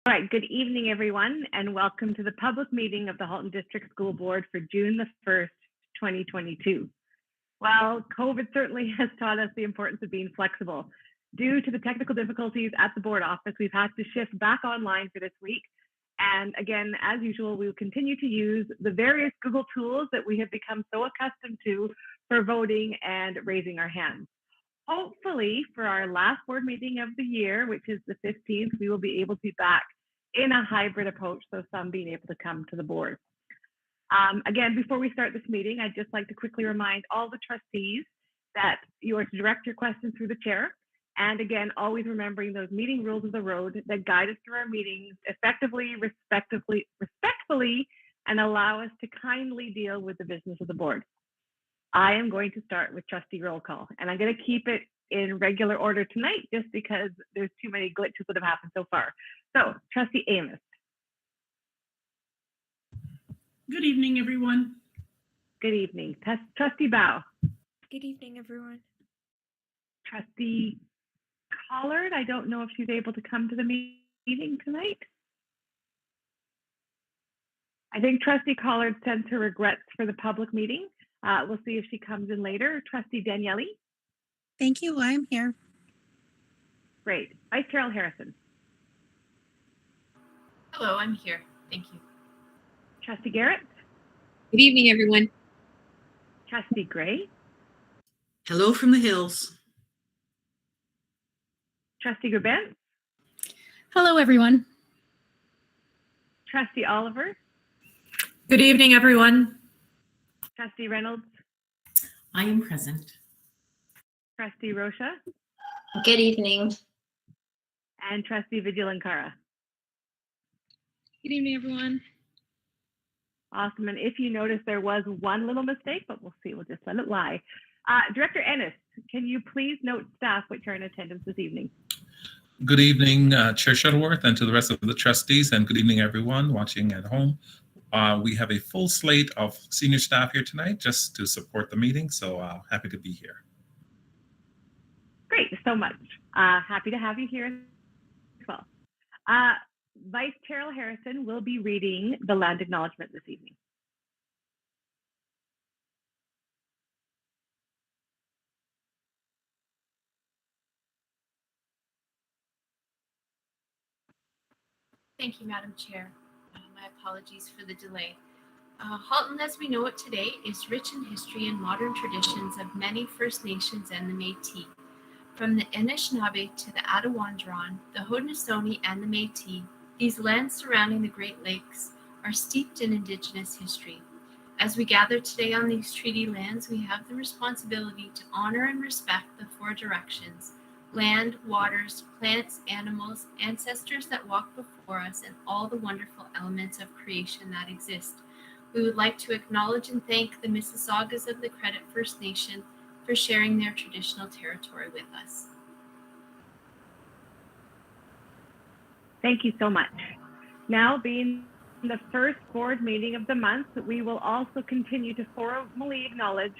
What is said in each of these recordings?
All right, good evening, everyone, and welcome to the public meeting of the Halton District School Board for June the 1st, 2022. Well, COVID certainly has taught us the importance of being flexible. Due to the technical difficulties at the board office, we've had to shift back online for this week. And again, as usual, we will continue to use the various Google tools that we have become so accustomed to for voting and raising our hands. Hopefully, for our last board meeting of the year, which is the 15th, we will be able to be back in a hybrid approach, so some being able to come to the board. Again, before we start this meeting, I'd just like to quickly remind all the trustees that you are to direct your questions through the chair. And again, always remembering those meeting rules of the road that guide us through our meetings effectively, respectfully, and allow us to kindly deal with the business of the board. I am going to start with trustee roll call, and I'm going to keep it in regular order tonight just because there's too many glitches that have happened so far. So, trustee Amos. Good evening, everyone. Good evening. Trustee Bao. Good evening, everyone. Trustee Collard, I don't know if she's able to come to the meeting tonight. I think Trustee Collard sends her regrets for the public meeting. We'll see if she comes in later. Trustee Daniele. Thank you. I'm here. Great. Vice Chair Harrison. Hello, I'm here. Thank you. Trustee Garrett. Good evening, everyone. Trustee Gray. Hello from the hills. Trustee Gerbent. Hello, everyone. Trustee Oliver. Good evening, everyone. Trustee Reynolds. I am present. Trustee Rocha. Good evening. And Trustee Vigilankara. Good evening, everyone. Awesome. And if you notice, there was one little mistake, but we'll see. We'll just let it lie. Director Ennis, can you please note staff which are in attendance this evening? Good evening, Chair Shuttleworth, and to the rest of the trustees, and good evening, everyone watching at home. We have a full slate of senior staff here tonight just to support the meeting, so happy to be here. Great, so much. Happy to have you here as well. Vice Chair Harrison will be reading the land acknowledgement this evening. Thank you, Madam Chair. My apologies for the delay. Halton, as we know it today, is rich in history and modern traditions of many First Nations and the Métis. From the Anishinaabe to the Attawandaron, the Haudenosaunee, and the Métis, these lands surrounding the Great Lakes are steeped in Indigenous history. As we gather today on these treaty lands, we have the responsibility to honor and respect the four directions: land, waters, plants, animals, ancestors that walk before us, and all the wonderful elements of creation that exist. We would like to acknowledge and thank the Mississaugas of the Credit First Nation for sharing their traditional territory with us. Thank you so much. Now, being the first board meeting of the month, we will also continue to formally acknowledge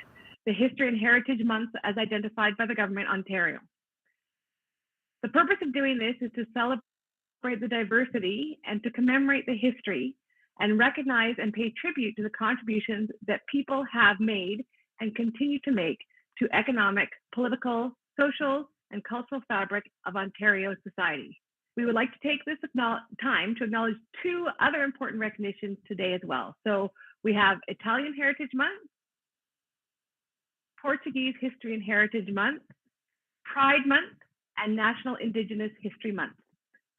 the History and Heritage Month as identified by the Government of Ontario. The purpose of doing this is to celebrate the diversity and to commemorate the history and recognize and pay tribute to the contributions that people have made and continue to make to economic, political, social, and cultural fabric of Ontario society. We would like to take this time to acknowledge two other important recognitions today as well. So we have Italian Heritage Month, Portuguese History and Heritage Month, Pride Month, and National Indigenous History Month.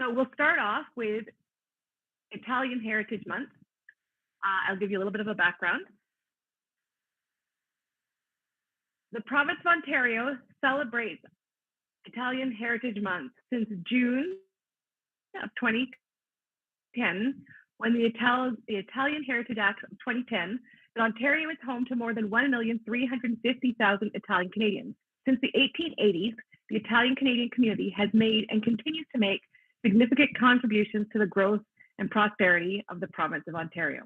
So we'll start off with Italian Heritage Month. I'll give you a little bit of a background. The province of Ontario celebrates Italian Heritage Month since June of 2010, when the Italian Heritage Act of 2010, that Ontario is home to more than 1,350,000 Italian Canadians. Since the 1880s, the Italian Canadian community has made and continues to make significant contributions to the growth and prosperity of the province of Ontario.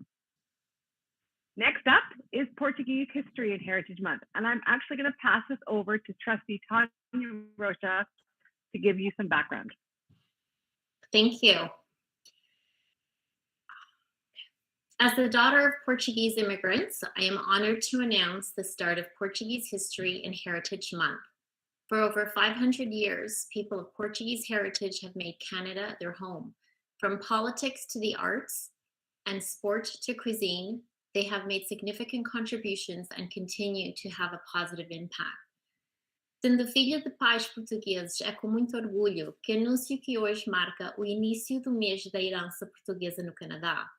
Next up is Portuguese History and Heritage Month, and I'm actually going to pass this over to Trustee Tanya Rocha to give you some background. Thank you. As the daughter of Portuguese immigrants, I am honored to announce the start of Portuguese History and Heritage Month. For over 500 years, people of Portuguese heritage have made Canada their home. From politics to the arts and sport to cuisine, they have made significant contributions and continue to have a positive impact. Sendo filha de pais portugueses, é com muito orgulho que anuncio que hoje marca o início do mês da herança portuguesa no Canadá,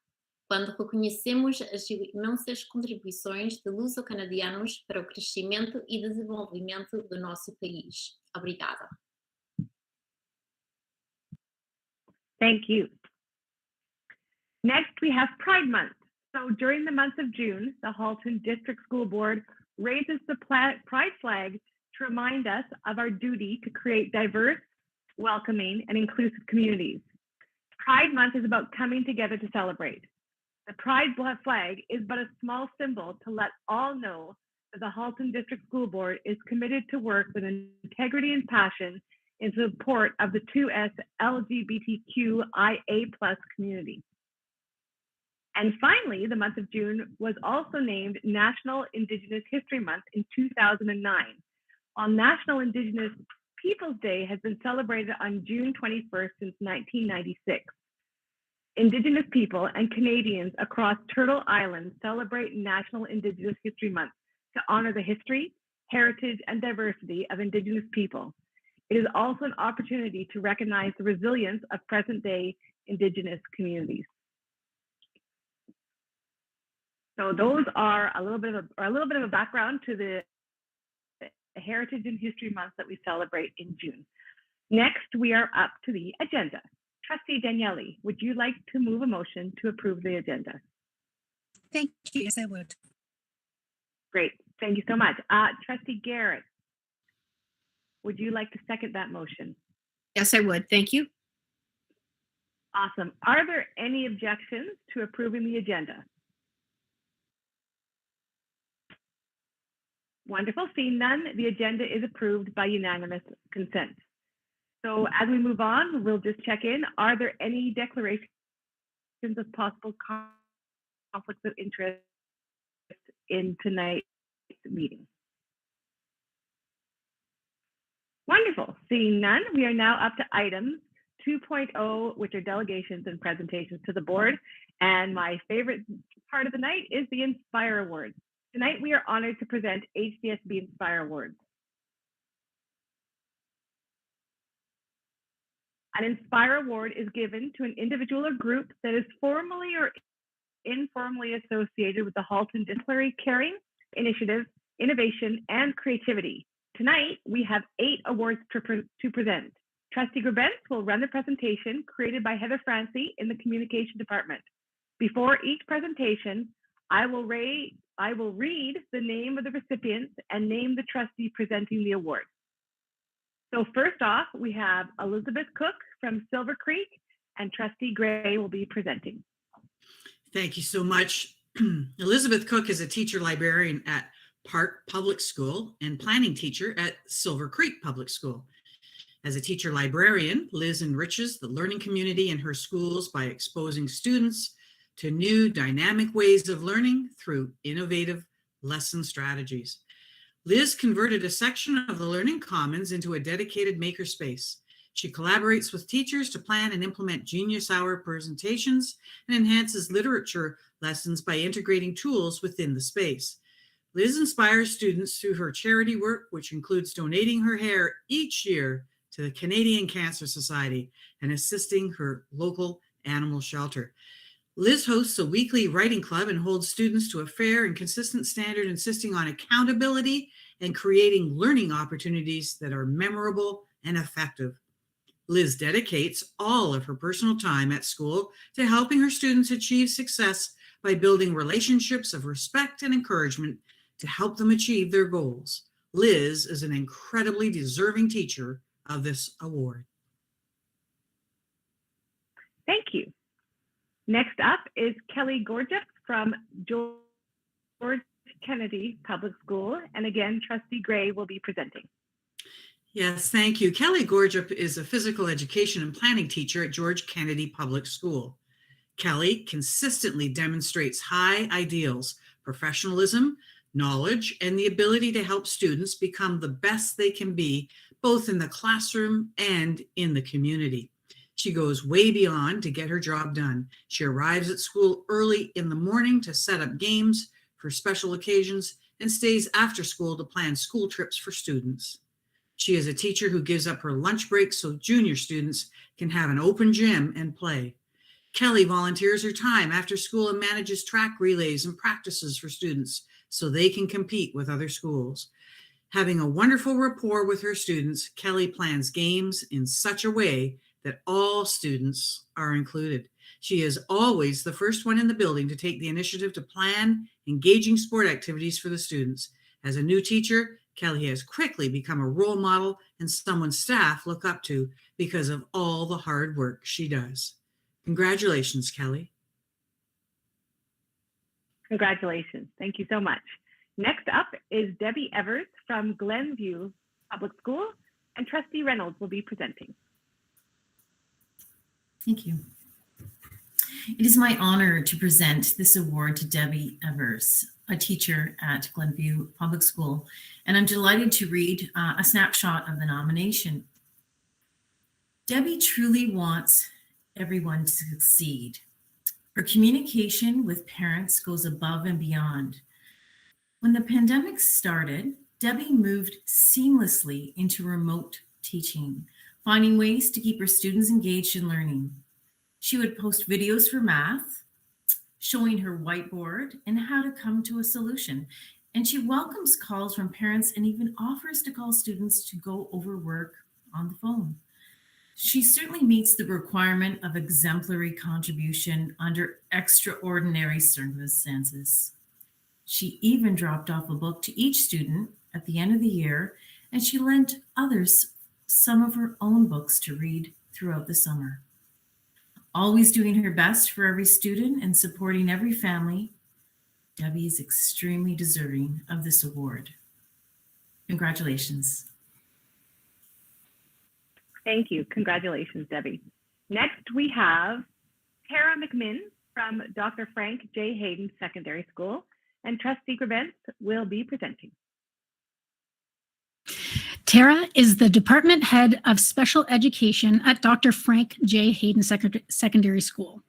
quando reconhecemos as imensas contribuições de luso-canadianos para o crescimento e desenvolvimento do nosso país. Obrigada. Thank you. Next, we have Pride Month. So during the month of June, the Halton District School Board raises the Pride flag to remind us of our duty to create diverse, welcoming, and inclusive communities. Pride Month is about coming together to celebrate. The Pride flag is but a small symbol to let all know that the Halton District School Board is committed to work with integrity and passion in support of the 2S LGBTQIA+ community. And finally, the month of June was also named National Indigenous History Month in 2009. While National Indigenous Peoples Day has been celebrated on June 21st since 1996. Indigenous people and Canadians across Turtle Island celebrate National Indigenous History Month to honor the history, heritage, and diversity of Indigenous people. It is also an opportunity to recognize the resilience of present-day Indigenous communities. So those are a little bit of a background to the Heritage and History Month that we celebrate in June. Next, we are up to the agenda. Trustee Daniele, would you like to move a motion to approve the agenda? Thank you. Yes, I would. Great, thank you so much. Trustee Garrett, would you like to second that motion? Yes, I would. Thank you. Awesome. Are there any objections to approving the agenda? Wonderful. Seeing none, the agenda is approved by unanimous consent. So as we move on, we'll just check in. Are there any declarations of possible conflicts of interest in tonight's meeting? Wonderful. Seeing none, we are now up to items 2.0, which are delegations and presentations to the board. And my favorite part of the night is the Inspire Awards. Tonight, we are honored to present HDSB Inspire Awards. An Inspire Award is given to an individual or group that is formally or informally associated with the Halton District Caring, Initiative, Innovation, and Creativity. Tonight, we have 8 awards to present. Trustee Grabentz will run the presentation created by Heather Francie in the Communication Department. Before each presentation, I will read the name of the recipients and name the trustee presenting the award. So first off, we have Elizabeth Cook from Silver Creek, and Trustee Gray will be presenting. Thank you so much. Elizabeth Cook is a teacher librarian at Park Public School and planning teacher at Silver Creek Public School. As a teacher librarian, Liz enriches the learning community in her schools by exposing students to new dynamic ways of learning through innovative lesson strategies. Liz converted a section of the Learning Commons into a dedicated makerspace. She collaborates with teachers to plan and implement Genius Hour presentations and enhances literature lessons by integrating tools within the space. Liz inspires students through her charity work, which includes donating her hair each year to the Canadian Cancer Society and assisting her local animal shelter. Liz hosts a weekly writing club and holds students to a fair and consistent standard, insisting on accountability and creating learning opportunities that are memorable and effective. Liz dedicates all of her personal time at school to helping her students achieve success by building relationships of respect and encouragement to help them achieve their goals. Liz is an incredibly deserving teacher of this award. Thank you. Next up is Kelly Gorjup from George Kennedy Public School. And again, Trustee Gray will be presenting. Yes, thank you. Kelly Gorjup is a physical education and planning teacher at George Kennedy Public School. Kelly consistently demonstrates high ideals, professionalism, knowledge, and the ability to help students become the best they can be, both in the classroom and in the community. She goes way beyond to get her job done. She arrives at school early in the morning to set up games for special occasions and stays after school to plan school trips for students. She is a teacher who gives up her lunch break so junior students can have an open gym and play. Kelly volunteers her time after school and manages track relays and practices for students so they can compete with other schools. Having a wonderful rapport with her students, Kelly plans games in such a way that all students are included. She is always the first one in the building to take the initiative to plan engaging sport activities for the students. As a new teacher, Kelly has quickly become a role model and someone staff look up to because of all the hard work she does. Congratulations, Kelly. Congratulations. Thank you so much. Next up is Debbie Evers from Glenview Public School, and Trustee Reynolds will be presenting. Thank you. It is my honor to present this award to Debbie Evers, a teacher at Glenview Public School, and I'm delighted to read a snapshot of the nomination. Debbie truly wants everyone to succeed. Her communication with parents goes above and beyond. When the pandemic started, Debbie moved seamlessly into remote teaching, finding ways to keep her students engaged in learning. She would post videos for math, showing her whiteboard and how to come to a solution. And she welcomes calls from parents and even offers to call students to go over work on the phone. She certainly meets the requirement of exemplary contribution under extraordinary circumstances. She even dropped off a book to each student at the end of the year, and she lent others some of her own books to read throughout the summer. Always doing her best for every student and supporting every family, Debbie is extremely deserving of this award. Congratulations. Thank you. Congratulations, Debbie. Next, we have Tara McMinn from Dr. Frank J. Hayden Secondary School, and Trustee Grabentz will be presenting. Tara is the Department Head of Special Education at Dr. Frank J. Hayden Secondary School.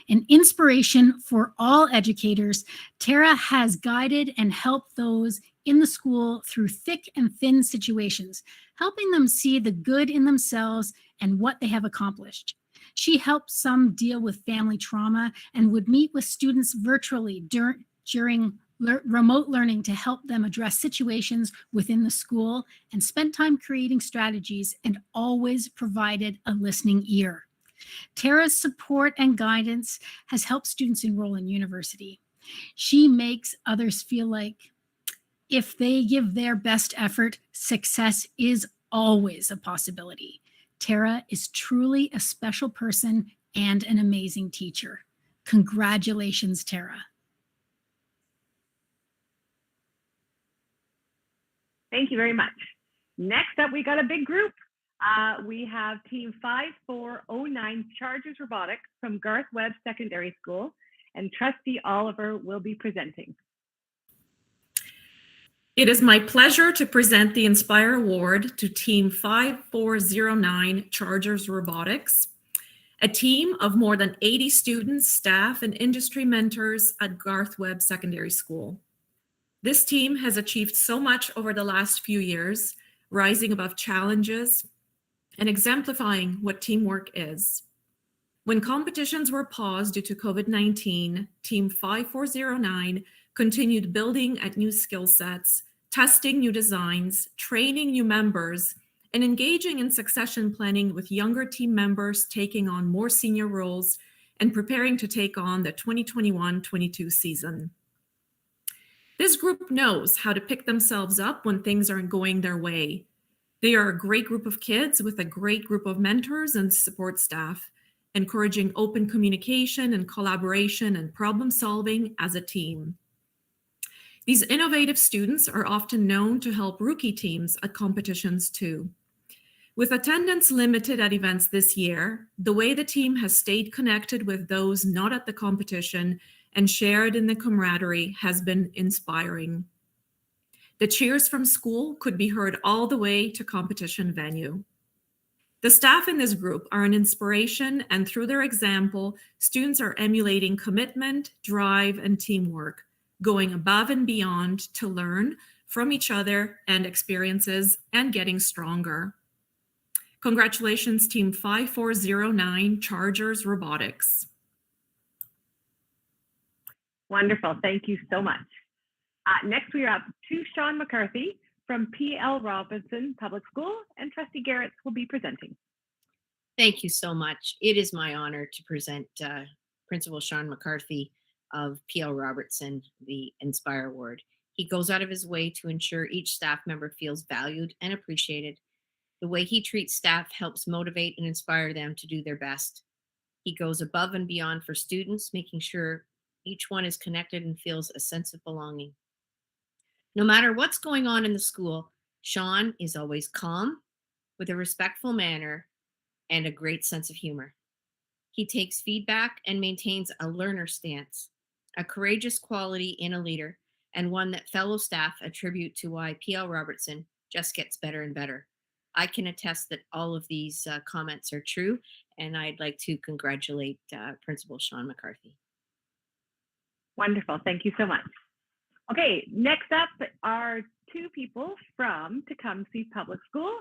An inspiration for all educators, Tara has guided and helped those in the school through thick and thin situations, helping them see the good in themselves and what they have accomplished. She helped some deal with family trauma and would meet with students virtually during remote learning to help them address situations within the school, and spent time creating strategies and always provided a listening ear. Tara's support and guidance has helped students enroll in university. She makes others feel like if they give their best effort, success is always a possibility. Tara is truly a special person and an amazing teacher. Congratulations, Tara. Thank you very much. Next up, we got a big group. We have Team 5409 Chargers Robotics from Garth Webb Secondary School, and Trustee Oliver will be presenting. It is my pleasure to present the Inspire Award to Team 5409 Chargers Robotics, a team of more than 80 students, staff, and industry mentors at Garth Webb Secondary School. This team has achieved so much over the last few years, rising above challenges and exemplifying what teamwork is. When competitions were paused due to COVID-19, Team 5409 continued building at new skill sets, testing new designs, training new members, and engaging in succession planning with younger team members taking on more senior roles and preparing to take on the 2021-22 season. This group knows how to pick themselves up when things aren't going their way. They are a great group of kids with a great group of mentors and support staff, encouraging open communication and collaboration and problem solving as a team. These innovative students are often known to help rookie teams at competitions too. With attendance limited at events this year, the way the team has stayed connected with those not at the competition and shared in the camaraderie has been inspiring. The cheers from school could be heard all the way to competition venue. The staff in this group are an inspiration, and through their example, students are emulating commitment, drive, and teamwork, going above and beyond to learn from each other and experiences and getting stronger. Congratulations, Team 5409 Chargers Robotics. Wonderful. Thank you so much. Next, we are up to Sean McCarthy from P.L. Robinson Public School, and Trustee Garrett will be presenting. Thank you so much. It is my honor to present Principal Sean McCarthy of P.L. Robertson the Inspire Award. He goes out of his way to ensure each staff member feels valued and appreciated. The way he treats staff helps motivate and inspire them to do their best. He goes above and beyond for students, making sure each one is connected and feels a sense of belonging. No matter what's going on in the school, Sean is always calm, with a respectful manner, and a great sense of humor. He takes feedback and maintains a learner stance, a courageous quality in a leader, and one that fellow staff attribute to why P.L. Robertson just gets better and better. I can attest that all of these comments are true, and I'd like to congratulate Principal Sean McCarthy. Wonderful. Thank you so much. Okay, next up are two people from Tecumseh Public School,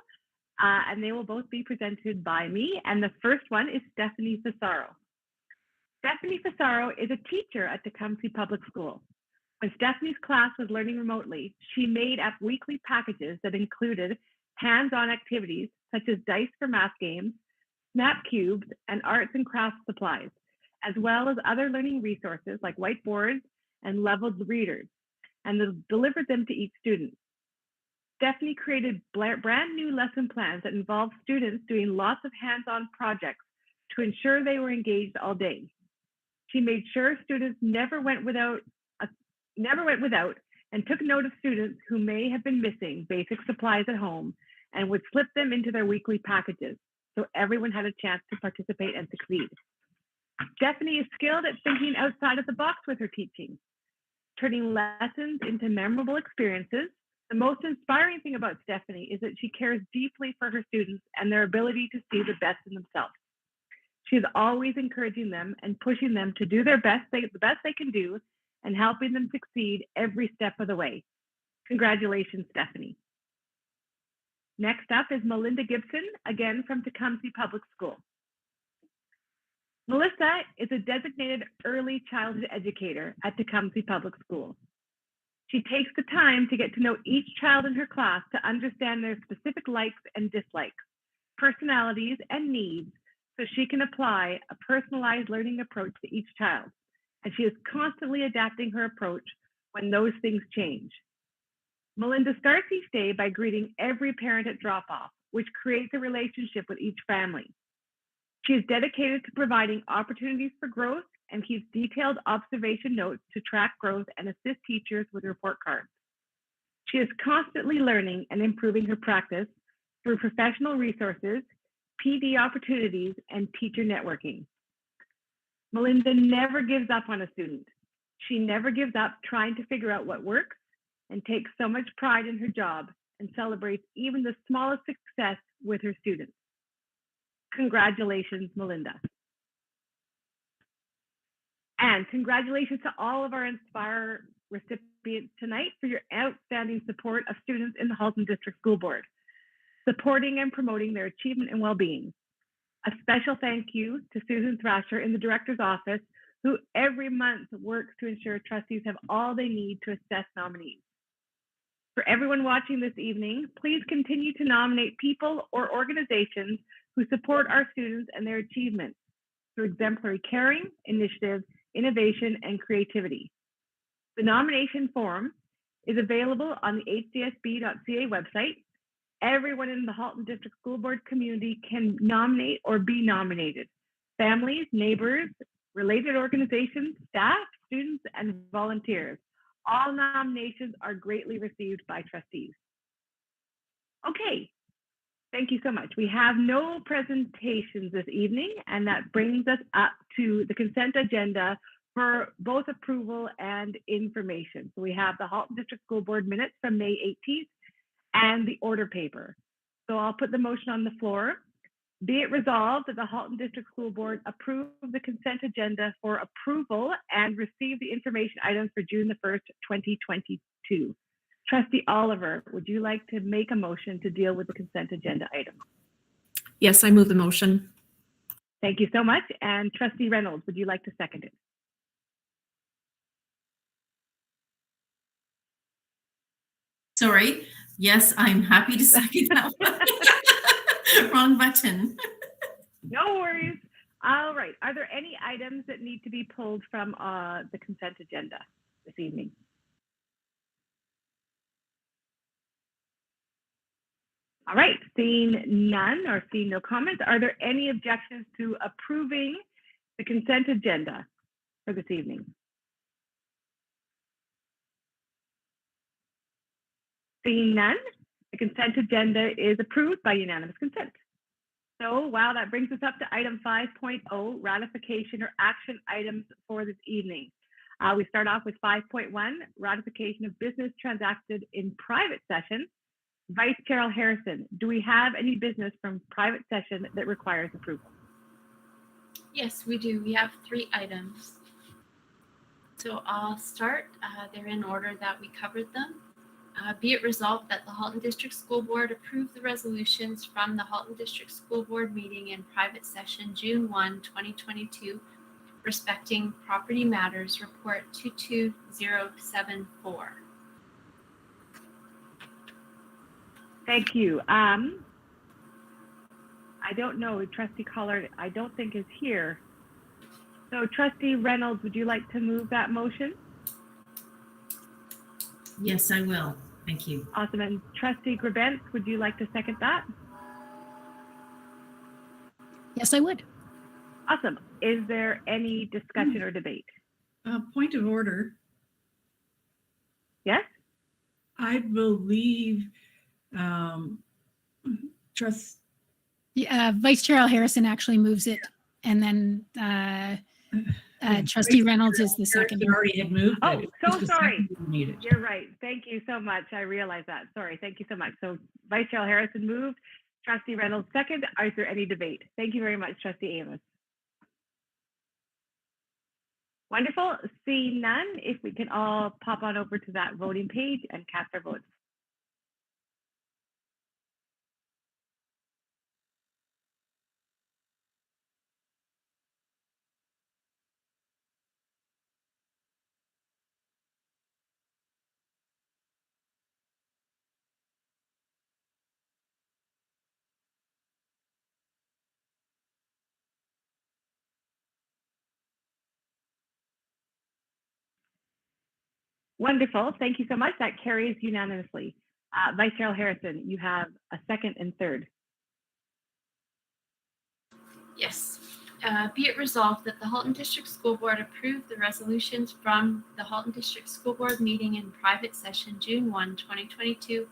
and they will both be presented by me. And the first one is Stephanie Fasaro. Stephanie Fasaro is a teacher at Tecumseh Public School. When Stephanie's class was learning remotely, she made up weekly packages that included hands-on activities such as dice for math games, snap cubes, and arts and crafts supplies, as well as other learning resources like whiteboards and leveled readers, and delivered them to each student. Stephanie created brand new lesson plans that involved students doing lots of hands-on projects to ensure they were engaged all day. She made sure students never went without and took note of students who may have been missing basic supplies at home and would slip them into their weekly packages so everyone had a chance to participate and succeed. Stephanie is skilled at thinking outside of the box with her teaching, turning lessons into memorable experiences. The most inspiring thing about Stephanie is that she cares deeply for her students and their ability to see the best in themselves. She is always encouraging them and pushing them to do the best they can do and helping them succeed every step of the way. Congratulations, Stephanie. Next up is Melinda Gibson, again from Tecumseh Public School. Melissa is a designated early childhood educator at Tecumseh Public School. She takes the time to get to know each child in her class to understand their specific likes and dislikes, personalities, and needs, so she can apply a personalized learning approach to each child. And she is constantly adapting her approach when those things change. Melinda starts each day by greeting every parent at drop-off, which creates a relationship with each family. She is dedicated to providing opportunities for growth and keeps detailed observation notes to track growth and assist teachers with report cards. She is constantly learning and improving her practice through professional resources, PD opportunities, and teacher networking. Melinda never gives up on a student. She never gives up trying to figure out what works and takes so much pride in her job and celebrates even the smallest success with her students. Congratulations, Melinda. And congratulations to all of our Inspire recipients tonight for your outstanding support of students in the Halton District School Board, supporting and promoting their achievement and well-being. A special thank you to Susan Thrasher in the Director's Office, who every month works to ensure trustees have all they need to assess nominees. For everyone watching this evening, please continue to nominate people or organizations who support our students and their achievements through exemplary caring, initiative, innovation, and creativity. The nomination form is available on the hdsb.ca website. Everyone in the Halton District School Board community can nominate or be nominated. Families, neighbors, related organizations, staff, students, and volunteers. All nominations are greatly received by trustees. Okay, Thank you so much. We have no presentations this evening, and that brings us up to the consent agenda for both approval and information. So we have the Halton District School Board minutes from May 18th and the order paper. So I'll put the motion on the floor. Be it resolved that the Halton District School Board approve the consent agenda for approval and receive the information items for June the 1st, 2022. Trustee Oliver, would you like to make a motion to deal with the consent agenda items? Yes, I move the motion. Thank you so much. And Trustee Reynolds, would you like to second it? Sorry. Yes, I'm happy to second that one. Wrong button. No worries. All right. Are there any items that need to be pulled from the consent agenda this evening? All right. Seeing none or seeing no comments, are there any objections to approving the consent agenda for this evening? Seeing none, the consent agenda is approved by unanimous consent. So, wow, that brings us up to item 5.0, ratification or action items for this evening. We start off with 5.1, ratification of business transacted in private session. Vice Chair Harrison, do we have any business from private session that requires approval? Yes, we do. We have 3 items. So I'll start. They're in order that we covered them. Be it resolved that the Halton District School Board approve the resolutions from the Halton District School Board meeting in private session June 1, 2022, respecting property matters, report 22074. Thank you. I don't know, Trustee Collard, I don't think is here. So Trustee Reynolds, would you like to move that motion? Yes, I will. Thank you. Awesome. And Trustee Grabentz, would you like to second that? Yes, I would. Awesome. Is there any discussion or debate? Point of order. Yes? I believe Vice Chair Harrison actually moves it, and then Trustee Reynolds is the second. Already had moved. Oh, it. so It's the sorry. second we needed. You're right. Thank you so much. I realize that. Sorry. Thank you so much. So Vice Chair Harrison moved, Trustee Reynolds second. Is there any debate? Thank you very much, Trustee Amos. Wonderful. Seeing none, if we can all pop on over to that voting page and cast our votes. Wonderful. Thank you so much. That carries unanimously. Vice Chair Harrison, you have a second and third. Yes. Be it resolved that the Halton District School Board approve the resolutions from the Halton District School Board meeting in private session June 1, 2022,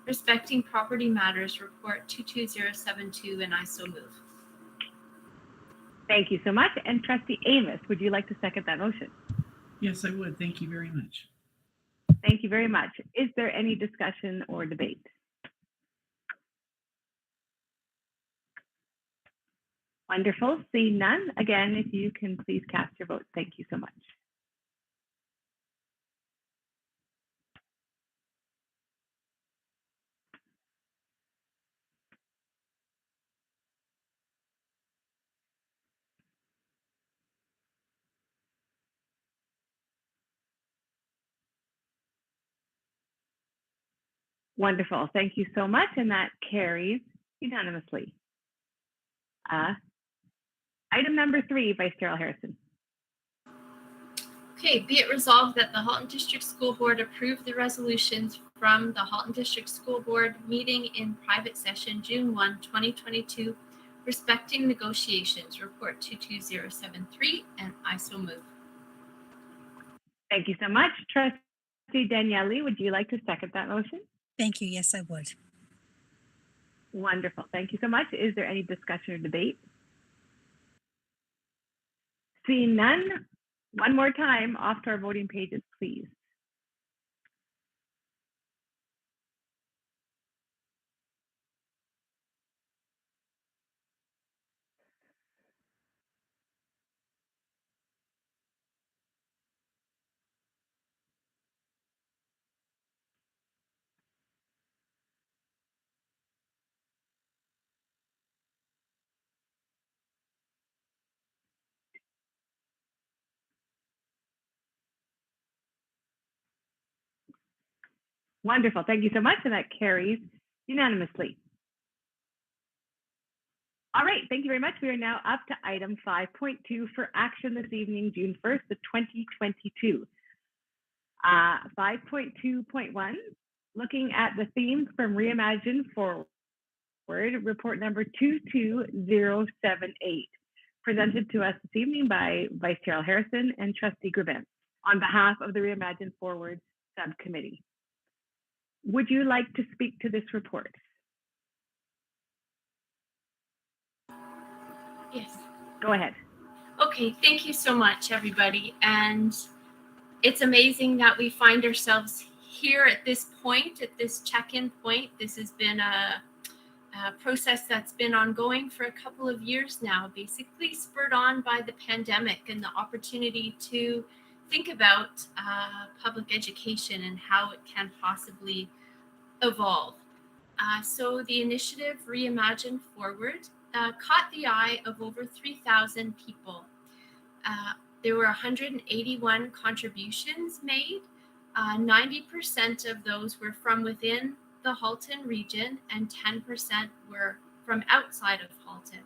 respecting property matters, report 22072, and I so move. Thank you so much. And Trustee Amos, would you like to second that motion? Yes, I would. Thank you very much. Thank you very much. Is there any discussion or debate? Wonderful. See none. Again, if you can please cast your vote. Thank you so much. Wonderful. Thank you so much. And that carries unanimously. Item number 3, Vice Chair Harrison. Okay, be it resolved that the Halton District School Board approve the resolutions from the Halton District School Board meeting in private session June 1, 2022, respecting negotiations, report 22073, and I so move. Thank you so much. Trustee Daniele, would you like to second that motion? Thank you. Yes, I would. Wonderful. Thank you so much. Is there any discussion or debate? Seeing none, one more time, off to our voting pages, please. Wonderful. Thank you so much. And that carries unanimously. All right. Thank you very much. We are now up to item 5.2 for action this evening, June 1st, 2022. 5.2.1, looking at the themes from Reimagine Forward, report number 22078, presented to us this evening by Vice Chair Harrison and Trustee Gribben on behalf of the Reimagine Forward subcommittee. Would you like to speak to this report? Yes. Go ahead. Okay, thank you so much, everybody. And it's amazing that we find ourselves here at this point, at this check-in point. This has been a process that's been ongoing for a couple of years now, basically spurred on by the pandemic and the opportunity to think about public education and how it can possibly evolve. So the initiative Reimagine Forward caught the eye of over 3,000 people. There were 181 contributions made. 90% of those were from within the Halton region and 10% were from outside of Halton.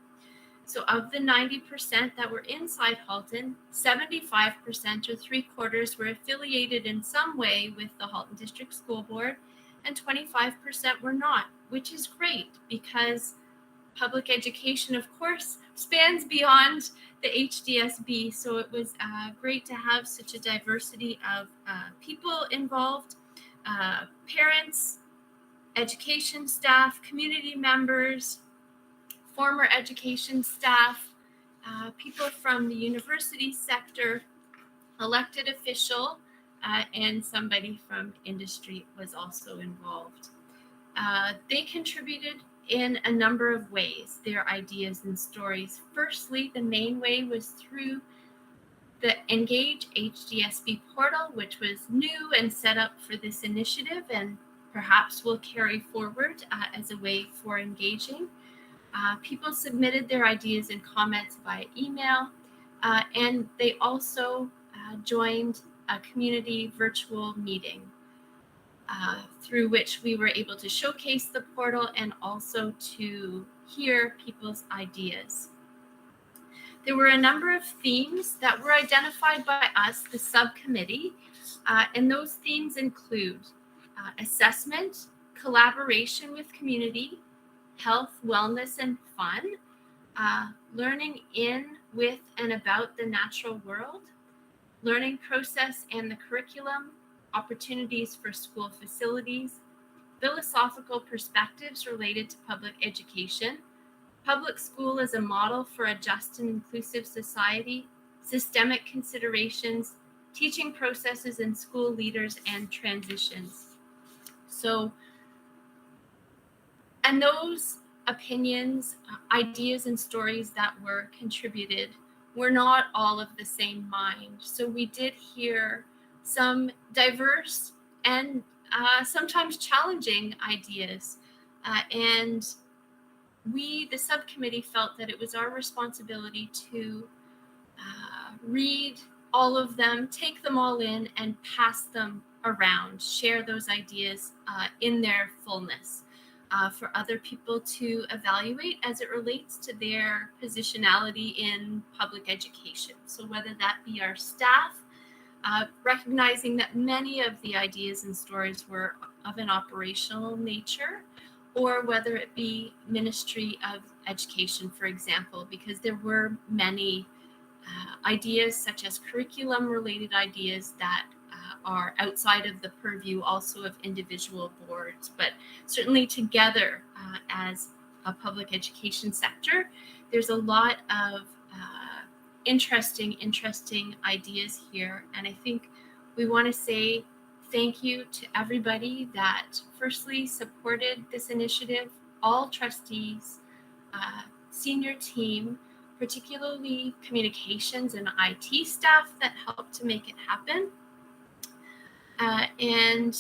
So of the 90% that were inside Halton, 75% or 3/4 were affiliated in some way with the Halton District School Board, and 25% were not, which is great because public education, of course, spans beyond the HDSB. So it was great to have such a diversity of people involved, parents, education staff, community members, former education staff, people from the university sector, elected official, and somebody from industry was also involved. They contributed in a number of ways, their ideas and stories. Firstly, the main way was through the Engage HDSB portal, which was new and set up for this initiative and perhaps will carry forward as a way for engaging. People submitted their ideas and comments via email, and they also joined a community virtual meeting through which we were able to showcase the portal and also to hear people's ideas. There were a number of themes that were identified by us, the subcommittee, and those themes include assessment, collaboration with community, health, wellness, and fun, learning in, with, and about the natural world, learning process and the curriculum, opportunities for school facilities, philosophical perspectives related to public education, public school as a model for a just and inclusive society, systemic considerations, teaching processes and school leaders, and transitions. So, and those opinions, ideas, and stories that were contributed were not all of the same mind. So we did hear some diverse and sometimes challenging ideas. And we, the subcommittee, felt that it was our responsibility to read all of them, take them all in, and pass them around, share those ideas in their fullness for other people to evaluate as it relates to their positionality in public education. So whether that be our staff, recognizing that many of the ideas and stories were of an operational nature, or whether it be Ministry of Education, for example, because there were many ideas such as curriculum-related ideas that are outside of the purview also of individual boards, but certainly together as a public education sector. There's a lot of interesting ideas here. And I think we want to say thank you to everybody that firstly supported this initiative, all trustees, senior team, particularly communications and IT staff that helped to make it happen. And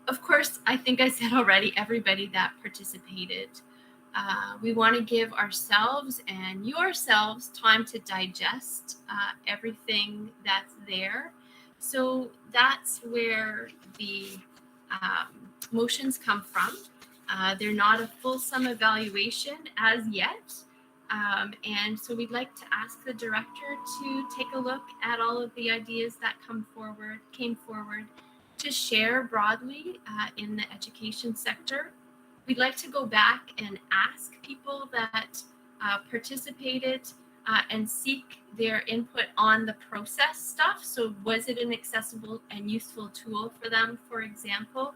of course, I think I said already, everybody that participated. We want to give ourselves and yourselves time to digest everything that's there. So that's where the motions come from. They're not a fulsome evaluation as yet. And so we'd like to ask the director to take a look at all of the ideas that came forward to share broadly in the education sector. We'd like to go back and ask people that participated and seek their input on the process stuff. So was it an accessible and useful tool for them, for example?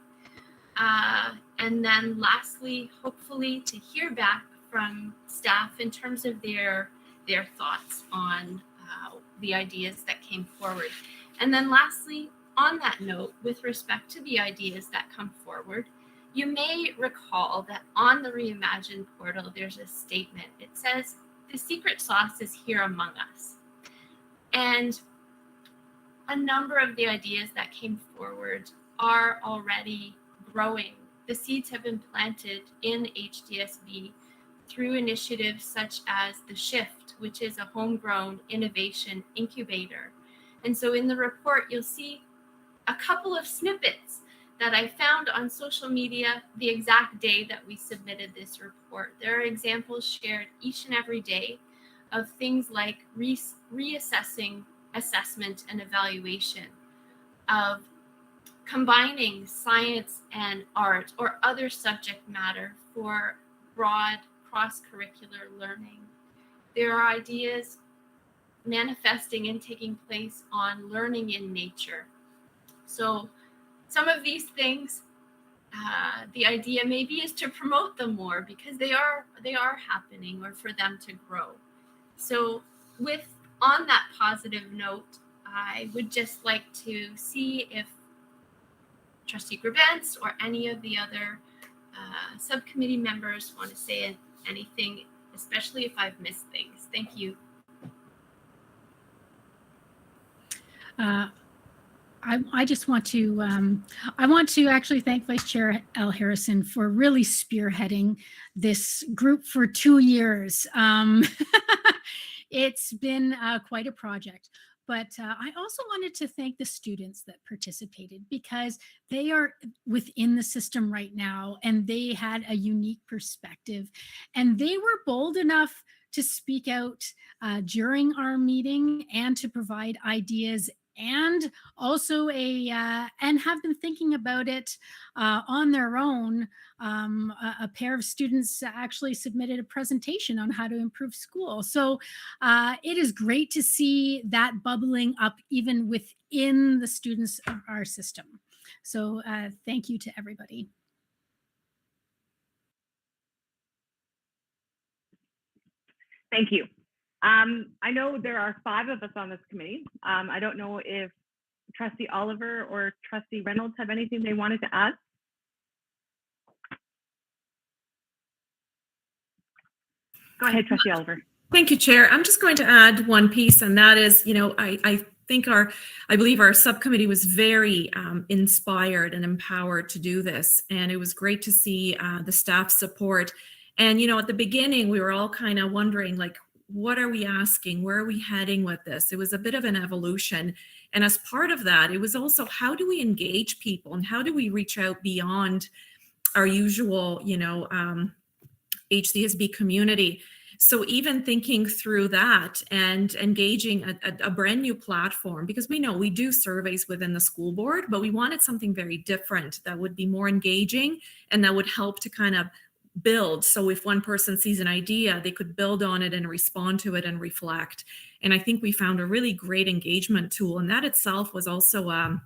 And then lastly, hopefully to hear back from staff in terms of their thoughts on the ideas that came forward. And then lastly, on that note, with respect to the ideas that come forward, you may recall that on the Reimagine portal, there's a statement. It says, "The secret sauce is here among us." And a number of the ideas that came forward are already growing. The seeds have been planted in HDSB through initiatives such as The Shift, which is a homegrown innovation incubator. And so in the report, you'll see a couple of snippets that I found on social media the exact day that we submitted this report. There are examples shared each and every day of things like reassessing assessment and evaluation, of combining science and art or other subject matter for broad cross-curricular learning. There are ideas manifesting and taking place on learning in nature. So some of these things, the idea maybe is to promote them more because they are happening, or for them to grow. So on that positive note, I would just like to see if Trustee Grabentz or any of the other subcommittee members want to say anything, especially if I've missed things. Thank you. I just want to actually thank Vice Chair Al Harrison for really spearheading this group for 2 years. It's been quite a project. But I also wanted to thank the students that participated, because they are within the system right now and they had a unique perspective, and they were bold enough to speak out during our meeting and to provide ideas, and also and have been thinking about it on their own. A pair of students actually submitted a presentation on how to improve school. So it is great to see that bubbling up even within the students of our system. So thank you to everybody. Thank you. I know there are 5 of us on this committee. I don't know if Trustee Oliver or Trustee Reynolds have anything they wanted to add. Go ahead, Trustee Oliver. Thank you, Chair. I'm just going to add one piece, and that is, I believe our subcommittee was very inspired and empowered to do this, and it was great to see the staff support. And at the beginning, we were all kind of wondering, like, what are we asking? Where are we heading with this? It was a bit of an evolution, and as part of that, it was also, how do we engage people and how do we reach out beyond our usual, HDSB community? So even thinking through that and engaging a brand new platform, because we know we do surveys within the school board, but we wanted something very different that would be more engaging and that would help to kind of build. So if one person sees an idea, they could build on it and respond to it and reflect. And I think we found a really great engagement tool. And that itself was also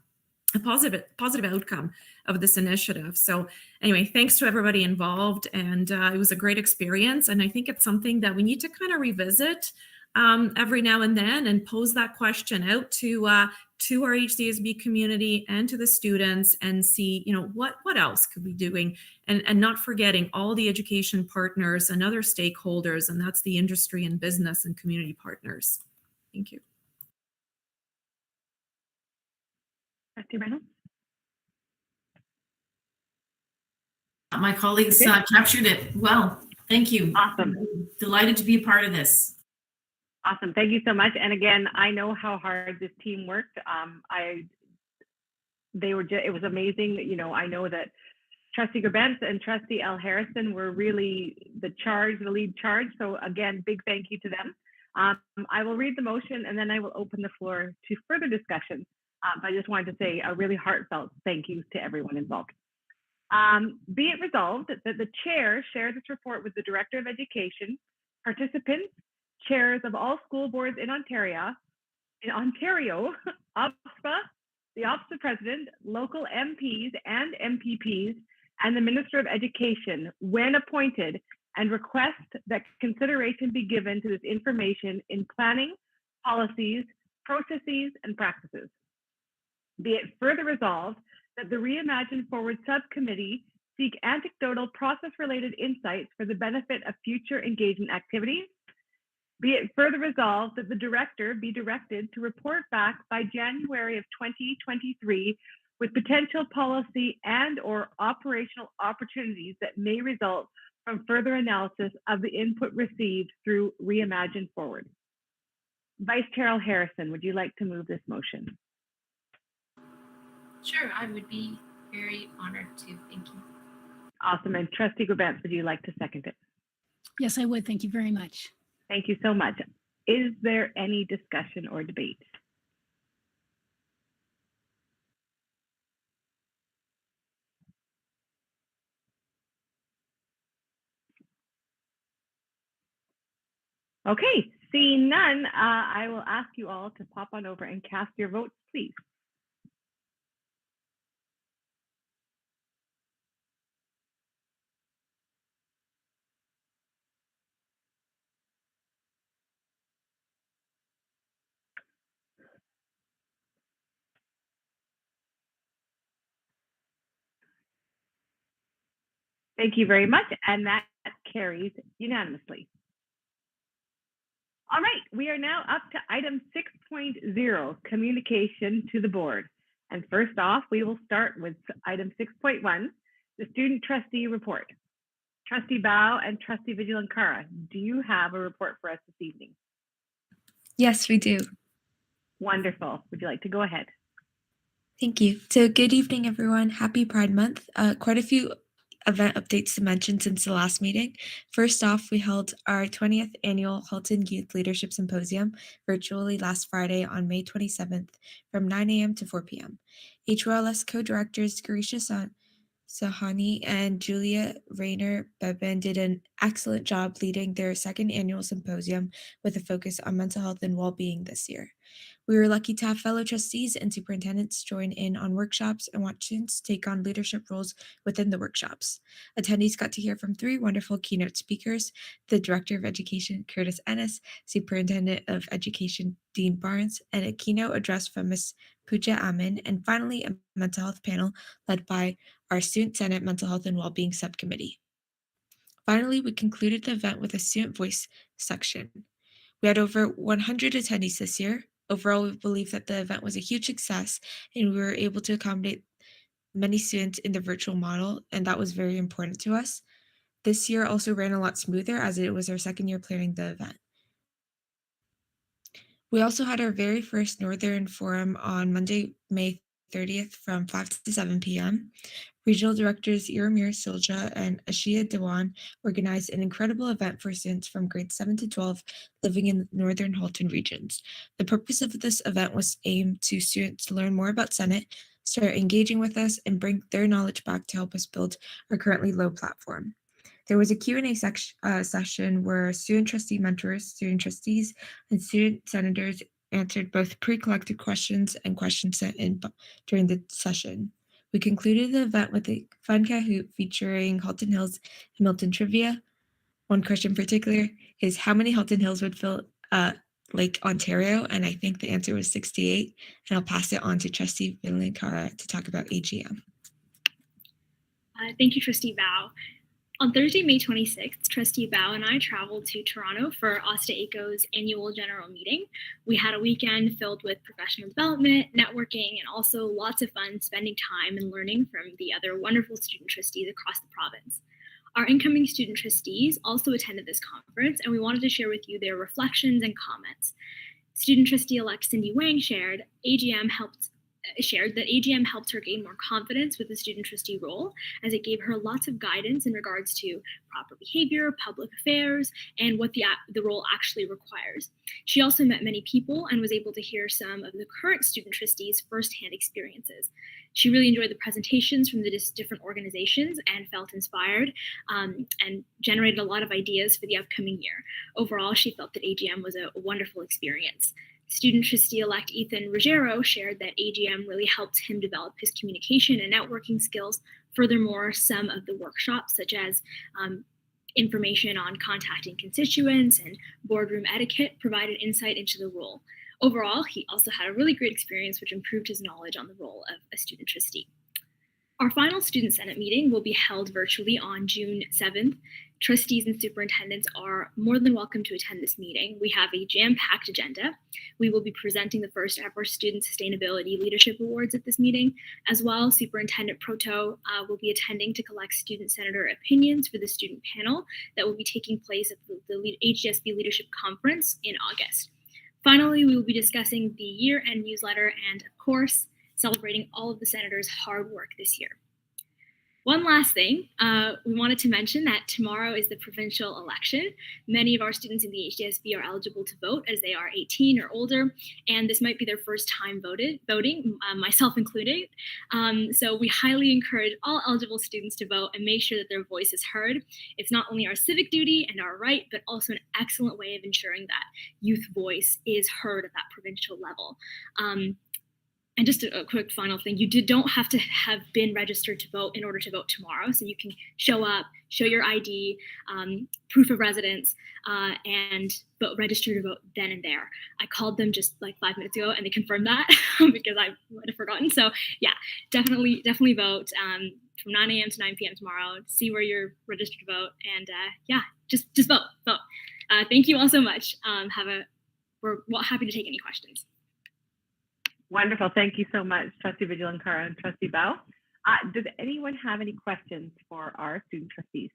a positive outcome of this initiative. So anyway, thanks to everybody involved, and it was a great experience. And I think it's something that we need to kind of revisit every now and then, and pose that question out to our HDSB community and to the students, and see, what else could we be doing, and not forgetting all the education partners and other stakeholders, and that's the industry and business and community partners. Thank you. Trustee Reynolds? My colleagues Okay. captured it well. Thank you. Awesome. Delighted to be a part of this. Awesome. Thank you so much. And again, I know how hard this team worked. It was amazing. I know that Trustee Gerbentz and Trustee L. Harrison were really the lead charge. So again, big thank you to them. I will read the motion, and then I will open the floor to further discussion. I just wanted to say a really heartfelt thank you to everyone involved. Be it resolved that the chair share this report with the Director of Education, participants, chairs of all school boards in Ontario, OPSPA, the Office of President, local MPs and MPPs, and the Minister of Education when appointed, and request that consideration be given to this information in planning, policies, processes, and practices. Be it further resolved that the Reimagine Forward Subcommittee seek anecdotal process-related insights for the benefit of future engagement activities. Be it further resolved that the director be directed to report back by January of 2023 with potential policy and/or operational opportunities that may result from further analysis of the input received through Reimagine Forward. Vice Chair Harrison, would you like to move this motion? Sure, I would be very honored to. Thank you. Awesome. And Trustee Gerbentz, would you like to second it? Yes, I would. Thank you very much. Thank you so much. Is there any discussion or debate? Okay, seeing none, I will ask you all to pop on over and cast your votes, please. Thank you very much, and that carries unanimously. All right, we are now up to item 6.0, communication to the board. And first off, we will start with item 6.1, the student trustee report. Trustee Bao and Trustee Vigilankara, do you have a report for us this evening? Yes, we do. Wonderful. Would you like to go ahead? Thank you. So good evening, everyone. Happy Pride Month. Quite a few event updates to mention since the last meeting. First off, we held our 20th annual Halton Youth Leadership Symposium virtually last Friday on May 27th from 9 a.m. to 4 p.m. HRLS co-directors Garisha Sahani and Julia Rayner-Beben did an excellent job leading their second annual symposium with a focus on mental health and well-being this year. We were lucky to have fellow trustees and superintendents join in on workshops and watch students take on leadership roles within the workshops. Attendees got to hear from three wonderful keynote speakers: the Director of Education, Curtis Ennis, Superintendent of Education, Dean Barnes, and a keynote address from Ms. Pooja Amin, and finally a mental health panel led by our Student Senate Mental Health and Wellbeing Subcommittee. Finally, we concluded the event with a student voice section. We had over 100 attendees this year. Overall, we believe that the event was a huge success, and we were able to accommodate many students in the virtual model, and that was very important to us. This year also ran a lot smoother as it was our second year planning the event. We also had our very first Northern Forum on Monday, May 30th from 5 to 7 p.m. Regional Directors Iramir Silja and Ashia Dewan organized an incredible event for students from grades 7 to 12 living in the Northern Halton regions. The purpose of this event was aimed to students to learn more about Senate, start engaging with us, and bring their knowledge back to help us build our currently low platform. There was a Q&A session where student trustee mentors, student trustees, and student senators answered both pre-collected questions and questions sent in during the session. We concluded the event with a fun Kahoot featuring Halton Hills and Milton trivia. One question in particular is how many Halton Hills would fill Lake Ontario? And I think the answer was 68. And I'll pass it on to Trustee Villankara to talk about AGM. Thank you, Trustee Bao. On Thursday, May 26th, Trustee Bao and I traveled to Toronto for Osta ACO's annual general meeting. We had a weekend filled with professional development, networking, and also lots of fun spending time and learning from the other wonderful student trustees across the province. Our incoming student trustees also attended this conference, and we wanted to share with you their reflections and comments. Student trustee-elect Cindy Wang shared that AGM helped her gain more confidence with the student trustee role, as it gave her lots of guidance in regards to proper behavior, public affairs, and what the role actually requires. She also met many people and was able to hear some of the current student trustees' firsthand experiences. She really enjoyed the presentations from the different organizations and felt inspired and generated a lot of ideas for the upcoming year. Overall, she felt that AGM was a wonderful experience. Student trustee-elect Ethan Ruggiero shared that AGM really helped him develop his communication and networking skills. Furthermore, some of the workshops, such as information on contacting constituents and boardroom etiquette, provided insight into the role. Overall, he also had a really great experience, which improved his knowledge on the role of a student trustee. Our final Student Senate meeting will be held virtually on June 7th. Trustees and superintendents are more than welcome to attend this meeting. We have a jam-packed agenda. We will be presenting the first ever Student Sustainability Leadership Awards at this meeting. As well, Superintendent Proto will be attending to collect student senator opinions for the student panel that will be taking place at the HDSB Leadership Conference in August. Finally, we will be discussing the year-end newsletter and, of course, celebrating all of the senators' hard work this year. One last thing, we wanted to mention that tomorrow is the provincial election. Many of our students in the HDSB are eligible to vote as they are 18 or older, and this might be their first time voting, myself included. So we highly encourage all eligible students to vote and make sure that their voice is heard. It's not only our civic duty and our right, but also an excellent way of ensuring that youth voice is heard at that provincial level. And just a quick final thing, you don't have to have been registered to vote in order to vote tomorrow. So you can show up, show your ID, proof of residence, and register to vote then and there. I called them just like 5 minutes ago and they confirmed that because I would have forgotten. So yeah, definitely vote from 9 a.m. to 9 p.m. tomorrow. See where you're registered to vote. And yeah, just vote. Thank you all so much. We're happy to take any questions. Wonderful. Thank you so much, Trustee Vigilankara and Trustee Bao. Does anyone have any questions for our student trustees?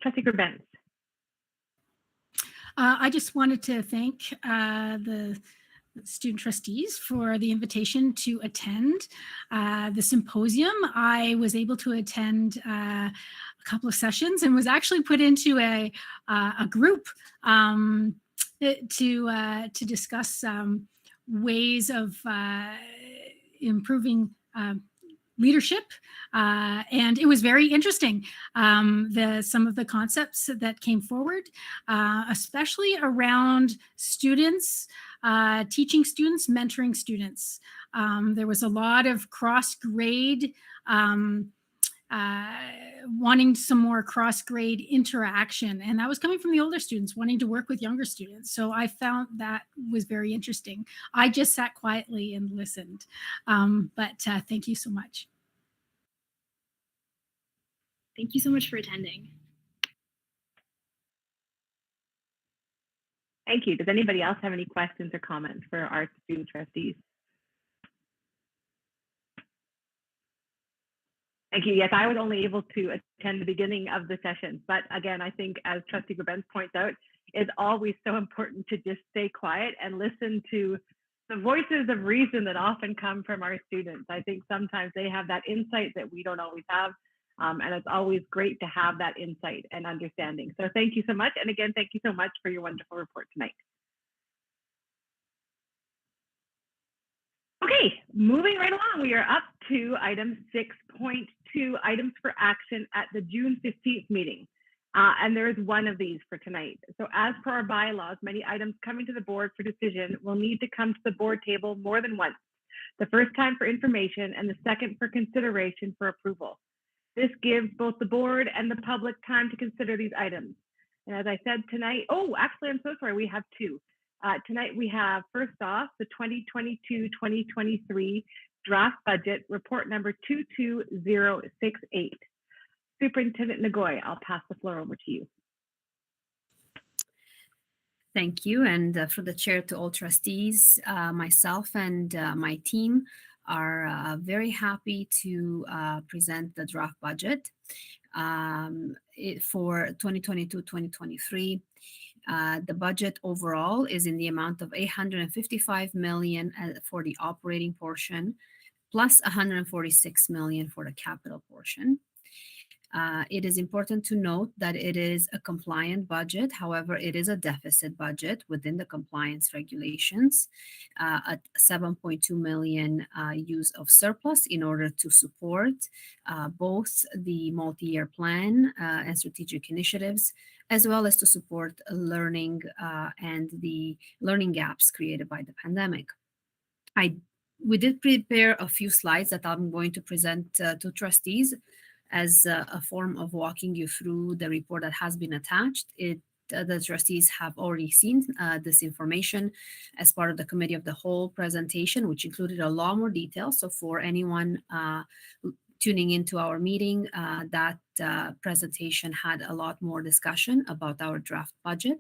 Trustee Gerbentz. I just wanted to thank the student trustees for the invitation to attend the symposium. I was able to attend a couple of sessions and was actually put into a group to discuss ways of improving leadership, and it was very interesting. Some of the concepts that came forward, especially around students, teaching students, mentoring students. There was a lot of cross-grade, wanting some more cross-grade interaction, and that was coming from the older students wanting to work with younger students. So I found that was very interesting. I just sat quietly and listened, but thank you so much. Thank you so much for attending. Thank you. Does anybody else have any questions or comments for our student trustees? Thank you. Yes, I was only able to attend the beginning of the session, but again, I think as Trustee Gerbentz points out, it's always so important to just stay quiet and listen to the voices of reason that often come from our students. I think sometimes they have that insight that we don't always have, and it's always great to have that insight and understanding. So thank you so much. And again, thank you so much for your wonderful report tonight. Okay, moving right along, we are up to item 6.2, items for action at the June 15th meeting. And there is one of these for tonight. So as per our bylaws, many items coming to the board for decision will need to come to the board table more than once. The first time for information and the second for consideration for approval. This gives both the board and the public time to consider these items. And as I said tonight, oh, actually, I'm so sorry, we have two. Tonight we have, first off, the 2022-2023 draft budget report number 22068. Superintendent Nagoy, I'll pass the floor over to you. Thank you. And for the chair, to all trustees, myself and my team are very happy to present the draft budget for 2022-2023. The budget overall is in the amount of 855 million for the operating portion, plus 146 million for the capital portion. It is important to note that it is a compliant budget. However, it is a deficit budget within the compliance regulations at 7.2 million use of surplus in order to support both the multi-year plan and strategic initiatives, as well as to support learning and the learning gaps created by the pandemic. We did prepare a few slides that I'm going to present to trustees as a form of walking you through the report that has been attached. The trustees have already seen this information as part of the committee of the whole presentation, which included a lot more detail. So for anyone tuning into our meeting, that presentation had a lot more discussion about our draft budget.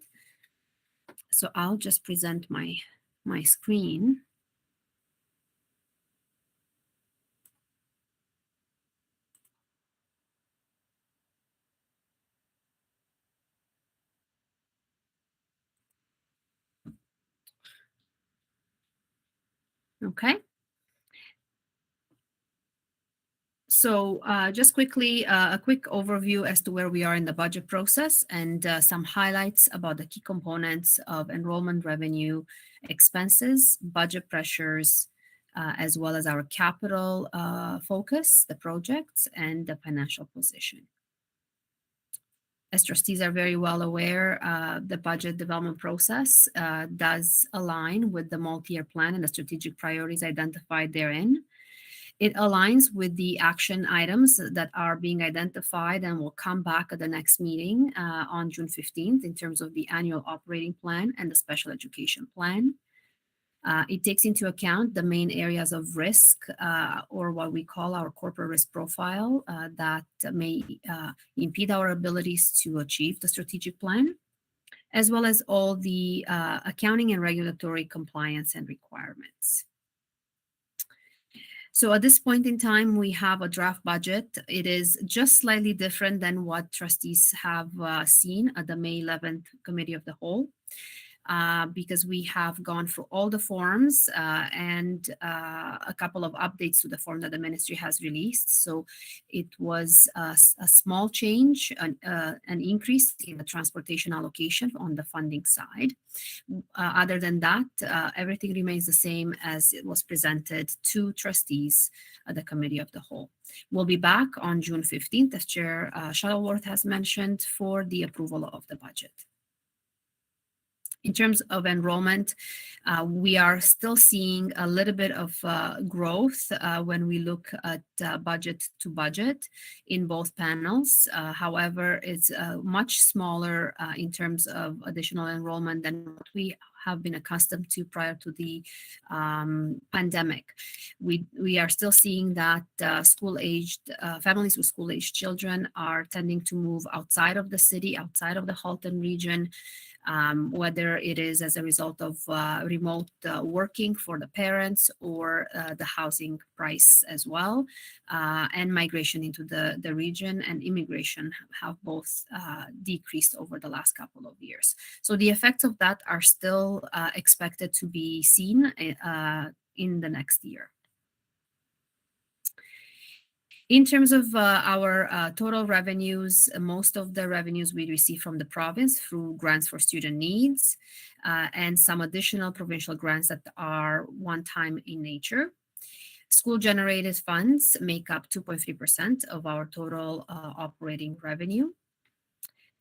So I'll just present my screen. Okay. So just quickly, a quick overview as to where we are in the budget process and some highlights about the key components of enrollment revenue, expenses, budget pressures, as well as our capital focus, the projects, and the financial position. As trustees are very well aware, the budget development process does align with the multi-year plan and the strategic priorities identified therein. It aligns with the action items that are being identified and will come back at the next meeting on June 15th in terms of the annual operating plan and the special education plan. It takes into account the main areas of risk or what we call our corporate risk profile that may impede our abilities to achieve the strategic plan, as well as all the accounting and regulatory compliance and requirements. So at this point in time, we have a draft budget. It is just slightly different than what trustees have seen at the May 11th Committee of the Whole. Because we have gone through all the forms and a couple of updates to the form that the ministry has released. So it was a small change, an increase in the transportation allocation on the funding side. Other than that, everything remains the same as it was presented to trustees at the Committee of the Whole. We'll be back on June 15th, as Chair Shuttleworth has mentioned, for the approval of the budget. In terms of enrollment, we are still seeing a little bit of growth when we look at budget to budget in both panels. However, it's much smaller in terms of additional enrollment than what we have been accustomed to prior to the pandemic. We are still seeing that school-aged families with school-aged children are tending to move outside of the city, outside of the Halton region, whether it is as a result of remote working for the parents or the housing price as well, and migration into the region and immigration have both decreased over the last couple of years. So the effects of that are still expected to be seen in the next year. In terms of our total revenues, most of the revenues we receive from the province through grants for student needs and some additional provincial grants that are one-time in nature. School generated funds make up 2.3% of our total operating revenue.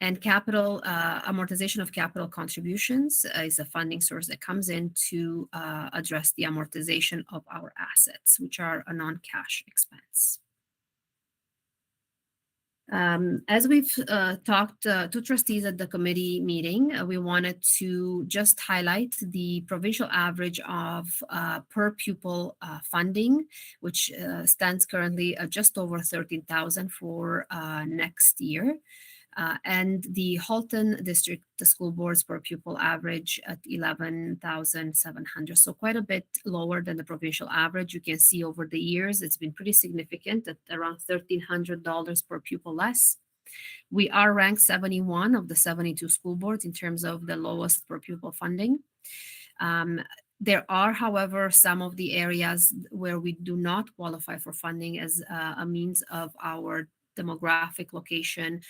And capital amortization of capital contributions is a funding source that comes in to address the amortization of our assets, which are a non-cash expense. As we've talked to trustees at the committee meeting, we wanted to just highlight the provincial average of per pupil funding, which stands currently at just over $13,000 for next year. And the Halton District School Board's per pupil average at $11,700. So quite a bit lower than the provincial average. You can see over the years, it's been pretty significant at around $1,300 per pupil less. We are ranked 71 of the 72 school boards in terms of the lowest per pupil funding. There are, however, some of the areas where we do not qualify for funding as a means of our demographic location,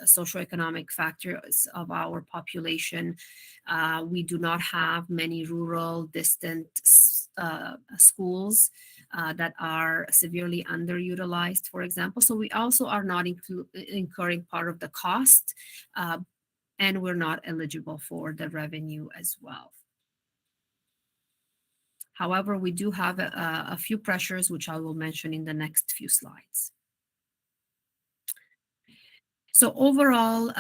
socioeconomic factors of our population. We do not have many rural, distant schools that are severely underutilized, for example. So we also are not incurring part of the cost, and we're not eligible for the revenue as well. However, we do have a few pressures, which I will mention in the next few slides. So overall,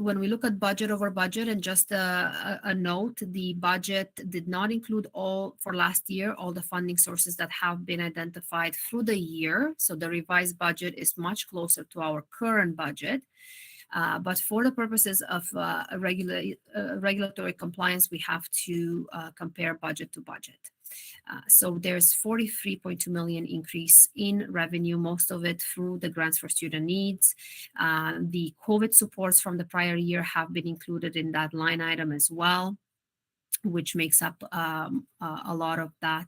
when we look at budget over budget, and just a note, the budget did not include all for last year, all the funding sources that have been identified through the year. So the revised budget is much closer to our current budget. But for the purposes of regulatory compliance, we have to compare budget to budget. So there's 43.2 million increase in revenue, most of it through the grants for student needs. The COVID supports from the prior year have been included in that line item as well, which makes up a lot of that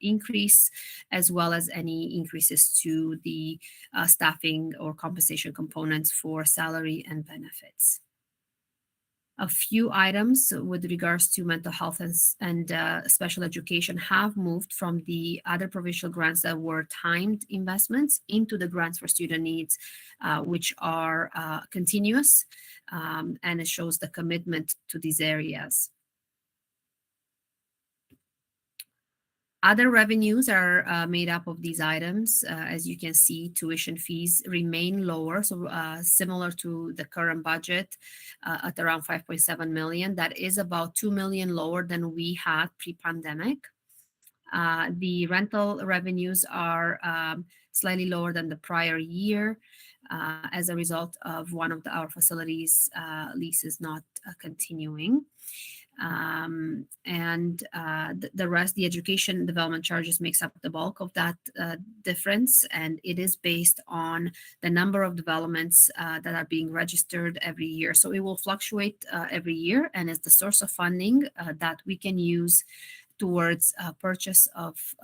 increase, as well as any increases to the staffing or compensation components for salary and benefits. A few items with regards to mental health and special education have moved from the other provincial grants that were timed investments into the grants for student needs, which are continuous, and it shows the commitment to these areas. Other revenues are made up of these items. As you can see, tuition fees remain lower, so similar to the current budget at around 5.7 million. That is about 2 million lower than we had pre-pandemic. The rental revenues are slightly lower than the prior year as a result of one of our facilities leases not continuing. The rest, the education development charges, makes up the bulk of that difference, and it is based on the number of developments that are being registered every year. So it will fluctuate every year, and is the source of funding that we can use towards purchase of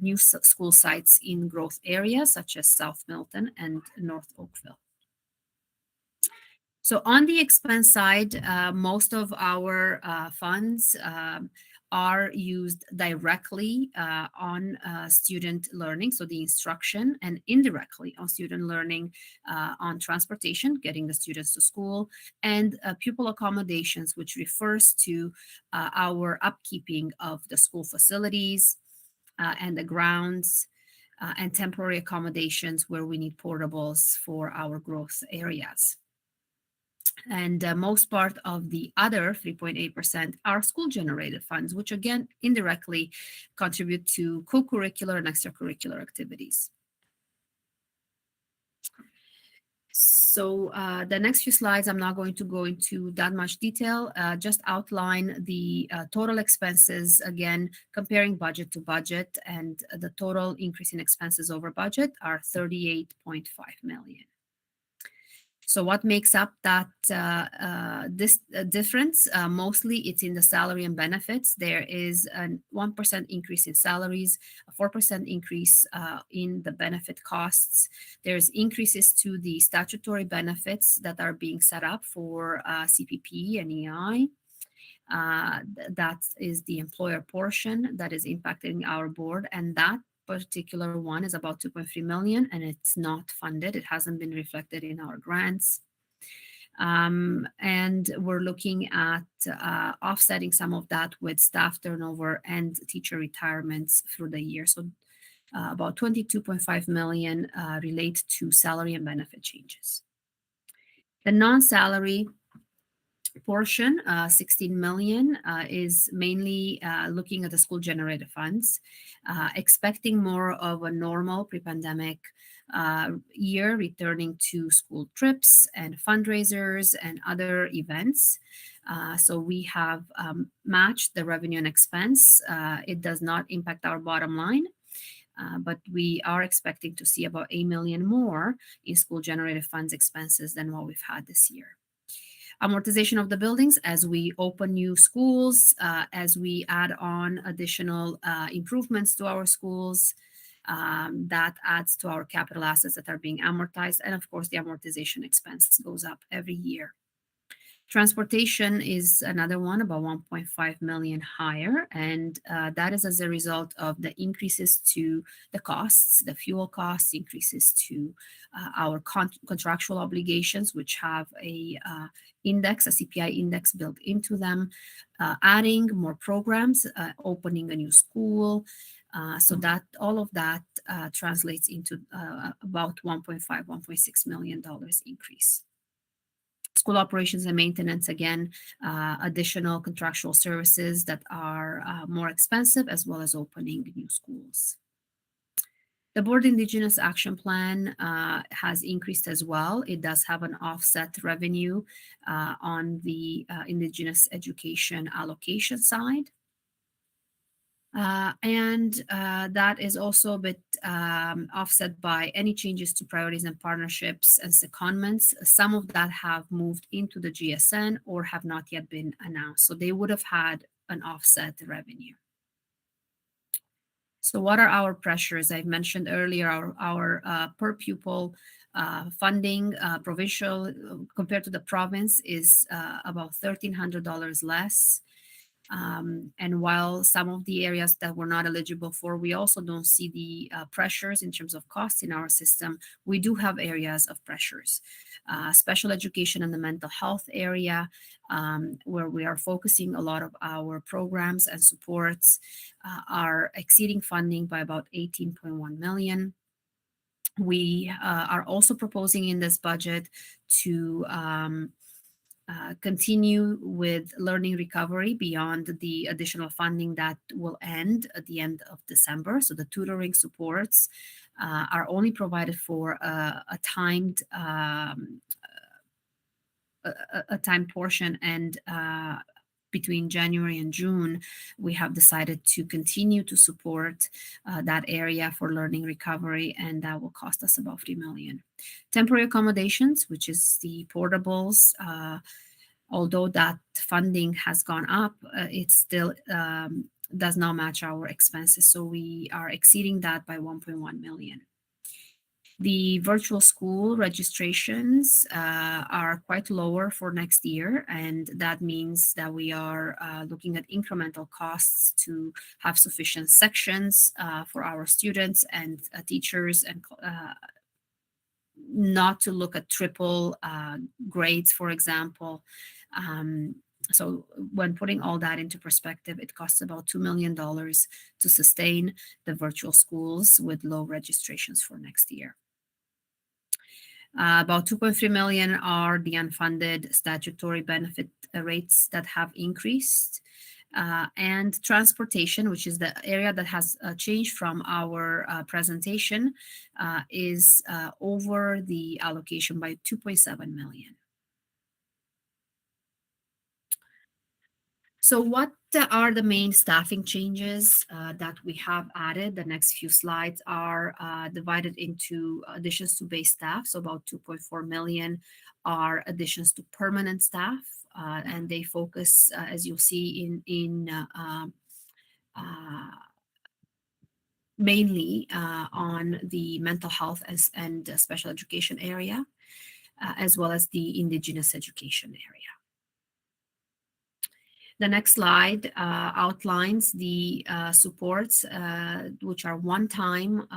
new school sites in growth areas such as South Milton and North Oakville. So on the expense side, most of our funds are used directly on student learning, so the instruction, and indirectly on student learning on transportation, getting the students to school, and pupil accommodations, which refers to our upkeeping of the school facilities and the grounds, and temporary accommodations where we need portables for our growth areas. And most part of the other 3.8% are school-generated funds, which again indirectly contribute to co-curricular and extracurricular activities. So the next few slides, I'm not going to go into that much detail, just outline the total expenses, again, comparing budget to budget, and the total increase in expenses over budget are 38.5 million. So what makes up that this difference? Mostly it's in the salary and benefits. There is a 1% increase in salaries, a 4% increase in the benefit costs. There's increases to the statutory benefits that are being set up for CPP and EI. That is the employer portion that is impacting our board, and that particular one is about 2.3 million, and it's not funded. It hasn't been reflected in our grants. And we're looking at offsetting some of that with staff turnover and teacher retirements through the year. So about 22.5 million relate to salary and benefit changes. The non-salary portion, 16 million, is mainly looking at the school generated funds, expecting more of a normal pre-pandemic year, returning to school trips and fundraisers and other events. So we have matched the revenue and expense. It does not impact our bottom line, but we are expecting to see about 8 million more in school generated funds expenses than what we've had this year. Amortization of the buildings as we open new schools, as we add on additional improvements to our schools, that adds to our capital assets that are being amortized. And of course, the amortization expense goes up every year. Transportation is another one, about 1.5 million higher, and that is as a result of the increases to the costs, the fuel costs, increases to our contractual obligations, which have a index, a CPI index built into them, adding more programs, opening a new school. So that all of that translates into about $1.6 million increase. School operations and maintenance, again, additional contractual services that are more expensive, as well as opening new schools. The Board Indigenous Action Plan has increased as well. It does have an offset revenue on the Indigenous education allocation side. And that is also a bit offset by any changes to priorities and partnerships and secondments. Some of that have moved into the GSN or have not yet been announced. So they would have had an offset revenue. So what are our pressures? I've mentioned earlier our per pupil funding provincial compared to the province is about $1,300 less. And while some of the areas that we're not eligible for, we also don't see the pressures in terms of costs in our system. We do have areas of pressures. Special education and the mental health area, where we are focusing a lot of our programs and supports, are exceeding funding by about 18.1 million. We are also proposing in this budget to continue with learning recovery beyond the additional funding that will end at the end of December. So the tutoring supports are only provided for a timed portion, and between January and June, we have decided to continue to support that area for learning recovery, and that will cost us about $3 million. Temporary accommodations, which is the portables, although that funding has gone up, it still does not match our expenses. So we are exceeding that by 1.1 million. The virtual school registrations are quite lower for next year, and that means that we are looking at incremental costs to have sufficient sections for our students and teachers, and not to look at triple grades, for example. So when putting all that into perspective, it costs about $2 million to sustain the virtual schools with low registrations for next year. About 2.3 million are the unfunded statutory benefit rates that have increased. And transportation, which is the area that has changed from our presentation, is over the allocation by 2.7 million. So what are the main staffing changes that we have added? The next few slides are divided into additions to base staff. So about 2.4 million are additions to permanent staff, and they focus, as you'll see, mainly on the mental health and special education area, as well as the Indigenous education area. The next slide outlines the supports, which are one-time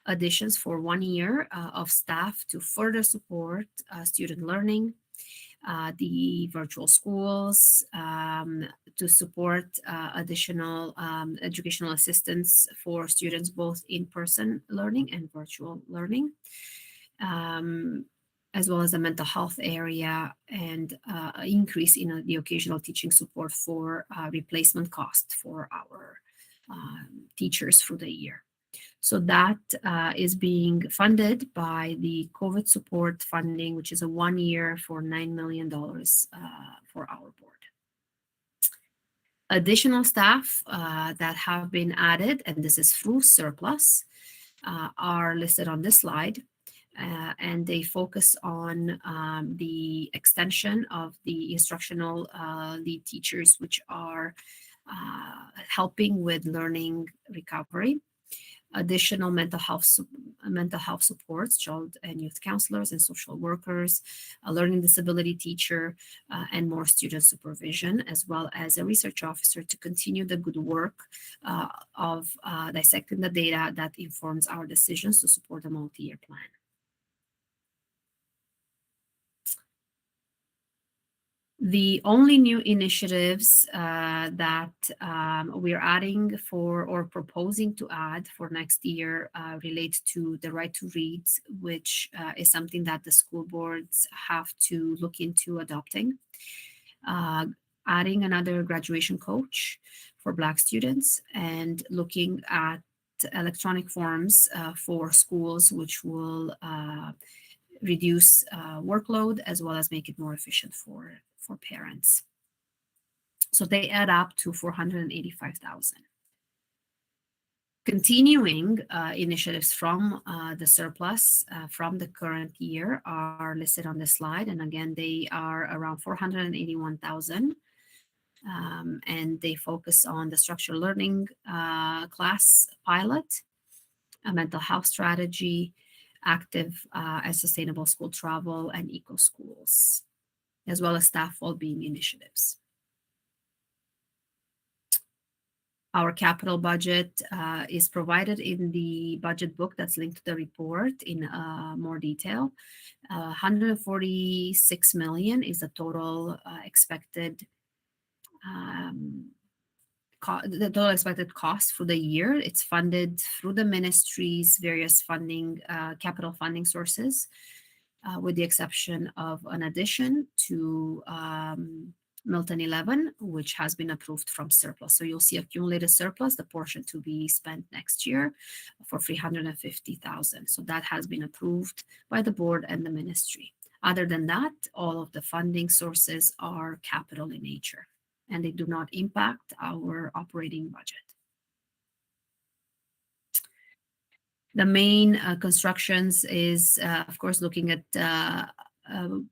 additions for 1 year of staff to further support student learning, the virtual schools, to support additional educational assistance for students, both in-person learning and virtual learning, as well as the mental health area, and increase in the occasional teaching support for replacement cost for our teachers for the year. So that is being funded by the COVID support funding, which is a 1 year for $9 million for our board. Additional staff that have been added, and this is through surplus, are listed on this slide. And they focus on the extension of the instructional lead teachers, which are helping with learning recovery, additional mental health supports, child and youth counselors and social workers, a learning disability teacher, and more student supervision, as well as a research officer to continue the good work of dissecting the data that informs our decisions to support a multi-year plan. The only new initiatives that we're adding for or proposing to add for next year relate to the right to read, which is something that the school boards have to look into adopting. Adding another graduation coach for Black students, and looking at electronic forms for schools, which will reduce workload as well as make it more efficient for parents. So they add up to $485,000. Continuing initiatives from the surplus from the current year are listed on this slide. And again, they are around $481,000. And they focus on the structured learning class pilot, a mental health strategy, active and sustainable school travel, and eco schools, as well as staff well-being initiatives. Our capital budget is provided in the budget book that's linked to the report in more detail. 146 million is the total expected cost for the year. It's funded through the ministry's various funding, capital funding sources, with the exception of an addition to Milton 11, which has been approved from surplus. So you'll see accumulated surplus, the portion to be spent next year, for $350,000. So that has been approved by the board and the ministry. Other than that, all of the funding sources are capital in nature, and they do not impact our operating budget. The main constructions is, of course, looking at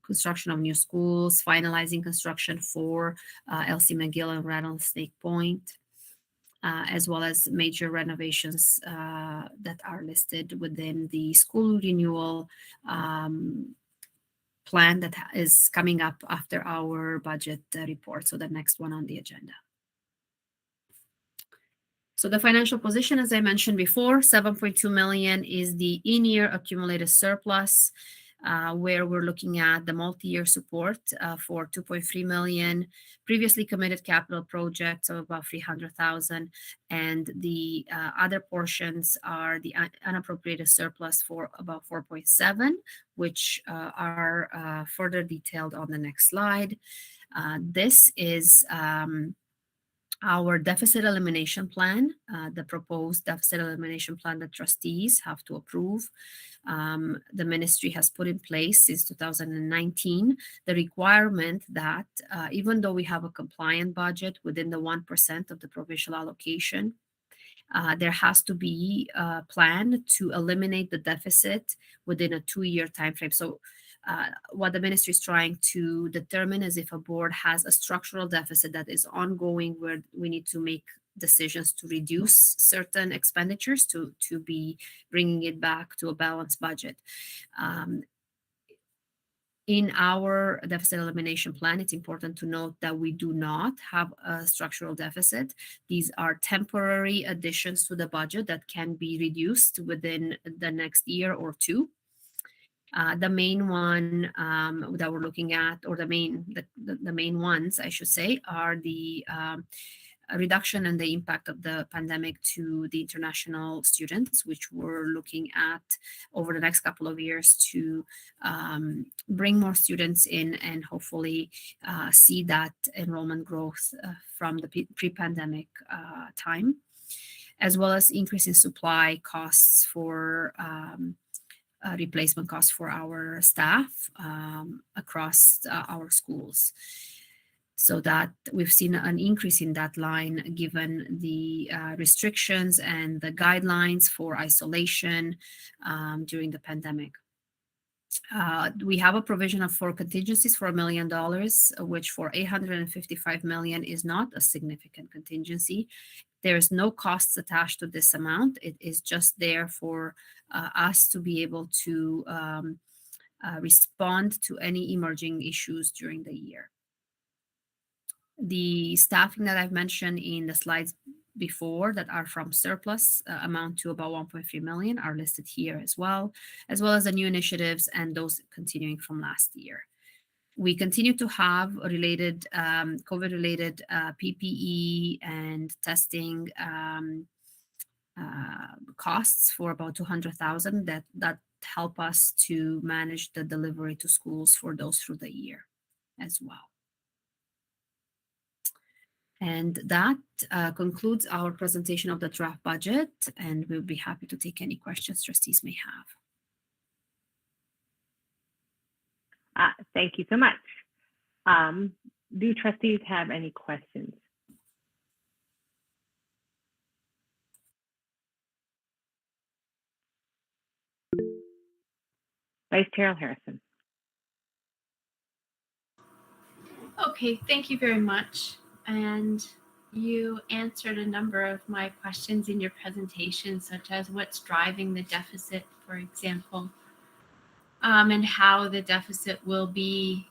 construction of new schools, finalizing construction for Elsie McGill and Rattlesnake Point, as well as major renovations that are listed within the school renewal plan that is coming up after our budget report, so the next one on the agenda. So the financial position, as I mentioned before, 7.2 million is the in-year accumulated surplus, where we're looking at the multi-year support for 2.3 million, previously committed capital projects of about 300,000, and the other portions are the unappropriated surplus for about 4.7, which are further detailed on the next slide. This is our deficit elimination plan, the proposed deficit elimination plan that trustees have to approve. The ministry has put in place since 2019 the requirement that even though we have a compliant budget within the 1% of the provincial allocation, there has to be a plan to eliminate the deficit within a 2-year time frame. So what the ministry is trying to determine is if a board has a structural deficit that is ongoing, where we need to make decisions to reduce certain expenditures to be bringing it back to a balanced budget. In our deficit elimination plan, it's important to note that we do not have a structural deficit. These are temporary additions to the budget that can be reduced within the next year or two. The main one that we're looking at, or the main ones, I should say, are the a reduction in the impact of the pandemic to the international students, which we're looking at over the next couple of years to bring more students in and hopefully see that enrollment growth from the pre-pandemic time, as well as increase in supply costs for replacement costs for our staff across our schools. So that we've seen an increase in that line given the restrictions and the guidelines for isolation during the pandemic. We have a provision for contingencies for $1 million, which for $855 million is not a significant contingency. There's no costs attached to this amount. It is just there for us to be able to respond to any emerging issues during the year. The staffing that I've mentioned in the slides before that are from surplus amount to about 1.3 million are listed here as well as the new initiatives and those continuing from last year. We continue to have related COVID-related PPE and testing costs for about 200,000 that help us to manage the delivery to schools for those through the year as well. And that concludes our presentation of the draft budget, and we'll be happy to take any questions trustees may have. Thank you so much. Do trustees have any questions? Vice Chair Harrison. Okay, thank you very much. And you answered a number of my questions in your presentation, such as what's driving the deficit, for example, and how the deficit will be,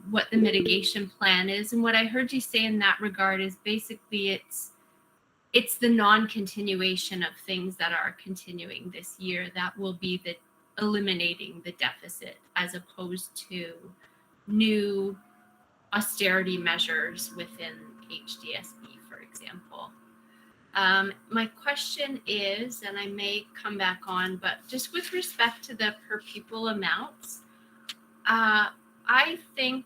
what the mitigation plan is. And what I heard you say in that regard is basically it's the non-continuation of things that are continuing this year that will be the eliminating the deficit, as opposed to new austerity measures within HDSB, for example. My question is, and I may come back on, but just with respect to the per pupil amounts, I think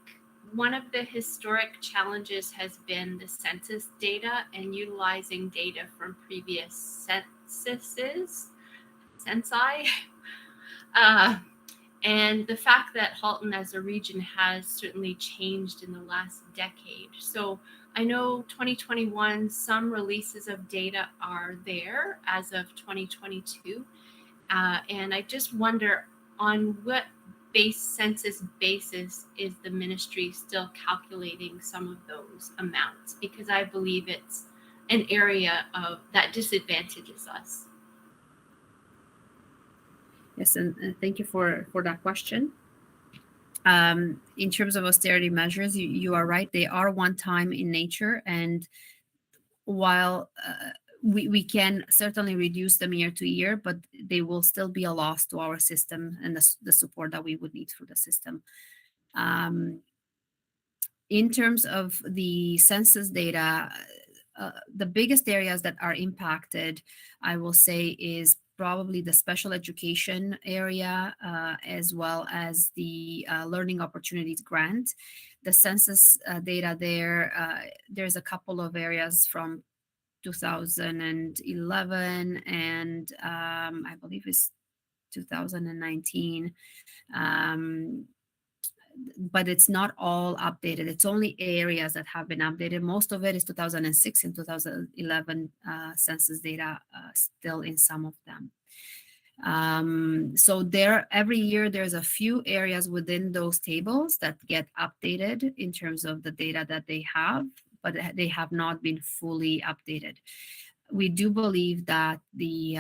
one of the historic challenges has been the census data and utilizing data from previous censi. And the fact that Halton as a region has certainly changed in the last decade. So I know 2021, some releases of data are there as of 2022. And I just wonder on what census basis is the ministry still calculating some of those amounts? Because I believe it's an area of that disadvantages us. Yes, and thank you for that question. In terms of austerity measures, you are right. They are one-time in nature. And while we can certainly reduce them year to year, but they will still be a loss to our system and the support that we would need through the system. In terms of the census data, the biggest areas that are impacted, I will say, is probably the special education area, as well as the Learning Opportunities Grant. The census data there, there's a couple of areas from 2011 and I believe it's 2019. But it's not all updated. It's only areas that have been updated. Most of it is 2006 and 2011 census data still in some of them. So every year there's a few areas within those tables that get updated in terms of the data that they have, but they have not been fully updated. We do believe that the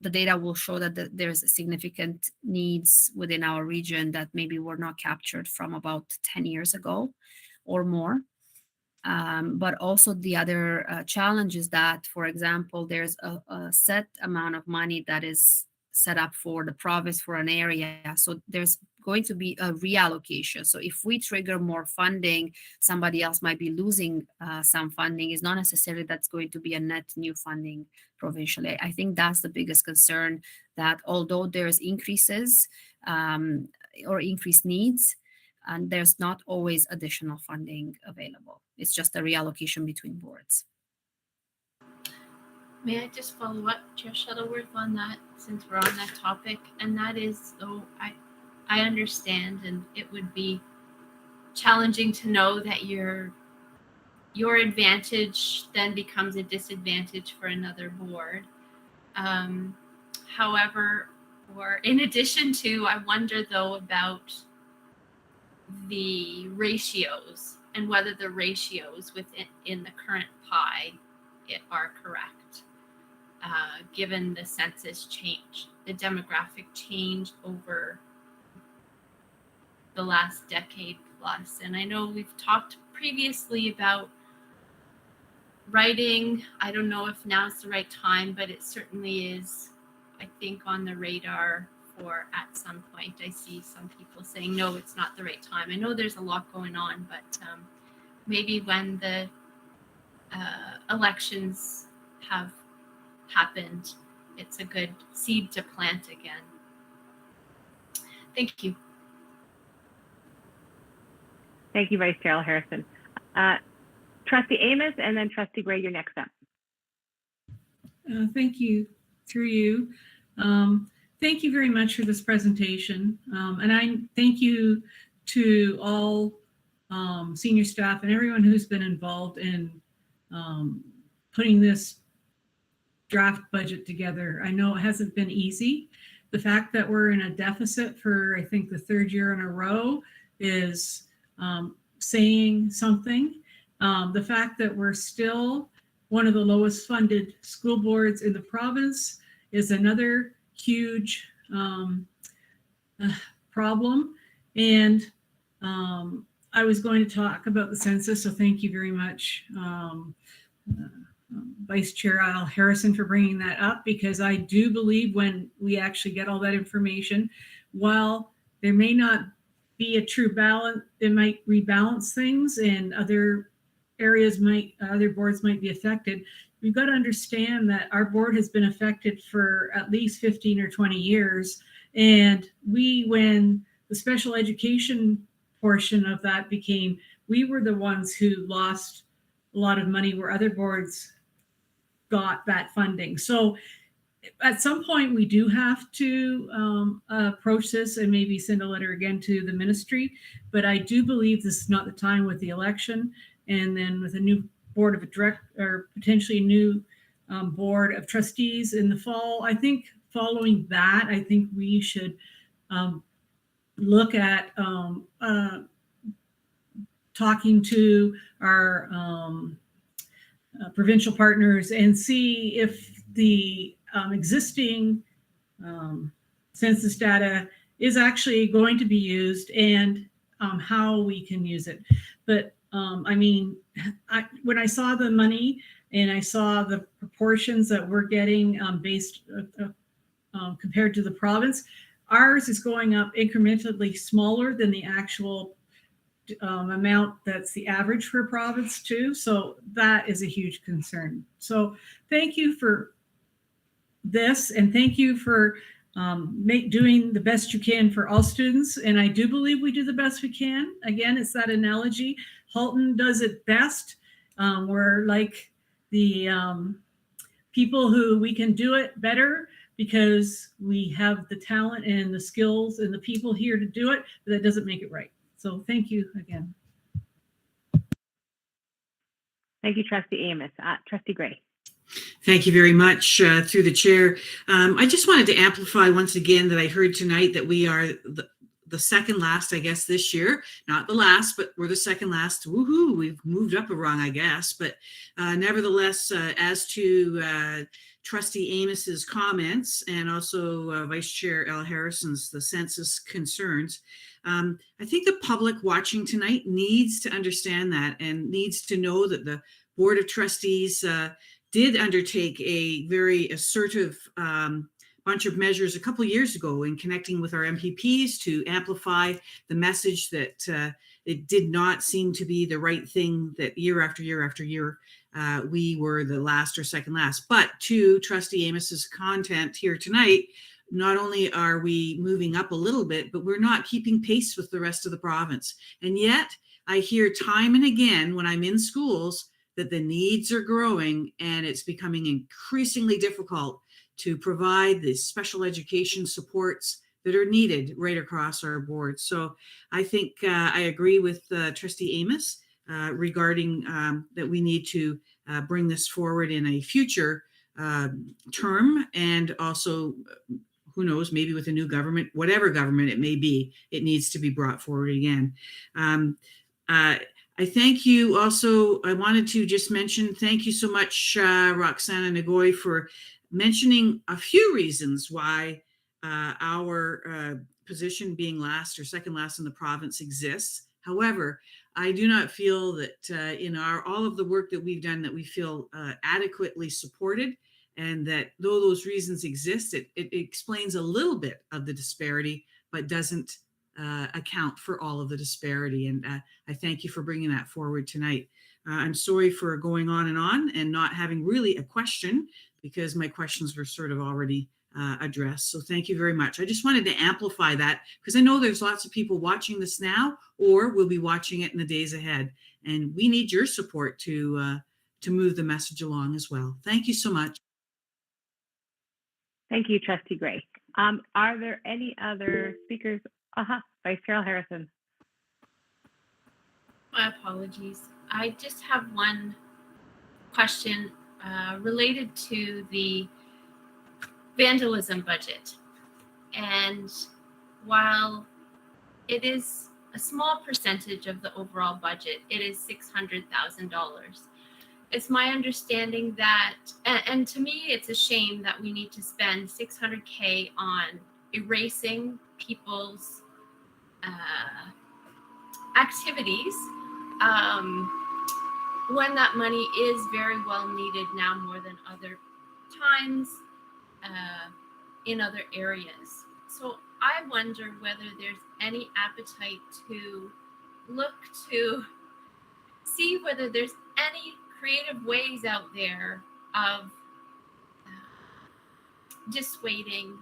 the data will show that there's significant needs within our region that maybe were not captured from about 10 years ago or more. But also the other challenge is that, for example, there's a set amount of money that is set up for the province for an area. So there's going to be a reallocation. So if we trigger more funding, somebody else might be losing some funding. It's not necessarily that's going to be a net new funding provincially. I think that's the biggest concern, that although there's increases or increased needs, and there's not always additional funding available. It's just a reallocation between boards. May I just follow up, Chair Shuttleworth, on that, since we're on that topic? And that is, though, I understand, and it would be challenging to know that your advantage then becomes a disadvantage for another board. However, or in addition to, I wonder though about the ratios and whether the ratios within the current pie are correct, given the census change, the demographic change over the last decade plus. And I know we've talked previously about writing. I don't know if now's the right time, but it certainly is, I think, on the radar for at some point. I see some people saying, no, it's not the right time. I know there's a lot going on, but maybe when the elections have happened, it's a good seed to plant again. Thank you. Thank you, Vice Chair Harrison. Trustee Amos, and then Trustee Gray, you're next up. Thank you, through you. Thank you very much for this presentation. And I thank you to all senior staff and everyone who's been involved in putting this draft budget together. I know it hasn't been easy. The fact that we're in a deficit for, I think, the third year in a row is saying something. The fact that we're still one of the lowest funded school boards in the province is another huge problem. And I was going to talk about the census, so thank you very much, Vice Chair Al Harrison, for bringing that up, because I do believe when we actually get all that information, while there may not be a true balance, it might rebalance things, and other areas other boards might be affected. We've got to understand that our board has been affected for at least 15 or 20 years. And when the special education portion of that we were the ones who lost a lot of money where other boards got that funding. So at some point we do have to approach this and maybe send a letter again to the ministry. But I do believe this is not the time with the election, and then with a new board of or potentially a new board of trustees in the fall. I think following that, I think we should look at talking to our provincial partners and see if the existing census data is actually going to be used, and how we can use it. But I mean, when I saw the money and I saw the proportions that we're getting based compared to the province, ours is going up incrementally smaller than the actual amount that's the average for a province too. So that is a huge concern. So thank you for this, and thank you for doing the best you can for all students. And I do believe we do the best we can. Again, it's that analogy. Halton does it best. We're like the people who we can do it better because we have the talent and the skills and the people here to do it, but that doesn't make it right. So thank you again. Thank you, Trustee Amos. Trustee Gray. Thank you very much, through the chair. I just wanted to amplify once again that I heard tonight that we are the second last, I guess, this year. Not the last, but we're the second last. Woohoo! We've moved up a rung, I guess. But nevertheless, as to Trustee Amos's comments and also Vice Chair Al Harrison's, the census concerns. I think the public watching tonight needs to understand that and needs to know that the Board of Trustees did undertake a very assertive bunch of measures a couple years ago in connecting with our MPPs to amplify the message that it did not seem to be the right thing, that year after year after year we were the last or second last. But to Trustee Amos's content here tonight, not only are we moving up a little bit, but we're not keeping pace with the rest of the province. And yet I hear time and again when I'm in schools that the needs are growing and it's becoming increasingly difficult to provide the special education supports that are needed right across our board. So I think I agree with Trustee Amos regarding that we need to bring this forward in a future term, and also, who knows, maybe with a new government, whatever government it may be, it needs to be brought forward again. I thank you also. I wanted to just mention, thank you so much, Roxana Nagoy, for mentioning a few reasons why our position being last or second last in the province exists. However, I do not feel that in all of the work that we've done that we feel adequately supported, and that though those reasons exist, it explains a little bit of the disparity, but doesn't account for all of the disparity. And I thank you for bringing that forward tonight. I'm sorry for going on and not having really a question, because my questions were sort of already addressed. So thank you very much. I just wanted to amplify that because I know there's lots of people watching this now or will be watching it in the days ahead. And we need your support to move the message along as well. Thank you so much. Thank you, Trustee Gray. Are there any other speakers? Vice Chair Harrison. My apologies. I just have one question related to the vandalism budget. And while it is a small percentage of the overall budget, it is $600,000. It's my understanding that, and to me, it's a shame that we need to spend $600K on erasing people's activities when that money is very well needed now more than other times in other areas. So I wonder whether there's any appetite to look to see whether there's any creative ways out there of dissuading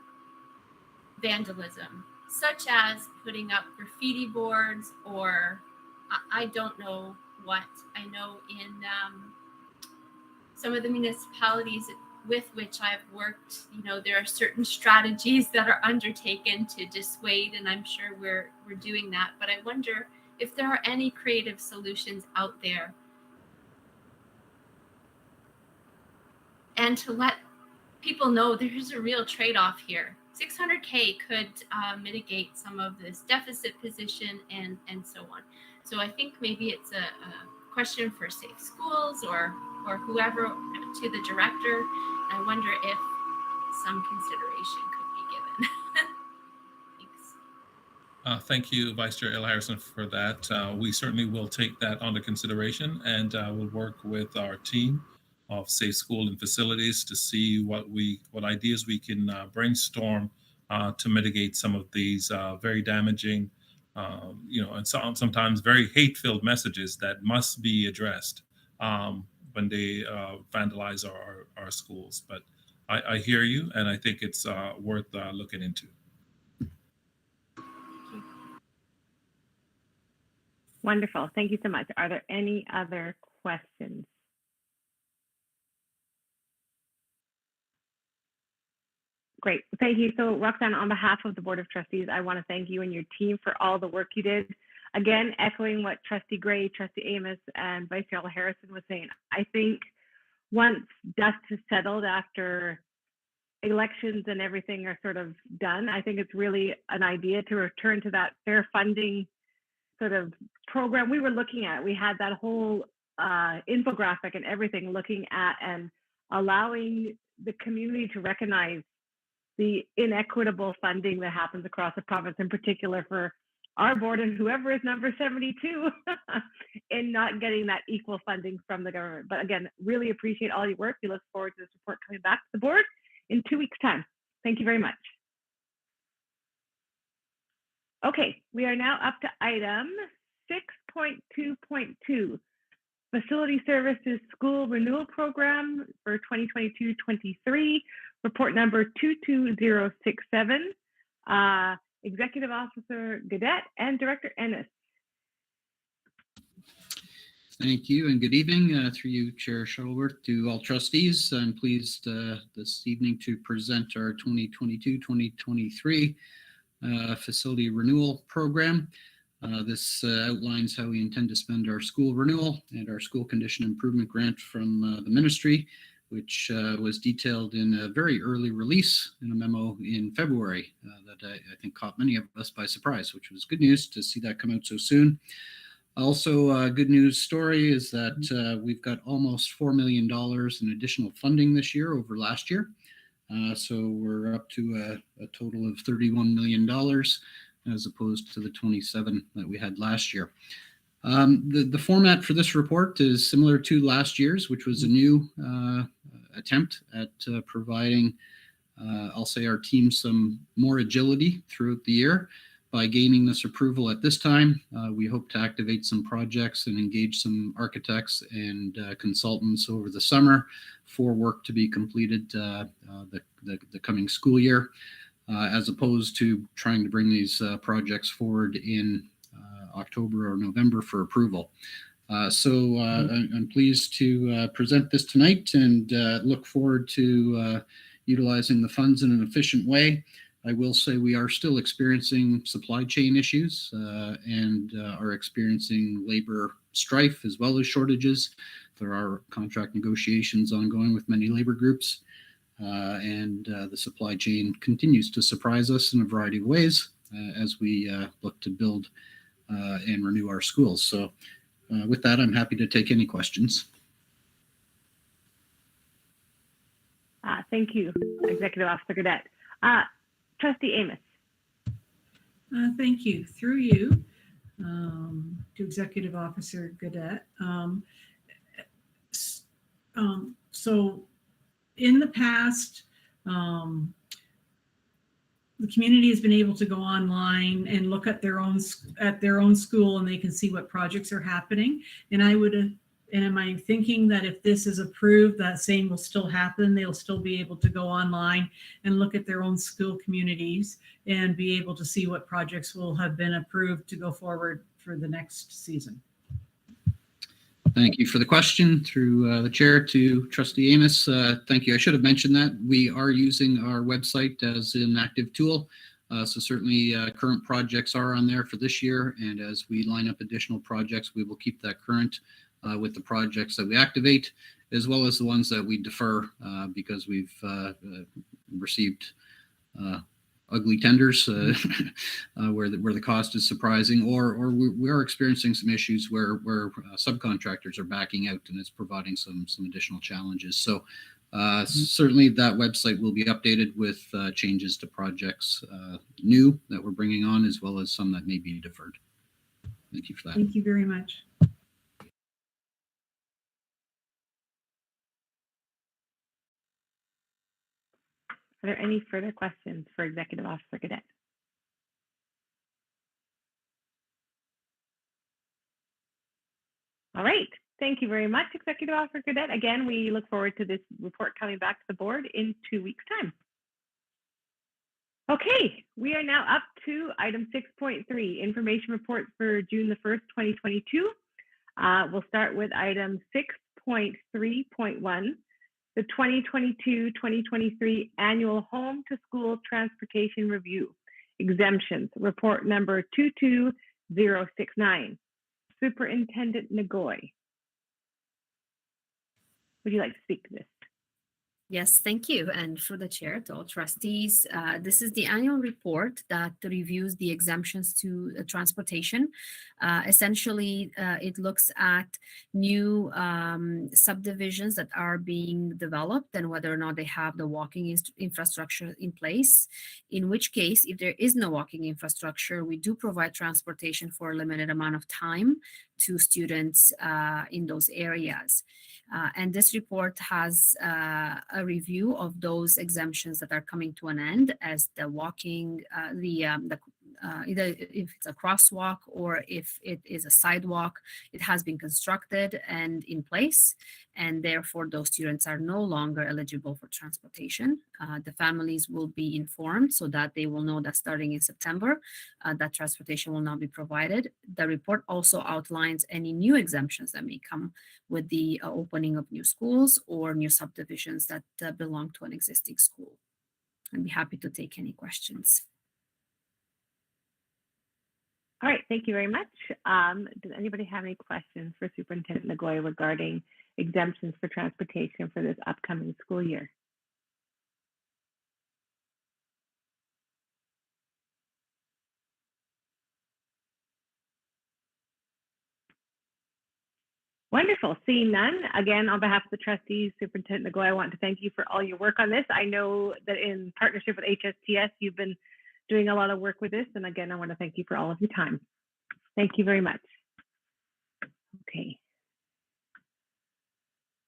vandalism, such as putting up graffiti boards, or I don't know what. I know in some of the municipalities with which I've worked, there are certain strategies that are undertaken to dissuade, and I'm sure we're doing that. But I wonder if there are any creative solutions out there, and to let people know there's a real trade-off here. $600K could mitigate some of this deficit position and so on. So I think maybe it's a question for Safe Schools or whoever, to the director. I wonder if some consideration could be given. Thanks. Thank you, Vice Chair L. Harrison, for that. We certainly will take that under consideration, and we'll work with our team of Safe School and Facilities to see what ideas we can brainstorm to mitigate some of these very damaging, and sometimes very hate-filled messages that must be addressed when they vandalize our schools. But I hear you, and I think it's worth looking into. Wonderful. Thank you so much. Are there any other questions? Great. Thank you. So Roxanne, on behalf of the Board of Trustees, I want to thank you and your team for all the work you did. Again, echoing what Trustee Gray, Trustee Amos, and Vice Chair Harrison was saying, I think once dust has settled after elections and everything are sort of done, I think it's really an idea to return to that fair funding sort of program we were looking at. We had that whole infographic and everything looking at and allowing the community to recognize the inequitable funding that happens across the province, in particular for our board and whoever is number 72 in not getting that equal funding from the government. But again, really appreciate all your work. We look forward to this report coming back to the board in 2 weeks' time. Thank you very much. Okay, we are now up to item 6.2.2, Facility Services School Renewal Program for 2022-23, report number 22067. Executive Officer Gaudette and Director Ennis. Thank you and good evening through you, Chair Shuttleworth, to all trustees. I'm pleased this evening to present our 2022-2023 facility renewal program. This outlines how we intend to spend our school renewal and our school condition improvement grant from the ministry, which was detailed in a very early release in a memo in February that I think caught many of us by surprise, which was good news to see that come out so soon. Also, a good news story is that we've got almost $4 million in additional funding this year over last year. So we're up to a total of $31 million as opposed to the 27 that we had last year. The format for this report is similar to last year's, which was a new attempt at providing, I'll say, our team some more agility throughout the year. By gaining this approval at this time, we hope to activate some projects and engage some architects and consultants over the summer for work to be completed the coming school year, as opposed to trying to bring these projects forward in October or November for approval. So I'm pleased to present this tonight and look forward to utilizing the funds in an efficient way. I will say we are still experiencing supply chain issues and are experiencing labor strife as well as shortages. There are contract negotiations ongoing with many labor groups, and the supply chain continues to surprise us in a variety of ways as we look to build and renew our schools. So with that, I'm happy to take any questions. Thank you, Executive Officer Gaudette. Trustee Amos. Thank you. Through you to Executive Officer Gaudette. So in the past, the community has been able to go online and look at their own school, and they can see what projects are happening. And am I thinking that if this is approved, that same will still happen? They'll still be able to go online and look at their own school communities and be able to see what projects will have been approved to go forward for the next season. Thank you for the question through the chair to Trustee Amos. Thank you. I should have mentioned that we are using our website as an active tool. So certainly current projects are on there for this year. And as we line up additional projects, we will keep that current with the projects that we activate, as well as the ones that we defer because we've received ugly tenders where the cost is surprising, or we are experiencing some issues where subcontractors are backing out, and it's providing some additional challenges. So certainly that website will be updated with changes to projects new that we're bringing on, as well as some that may be deferred. Thank you for that. Thank you very much. Are there any further questions for Executive Officer Gaudette? All right. Thank you very much, Executive Officer Gaudette. Again, we look forward to this report coming back to the board in 2 weeks' time. Okay, we are now up to item 6.3, information report for June the 1st, 2022. We'll start with item 6.3.1. The 2022-2023 Annual Home to School Transportation Review, Exemptions, report number 22069. Superintendent Nagoy. Would you like to speak to this? Yes, thank you. And through the chair to all trustees, this is the annual report that reviews the exemptions to transportation. Essentially, it looks at new subdivisions that are being developed and whether or not they have the walking infrastructure in place. In which case, if there is no walking infrastructure, we do provide transportation for a limited amount of time to students in those areas. And this report has a review of those exemptions that are coming to an end as the walking, either if it's a crosswalk or if it is a sidewalk, it has been constructed and in place, and therefore those students are no longer eligible for transportation. The families will be informed so that they will know that starting in September, that transportation will not be provided. The report also outlines any new exemptions that may come with the opening of new schools or new subdivisions that belong to an existing school. I'd be happy to take any questions. All right, thank you very much. Does anybody have any questions for Superintendent Nagoya regarding exemptions for transportation for this upcoming school year? Wonderful. Seeing none, again, on behalf of the trustees, Superintendent Nagoya, I want to thank you for all your work on this. I know that in partnership with HSTS, you've been doing a lot of work with this. And again, I want to thank you for all of your time. Thank you very much. Okay.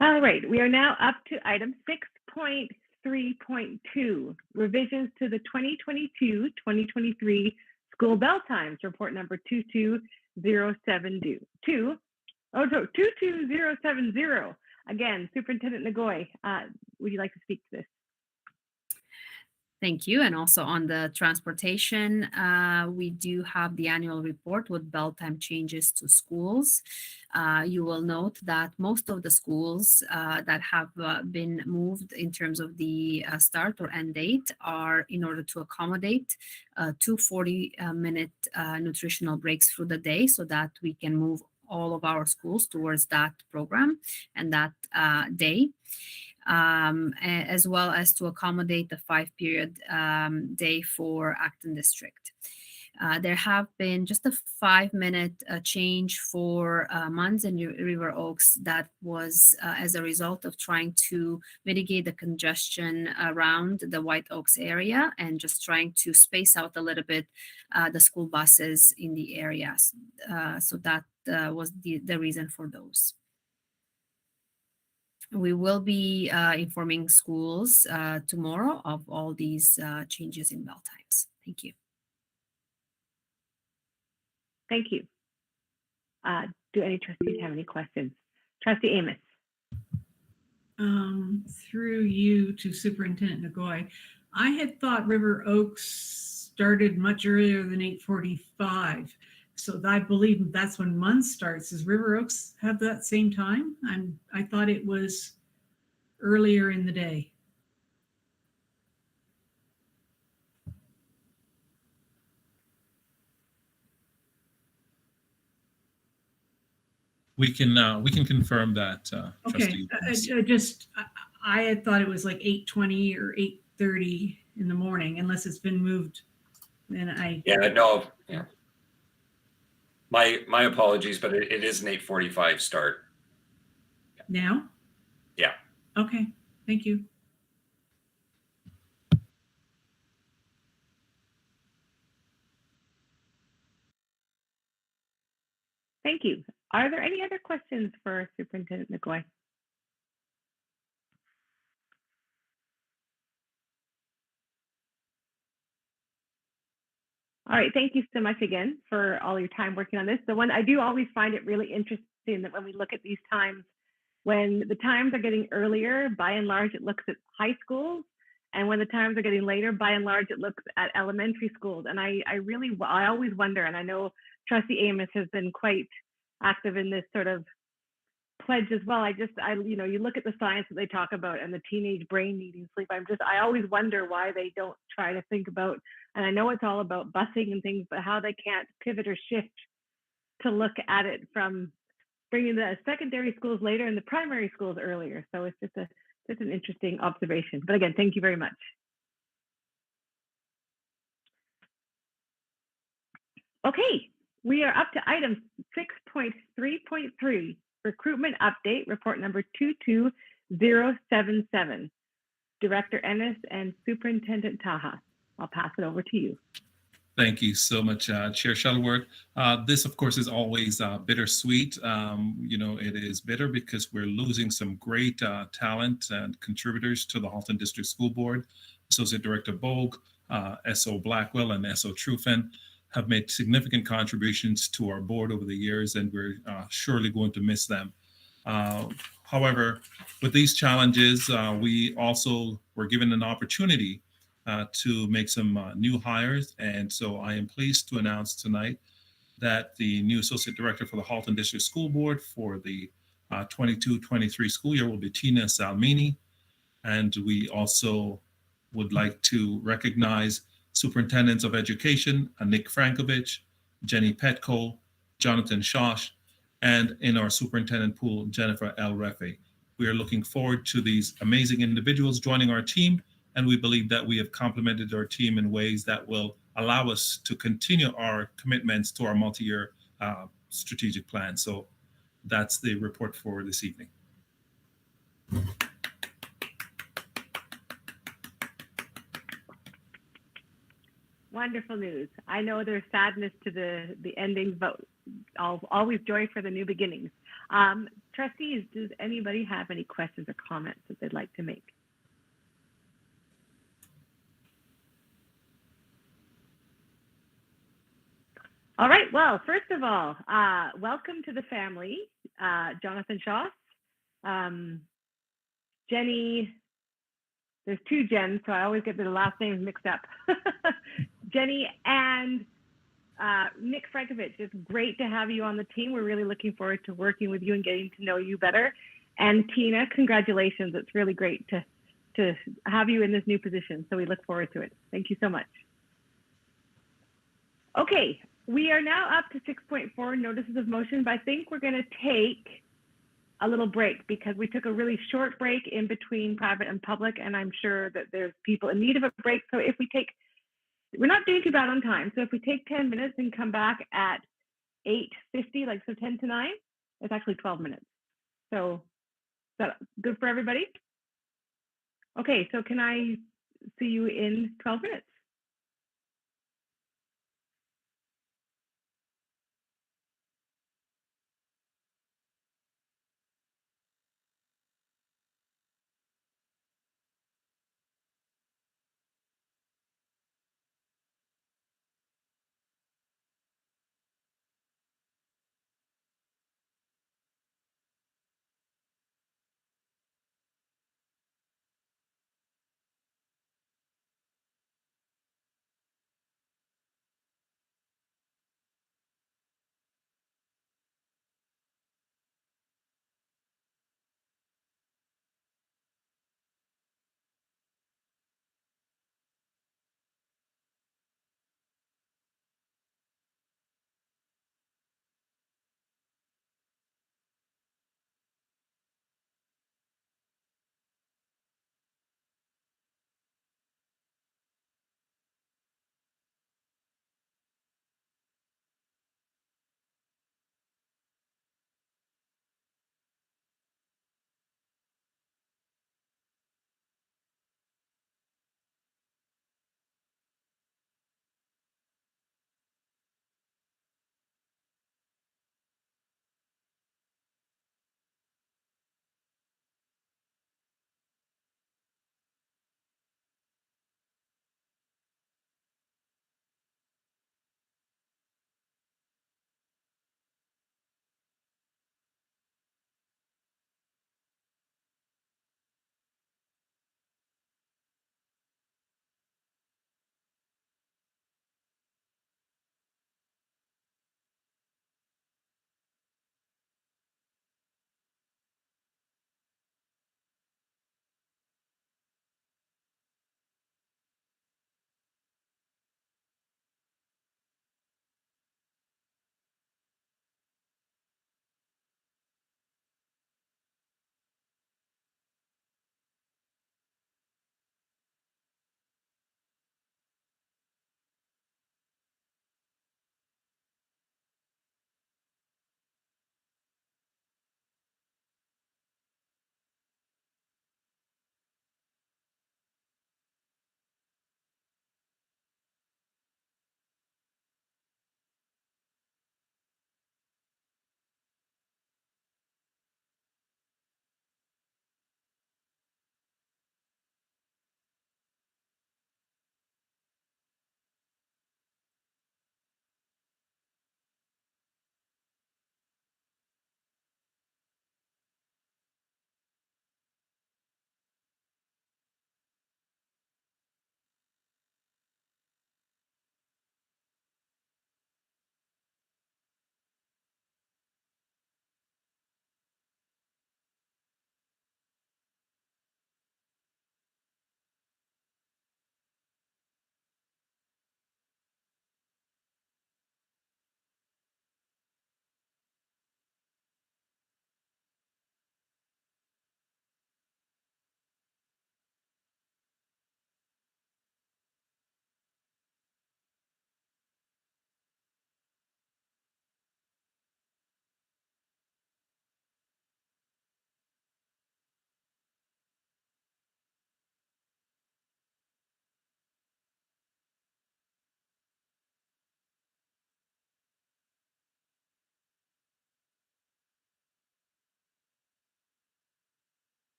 All right, we are now up to item 6.3.2, revisions to the 2022-2023 school bell times, report number 22070. Oh, no, 22070. Again, Superintendent Nagoya, would you like to speak to this? Thank you. And also on the transportation, we do have the annual report with bell time changes to schools. You will note that most of the schools that have been moved in terms of the start or end date are in order to accommodate 2 40-minute nutritional breaks through the day so that we can move all of our schools towards that program and that day. As well as to accommodate the 5-period day for Halton District. There have been just a 5-minute change for Munns and River Oaks that was as a result of trying to mitigate the congestion around the White Oaks area and just trying to space out a little bit the school buses in the areas. So that was the reason for those. We will be informing schools tomorrow of all these changes in bell times. Thank you. Thank you. Do any trustees have any questions? Trustee Amos. Through you to Superintendent Nagoya, I had thought River Oaks started much earlier than 8:45. So I believe that's when Munns starts. Does River Oaks have that same time? I thought it was earlier in the day. We can confirm that. Okay, I had thought it was like 8:20 or 8:30 in the morning, unless it's been moved. And Yeah. My apologies, but it is an 8:45 start. Now? Yeah. Okay, thank you. Thank you. Are there any other questions for Superintendent Nagoya? All right, thank you so much again for all your time working on this. The one I do always find it really interesting that when we look at these times, when the times are getting earlier, by and large, it looks at high schools. And when the times are getting later, by and large, it looks at elementary schools. And I always wonder, and I know Trustee Amos has been quite active in this sort of pledge as well. You look at the science that they talk about and the teenage brain needing sleep. I always wonder why they don't try to think about, and I know it's all about busing and things, but how they can't pivot or shift to look at it from bringing the secondary schools later and the primary schools earlier. So it's just Just an interesting observation. But again, thank you very much. Okay, we are up to item 6.3.3, recruitment update, report number 22077. Director Ennis and Superintendent Taha. I'll pass it over to you. Thank you so much, Chair Shuttleworth. This, of course, is always bittersweet. It is bitter because we're losing some great talent and contributors to the Halton District School Board. Associate Director Bogue, S.O. Blackwell, and S.O. Trufen have made significant contributions to our board over the years, and we're surely going to miss them. However, with these challenges, we also were given an opportunity to make some new hires. And so I am pleased to announce tonight that the new Associate Director for the Halton District School Board for the 22-23 school year will be Tina Salmini. And we also would like to recognize Superintendents of Education, Nick Frankovich, Jenny Petko, Jonathan Shosh, and in our superintendent pool, Jennifer L. Refe. We are looking forward to these amazing individuals joining our team, and we believe that we have complemented our team in ways that will allow us to continue our commitments to our multi-year strategic plan. So that's the report for this evening. Wonderful news. I know there's sadness to the endings, but always joy for the new beginnings. Trustees, does anybody have any questions or comments that they'd like to make? All right. Well, first of all, welcome to the family, Jonathan Shaw, Jenny. There's two Jens, so I always get the last names mixed up. Jenny and Nick Frankovich. It's great to have you on the team. We're really looking forward to working with you and getting to know you better. And Tina, congratulations. It's really great to have you in this new position. So we look forward to it. Thank you so much. Okay, we are now up to 6.4 notices of motion, but I think we're going to take a little break because we took a really short break in between private and public, and I'm sure that there's people in need of a break. So if we take, we're not doing too bad on time. So if we take 10 minutes and come back at 8:50, like so 10 to 9, it's actually 12 minutes. So is that good for everybody? Okay, so can I see you in 12 minutes?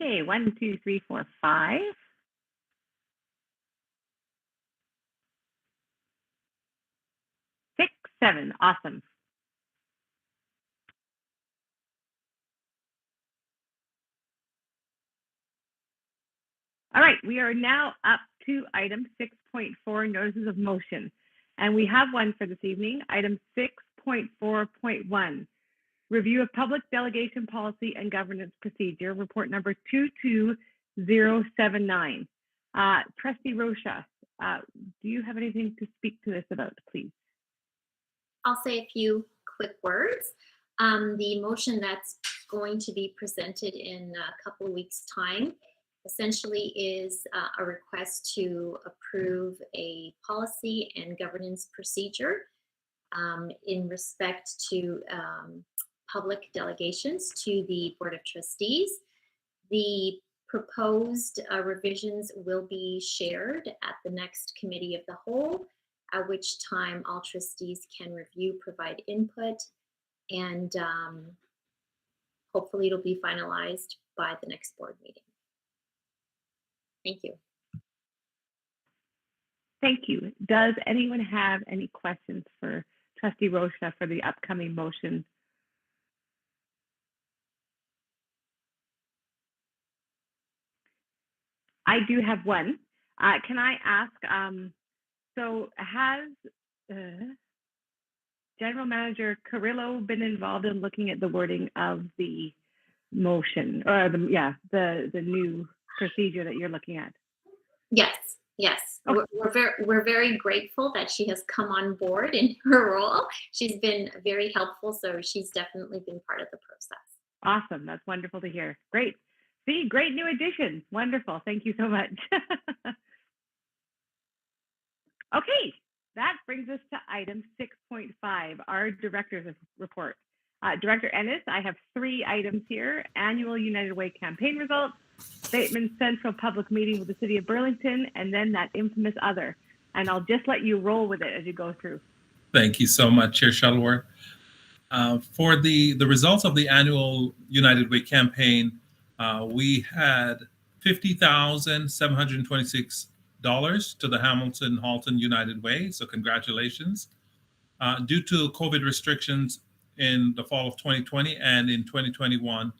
Okay, 1, 2, 3, 4, 5. 6, 7. Awesome. All right, we are now up to item 6.4, notices of motion. And we have one for this evening, item 6.4.1, review of public delegation policy and governance procedure, report number 22079. Trustee Rocha, do you have anything to speak to this about, please? I'll say a few quick words. The motion that's going to be presented in a couple of weeks' time essentially is a request to approve a policy and governance procedure in respect to public delegations to the Board of Trustees. The proposed revisions will be shared at the next committee of the whole, at which time all trustees can review, provide input, and hopefully it'll be finalized by the next board meeting. Thank you. Thank you. Does anyone have any questions for Trustee Rocha for the upcoming motion? I do have one. Can I ask, so has General Manager Carrillo been involved in looking at the wording of the motion, or the new procedure that you're looking at? Yes. Okay. We're very grateful that she has come on board in her role. She's been very helpful, so she's definitely been part of the process. Awesome. That's wonderful to hear. Great. See, great new addition. Wonderful. Thank you so much. Okay, that brings us to item 6.5, our director's report. Director Ennis, I have 3 items here: annual United Way campaign results, Bateman Central public meeting with the City of Burlington, and then that infamous other. And I'll just let you roll with it as you go through. Thank you so much, Chair Shuttleworth. For the results of the annual United Way campaign, we had $50,726 to the Hamilton Halton United Way. So congratulations. Due to COVID restrictions in the fall of 2020 and in 2021,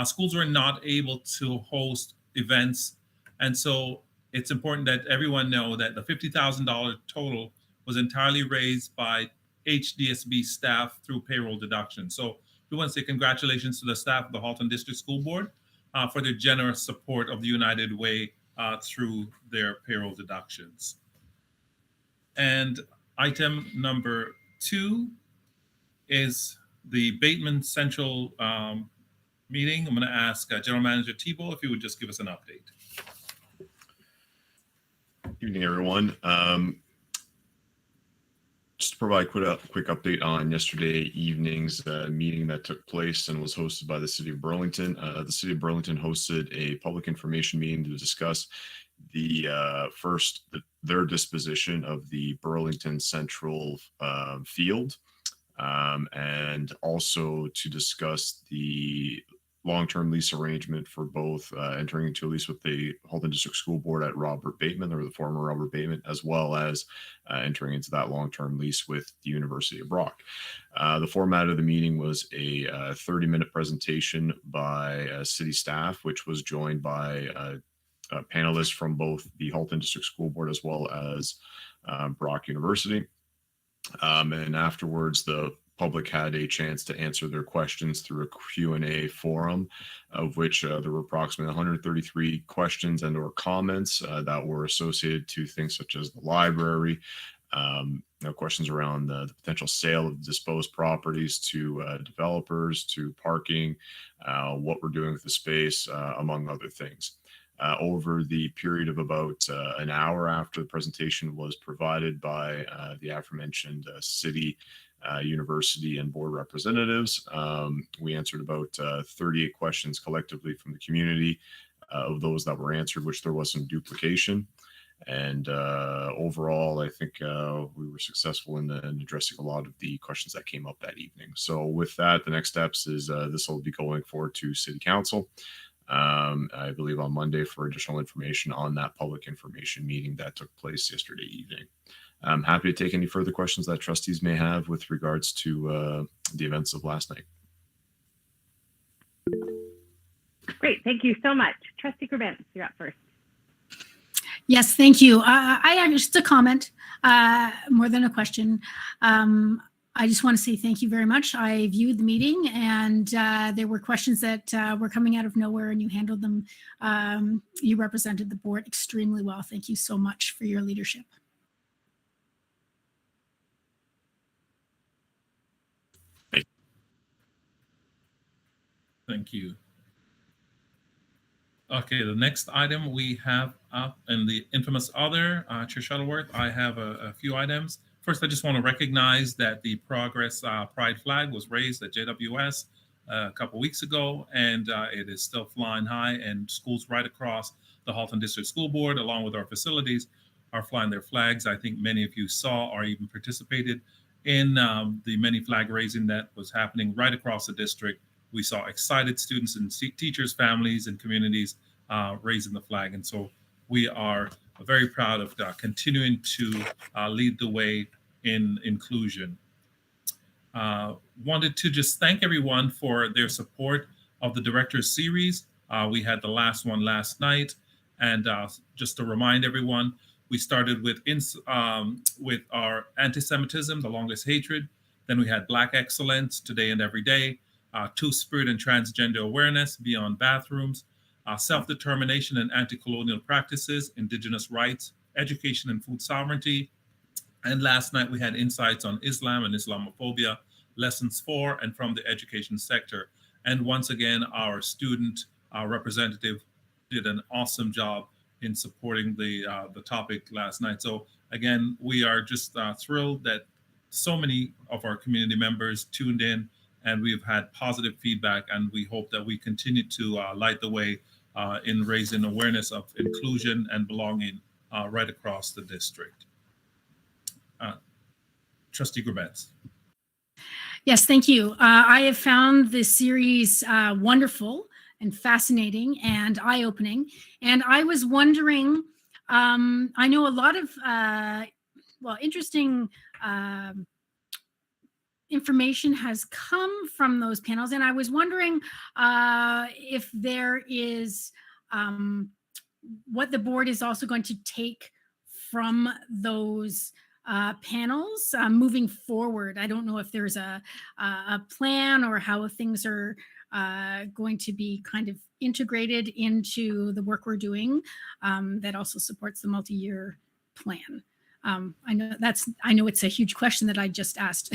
schools were not able to host events. And so it's important that everyone know that the $50,000 total was entirely raised by HDSB staff through payroll deduction. So we want to say congratulations to the staff of the Halton District School Board for their generous support of the United Way through their payroll deductions. And item number 2 is the Bateman Central meeting. I'm going to ask General Manager Thibault if he would just give us an update. Evening, everyone. Just to provide a quick update on yesterday evening's meeting that took place and was hosted by the City of Burlington. The City of Burlington hosted a public information meeting to discuss their disposition of the Burlington Central field, and also to discuss the long-term lease arrangement for both entering into a lease with the Halton District School Board at Robert Bateman, or the former Robert Bateman, as well as entering into that long-term lease with the University of Brock. The format of the meeting was a 30-minute presentation by city staff, which was joined by panelists from both the Halton District School Board as well as Brock University. And afterwards, the public had a chance to answer their questions through a Q&A forum, of which there were approximately 133 questions and or comments that were associated to things such as the library, questions around the potential sale of disposed properties to developers, to parking, what we're doing with the space, among other things. Over the period of about an hour after the presentation was provided by the aforementioned city, university, and board representatives, we answered about 38 questions collectively from the community. Of those that were answered, which there was some duplication. And overall, I think we were successful in addressing a lot of the questions that came up that evening. So with that, the next steps is this will be going forward to City Council. I believe on Monday, for additional information on that public information meeting that took place yesterday evening. I'm happy to take any further questions that trustees may have with regards to the events of last night. Great, thank you so much. Trustee Grubens, you're up first. Yes, thank you. I have just a comment, more than a question. I just want to say thank you very much. I viewed the meeting, and there were questions that were coming out of nowhere, and you handled them. You represented the board extremely well. Thank you so much for your leadership. Thank you. Okay, the next item we have up in the infamous other, Chair Shuttleworth, I have a few items. First, I just want to recognize that the Progress Pride flag was raised at JWS a couple weeks ago, and it is still flying high, and schools right across the Halton District School Board, along with our facilities, are flying their flags. I think many of you saw or even participated in the many flag raising that was happening right across the district. We saw excited students and teachers, families, and communities raising the flag. And so we are very proud of continuing to lead the way in inclusion. Wanted to just thank everyone for their support of the Director's Series. We had the last one last night. And just to remind everyone, we started with our anti-Semitism, the longest hatred. Then we had Black excellence, today and every day. Two-spirit and transgender awareness beyond bathrooms, self-determination and anti-colonial practices, Indigenous rights, education and food sovereignty. And last night we had insights on Islam and Islamophobia, lessons for and from the education sector. And once again, our student representative did an awesome job in supporting the topic last night. So again, we are just thrilled that so many of our community members tuned in, and we've had positive feedback, and we hope that we continue to light the way in raising awareness of inclusion and belonging right across the district. Trustee Grubens. Yes, thank you. I have found this series wonderful and fascinating and eye-opening. And I was wondering, I know a lot of, interesting information has come from those panels, and I was wondering if there is what the board is also going to take from those panels moving forward. I don't know if there's a plan or how things are going to be kind of integrated into the work we're doing that also supports the multi-year plan. I know it's a huge question that I just asked,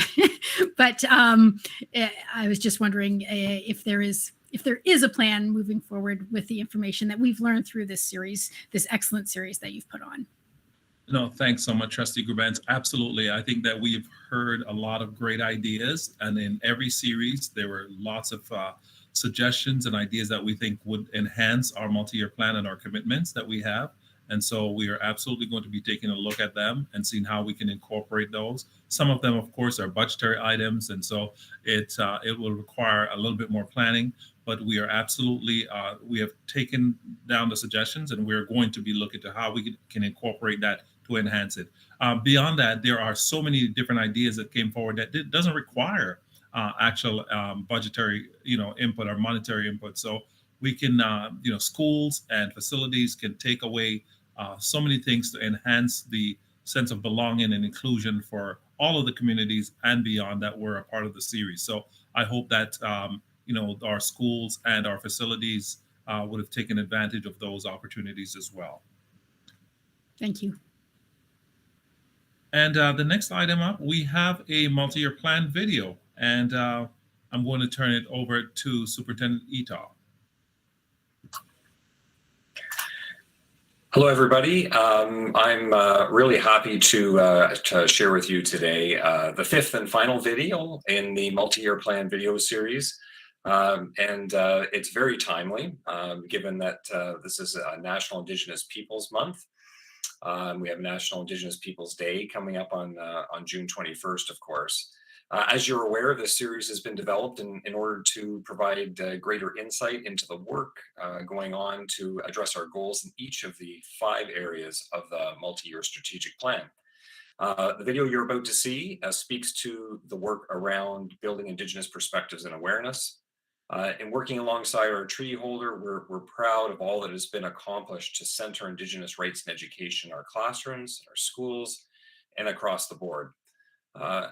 but I was just wondering if there is a plan moving forward with the information that we've learned through this series, this excellent series that you've put on. No, thanks so much, Trustee Grubens. Absolutely. I think that we've heard a lot of great ideas, and in every series, there were lots of suggestions and ideas that we think would enhance our multi-year plan and our commitments that we have. And so we are absolutely going to be taking a look at them and seeing how we can incorporate those. Some of them, of course, are budgetary items, and so it will require a little bit more planning. But we are absolutely, we have taken down the suggestions, and we're going to be looking to how we can incorporate that to enhance it. Beyond that, there are so many different ideas that came forward that it doesn't require actual budgetary, input or monetary input. So we can, schools and facilities can take away so many things to enhance the sense of belonging and inclusion for all of the communities and beyond that were a part of the series. So I hope that, our schools and our facilities would have taken advantage of those opportunities as well. Thank you. And the next item up, we have a multi-year plan video, and I'm going to turn it over to Superintendent Ito. Hello, everybody. I'm really happy to share with you today the fifth and final video in the multi-year plan video series. And it's very timely, given that this is National Indigenous Peoples Month. We have National Indigenous Peoples Day coming up on June 21st, of course. As you're aware, this series has been developed in order to provide greater insight into the work going on to address our goals in each of the 5 areas of the multi-year strategic plan. The video you're about to see speaks to the work around building Indigenous perspectives and awareness. In working alongside our treaty holder, we're proud of all that has been accomplished to center Indigenous rights and education in our classrooms, our schools, and across the board.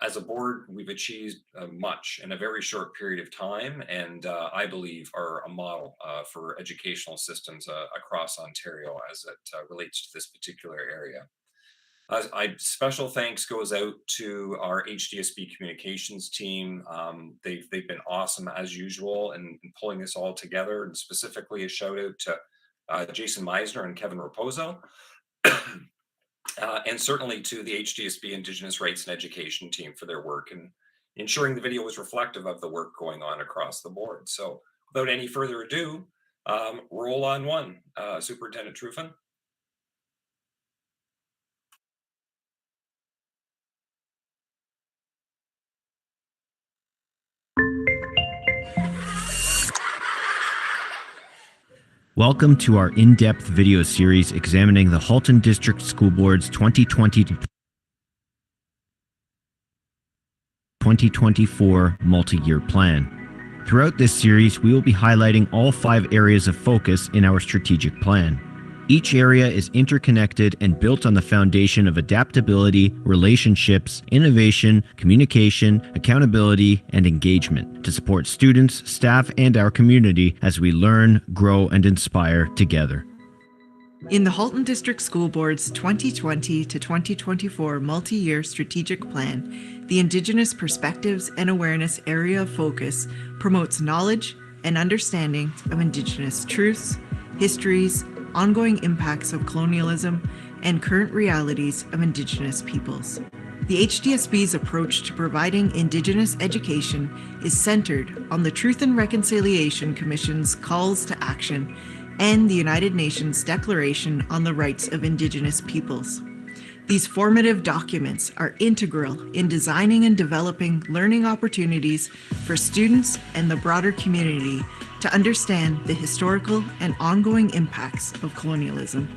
As a board, we've achieved much in a very short period of time, and I believe are a model for educational systems across Ontario as it relates to this particular area. Special thanks goes out to our HDSB communications team. They've been awesome as usual in pulling this all together, and specifically a shout out to Jason Meisner and Kevin Raposo. And certainly to the HDSB Indigenous Rights and Education team for their work and ensuring the video was reflective of the work going on across the board. So without any further ado, roll on one, Superintendent Truffin. Welcome to our in-depth video series examining the Halton District School Board's 2020 to 2024 multi-year plan. Throughout this series, we will be highlighting all 5 areas of focus in our strategic plan. Each area is interconnected and built on the foundation of adaptability, relationships, innovation, communication, accountability, and engagement to support students, staff, and our community as we learn, grow, and inspire together. In the Halton District School Board's 2020 to 2024 multi-year strategic plan, the Indigenous Perspectives and Awareness area of focus promotes knowledge and understanding of Indigenous truths, histories, ongoing impacts of colonialism, and current realities of Indigenous peoples. The HDSB's approach to providing Indigenous education is centered on the Truth and Reconciliation Commission's calls to action and the United Nations Declaration on the Rights of Indigenous Peoples. These formative documents are integral in designing and developing learning opportunities for students and the broader community to understand the historical and ongoing impacts of colonialism.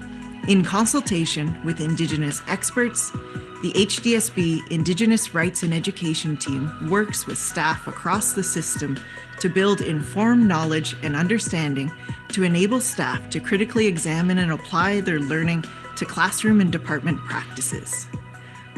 In consultation with Indigenous experts, the HDSB Indigenous Rights and Education team works with staff across the system to build informed knowledge and understanding to enable staff to critically examine and apply their learning to classroom and department practices.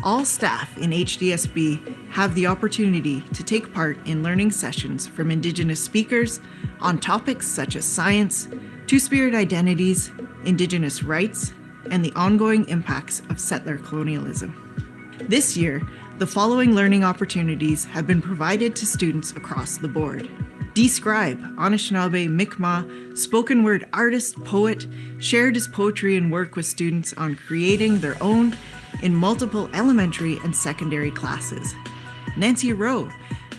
All staff in HDSB have the opportunity to take part in learning sessions from Indigenous speakers on topics such as science, Two-Spirit identities, Indigenous rights, and the ongoing impacts of settler colonialism. This year, the following learning opportunities have been provided to students across the board. Describe, Anishinaabe Mi'kmaq, spoken word artist, poet, shared his poetry and work with students on creating their own in multiple elementary and secondary classes. Nancy Rowe,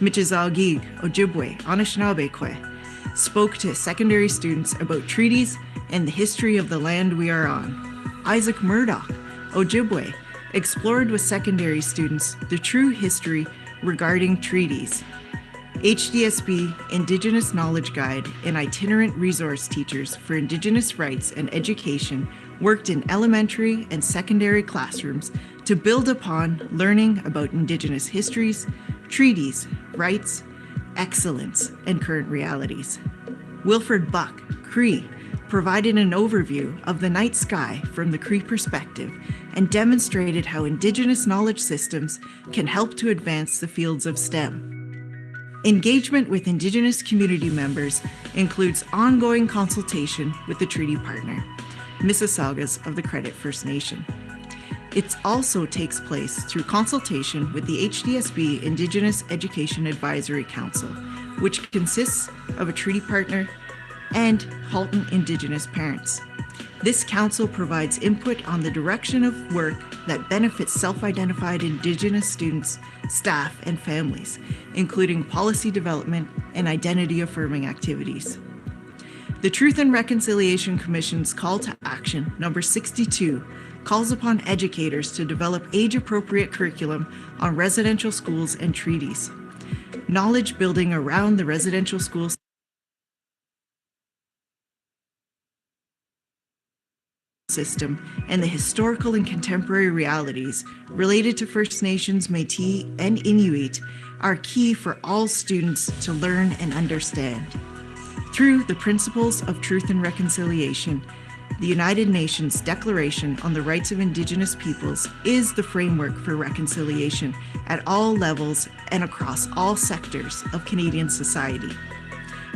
Michizalgig, Ojibwe, Anishinaabe Kwe, spoke to secondary students about treaties and the history of the land we are on. Isaac Murdoch, Ojibwe, explored with secondary students the true history regarding treaties. HDSB Indigenous Knowledge Guide and itinerant resource teachers for Indigenous rights and education worked in elementary and secondary classrooms to build upon learning about Indigenous histories, treaties, rights, excellence, and current realities. Wilfred Buck, Cree, provided an overview of the night sky from the Cree perspective and demonstrated how Indigenous knowledge systems can help to advance the fields of STEM. Engagement with Indigenous community members includes ongoing consultation with the treaty partner, Mississaugas of the Credit First Nation. It also takes place through consultation with the HDSB Indigenous Education Advisory Council, which consists of a treaty partner and Halton Indigenous parents. This council provides input on the direction of work that benefits self-identified Indigenous students, staff, and families, including policy development and identity-affirming activities. The Truth and Reconciliation Commission's call to action, number 62, calls upon educators to develop age-appropriate curriculum on residential schools and treaties. Knowledge building around the residential schools system and the historical and contemporary realities related to First Nations, Métis, and Inuit are key for all students to learn and understand. Through the principles of truth and reconciliation, the United Nations Declaration on the Rights of Indigenous Peoples is the framework for reconciliation at all levels and across all sectors of Canadian society.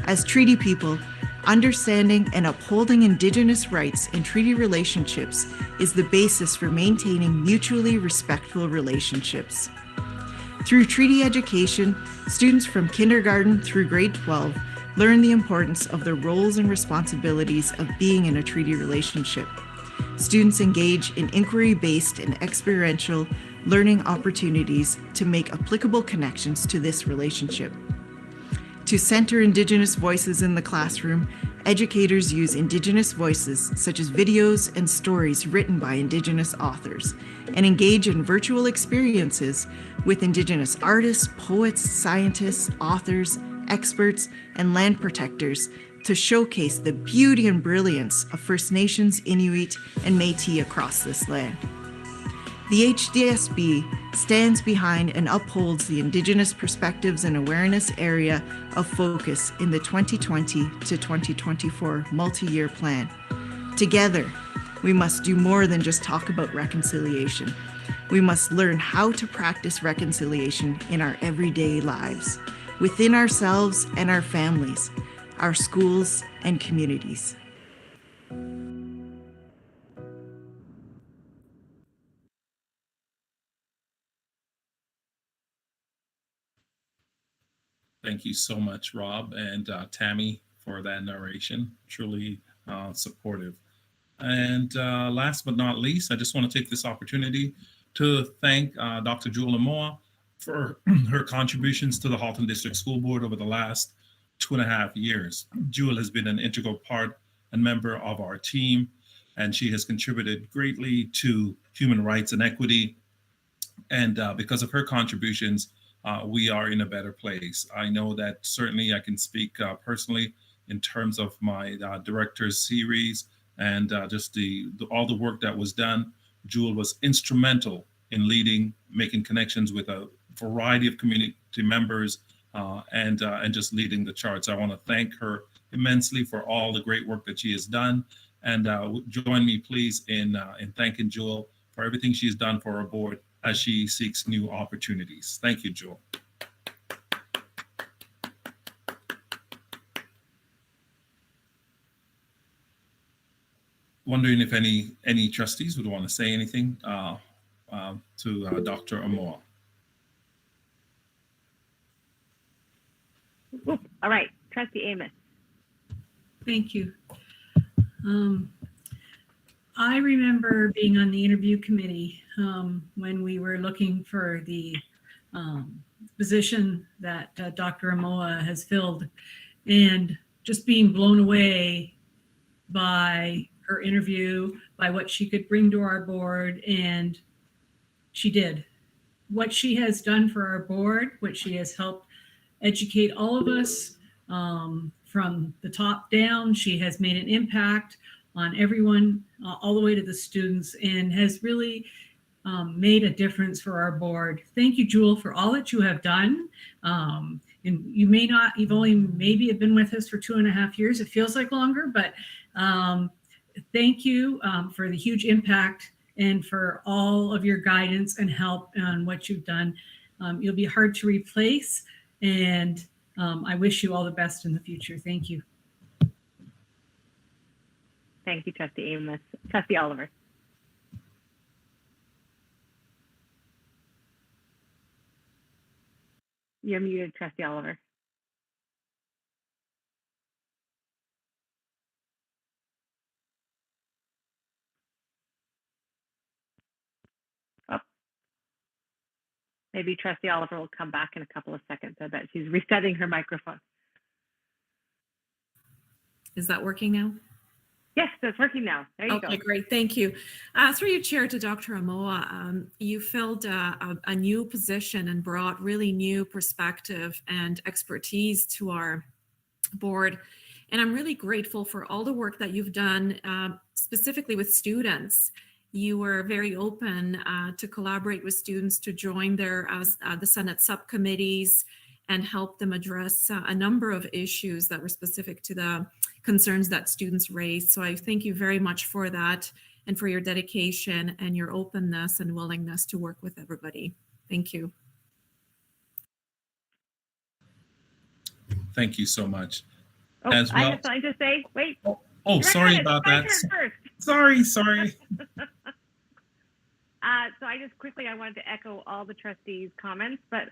As treaty people, understanding and upholding Indigenous rights in treaty relationships is the basis for maintaining mutually respectful relationships. Through treaty education, students from kindergarten through grade 12 learn the importance of the roles and responsibilities of being in a treaty relationship. Students engage in inquiry-based and experiential learning opportunities to make applicable connections to this relationship. To center Indigenous voices in the classroom, educators use Indigenous voices such as videos and stories written by Indigenous authors and engage in virtual experiences with Indigenous artists, poets, scientists, authors, experts, and land protectors to showcase the beauty and brilliance of First Nations, Inuit, and Métis across this land. The HDSB stands behind and upholds the Indigenous Perspectives and Awareness area of focus in the 2020 to 2024 multi-year plan. Together, we must do more than just talk about reconciliation. We must learn how to practice reconciliation in our everyday lives, within ourselves and our families, our schools and communities. Thank you so much, Rob and Tammy, for that narration. Truly supportive. And last but not least, I just want to take this opportunity to thank Dr. Jewel Amoa for her contributions to the Halton District School Board over the last 2.5 years. Jewel has been an integral part and member of our team, and she has contributed greatly to human rights and equity. And because of her contributions, we are in a better place. I know that certainly I can speak personally in terms of my director's series and just all the work that was done. Jewel was instrumental in leading, making connections with a variety of community members and just leading the charts. I want to thank her immensely for all the great work that she has done. And join me, please, in thanking Jewel for everything she's done for our board as she seeks new opportunities. Thank you, Jewel. Wondering if any trustees would want to say anything to Dr. Amoa. All right, Trustee Amos. Thank you. I remember being on the interview committee when we were looking for the position that Dr. Amoa has filled, and just being blown away by her interview, by what she could bring to our board, and she did. What she has done for our board, what she has helped educate all of us from the top down, she has made an impact on everyone all the way to the students, and has really made a difference for our board. Thank you, Jewel, for all that you have done. And you've only maybe have been with us for 2.5 years. It feels like longer, but thank you for the huge impact and for all of your guidance and help on what you've done. You'll be hard to replace, and I wish you all the best in the future. Thank you. Thank you, Trustee Amos. Trustee Oliver. You're muted, Trustee Oliver. Oh. Maybe Trustee Oliver will come back in a couple of seconds. I bet she's resetting her microphone. Is that working now? Yes, that's working now. There you Okay, go. great. Thank you. Through your chair to Dr. Amoa, you filled a new position and brought really new perspective and expertise to our board. And I'm really grateful for all the work that you've done, specifically with students. You were very open to collaborate with students to join the Senate subcommittees and help them address a number of issues that were specific to the concerns that students raised. So I thank you very much for that and for your dedication and your openness and willingness to work with everybody. Thank you. Thank you so much. Oh, As I well. have something to say. Wait. Oh, sorry about My that. turn first. Sorry. So I just quickly, I wanted to echo all the trustees' comments, but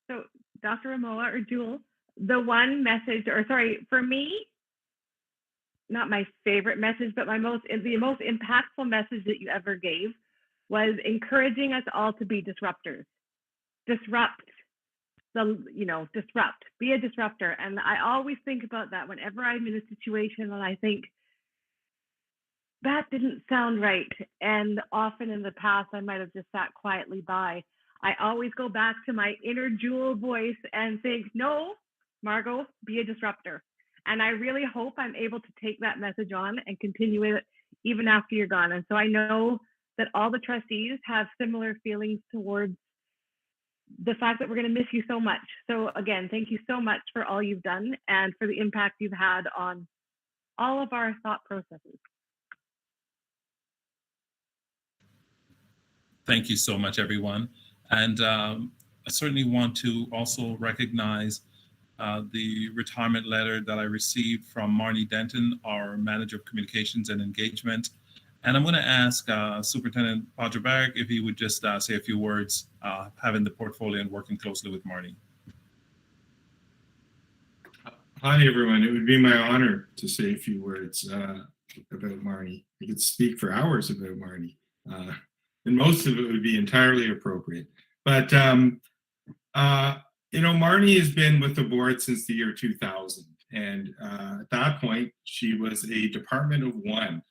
so Dr. Amoa or Jewel, the one message, or sorry, for me, not my favorite message, but the most impactful message that you ever gave was encouraging us all to be disruptors. Disrupt, be a disruptor. And I always think about that whenever I'm in a situation and I think, that didn't sound right. And often in the past, I might have just sat quietly by. I always go back to my inner Jewel voice and think, no, Margot, be a disruptor. And I really hope I'm able to take that message on and continue it even after you're gone. And so I know that all the trustees have similar feelings towards the fact that we're going to miss you so much. So again, thank you so much for all you've done and for the impact you've had on all of our thought processes. Thank you so much, everyone. And I certainly want to also recognize the retirement letter that I received from Marnie Denton, our Manager of Communications and Engagement. And I'm going to ask Superintendent Padrabarek if he would just say a few words, having the portfolio and working closely with Marnie. Hi, everyone. It would be my honor to say a few words about Marnie. I could speak for hours about Marnie. And most of it would be entirely appropriate. But, Marnie has been with the board since the year 2000. And at that point, she was a department of one,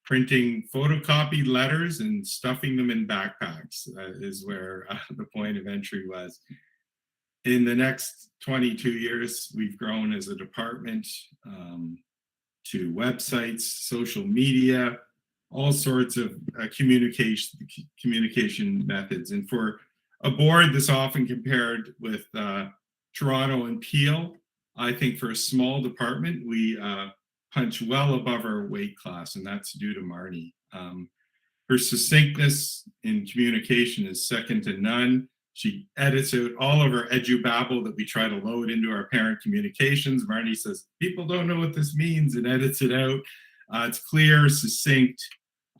printing photocopied letters and stuffing them in backpacks is where the point of entry was. In the next 22 years, we've grown as a department to websites, social media, all sorts of communication methods. And for a board that's often compared with Toronto and Peel, I think for a small department, we punch well above our weight class, and that's due to Marnie. Her succinctness in communication is second to none. She edits out all of our edubabble that we try to load into our parent communications. Marnie says, people don't know what this means, and edits it out. It's clear, succinct.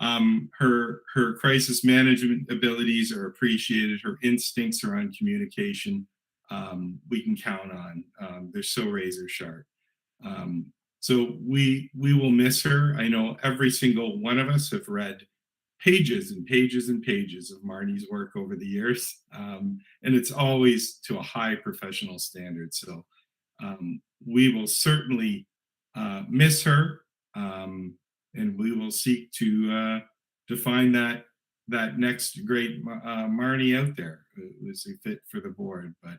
Her crisis management abilities are appreciated. Her instincts around communication, we can count on. They're so razor sharp. So we will miss her. I know every single one of us have read pages and pages and pages of Marnie's work over the years. And it's always to a high professional standard. So we will certainly miss her. And we will seek to find that next great Marnie out there who is a fit for the board. But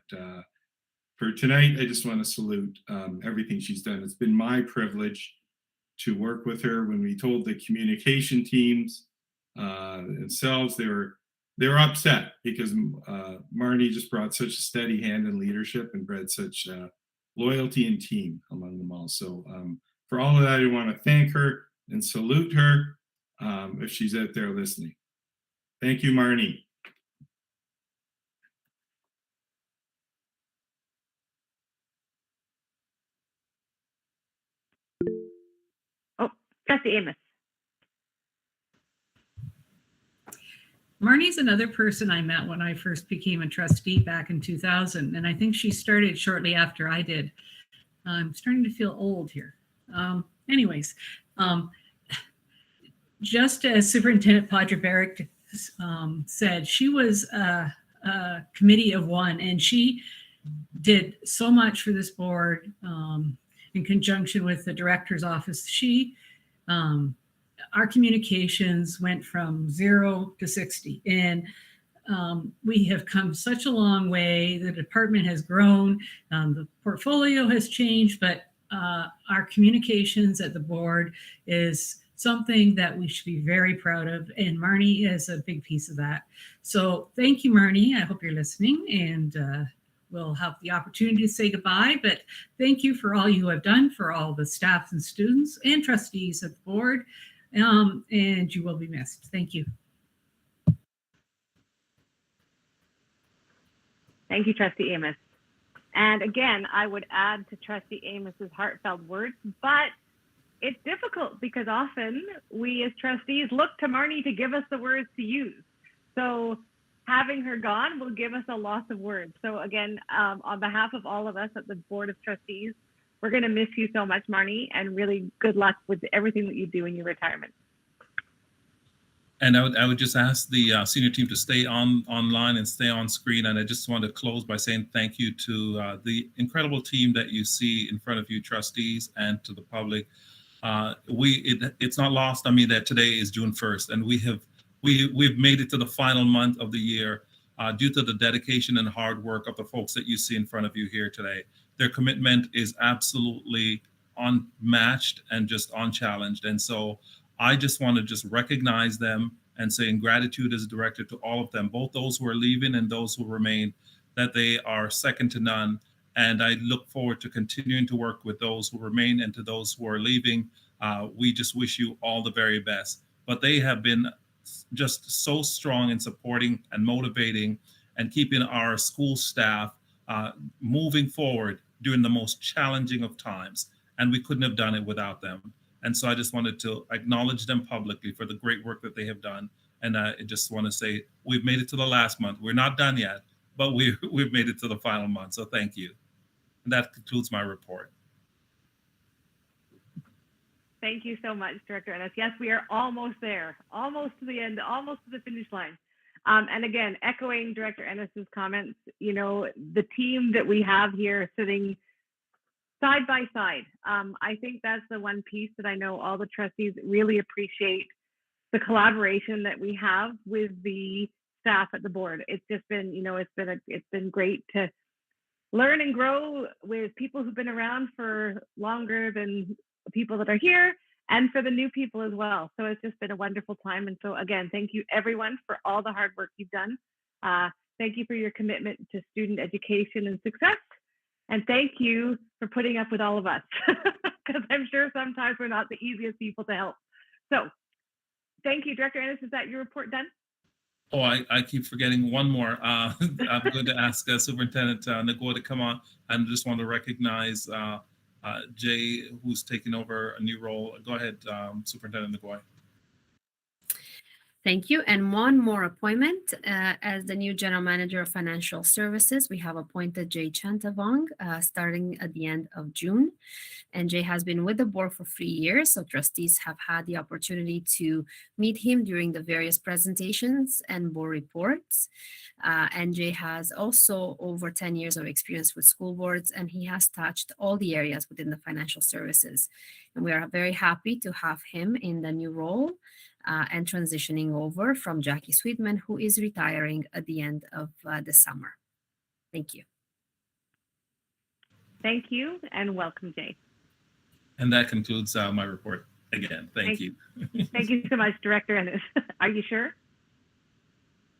for tonight, I just want to salute everything she's done. It's been my privilege to work with her. When we told the communication teams themselves, they were upset because Marnie just brought such a steady hand in leadership and bred such loyalty and team among them all. So for all of that, I want to thank her and salute her if she's out there listening. Thank you, Marnie. Oh, Trustee Amos. Marnie's another person I met when I first became a trustee back in 2000, and I think she started shortly after I did. I'm starting to feel old here. Just as Superintendent Padrabarek said, she was a committee of one, and she did so much for this board, in conjunction with the director's office. Our communications went from 0 to 60, and we have come such a long way. The department has grown, the portfolio has changed, but our communications at the board is something that we should be very proud of, and Marnie is a big piece of that. So thank you, Marnie. I hope you're listening, and we'll have the opportunity to say goodbye, but thank you for all you have done for all the staff and students and trustees at the board, and you will be missed. Thank you. Thank you, Trustee Amos. And again, I would add to Trustee Amos's heartfelt words, but it's difficult because often we as trustees look to Marnie to give us the words to use. So having her gone will give us a loss of words. So again, on behalf of all of us at the Board of Trustees, we're going to miss you so much, Marnie, and really good luck with everything that you do in your retirement. And I would just ask the senior team to stay online and stay on screen. And I just want to close by saying thank you to the incredible team that you see in front of you, trustees, and to the public. It's not lost on me that today is June 1st, and we've made it to the final month of the year due to the dedication and hard work of the folks that you see in front of you here today. Their commitment is absolutely unmatched and just unchallenged. And so I just want to just recognize them and say in gratitude as a director to all of them, both those who are leaving and those who remain, that they are second to none. And I look forward to continuing to work with those who remain, and to those who are leaving. We just wish you all the very best. But they have been just so strong in supporting and motivating and keeping our school staff moving forward during the most challenging of times. And we couldn't have done it without them. And so I just wanted to acknowledge them publicly for the great work that they have done. And I just want to say, we've made it to the last month. We're not done yet, but we've made it to the final month. So thank you. And that concludes my report. Thank you so much, Director Ennis. Yes, we are almost there, almost to the end, almost to the finish line. And again, echoing Director Ennis's comments, you know, the team that we have here sitting side by side, I think that's the one piece that I know all the trustees really appreciate, the collaboration that we have with the staff at the board. It's just been, you know, it's been great to learn and grow with people who've been around for longer than people that are here, and for the new people as well. So it's just been a wonderful time. And so again, thank you everyone for all the hard work you've done. Thank you for your commitment to student education and success. And thank you for putting up with all of us, because I'm sure sometimes we're not the easiest people to help. So thank you, Director Ennis. Is that your report done? Oh, I keep forgetting one more. I'm going to ask Superintendent Nagoy to come on, and just want to recognize Jay, who's taking over a new role. Go ahead, Superintendent Nagoy. Thank you. And one more appointment. As the new General Manager of Financial Services, we have appointed Jay Chantavong starting at the end of June. And Jay has been with the board for 3 years, so trustees have had the opportunity to meet him during the various presentations and board reports. And Jay has also over 10 years of experience with school boards, and he has touched all the areas within the financial services. And we are very happy to have him in the new role. And transitioning over from Jackie Sweetman, who is retiring at the end of the summer. Thank you. Thank you, and welcome, Jay. And that concludes my report. Again, thank you. Thank you so much, Director Ennis. Are you sure?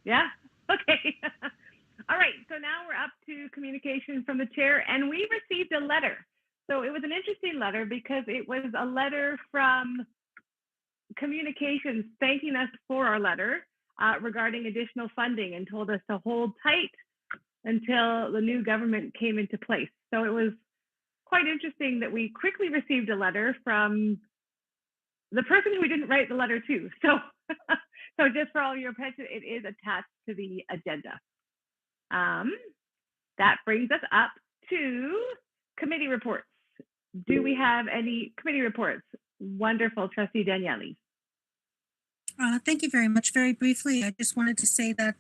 Yeah? Okay. All right, so now we're up to communication from the chair, and we received a letter. So it was an interesting letter because it was a letter from Communications thanking us for our letter regarding additional funding, and told us to hold tight until the new government came into place. So it was quite interesting that we quickly received a letter from the person who we didn't write the letter to. So, so just for all your attention, it is attached to the agenda. That brings us up to committee reports. Do we have any committee reports? Wonderful, Trustee Daniele. Thank you very much. Very briefly, I just wanted to say that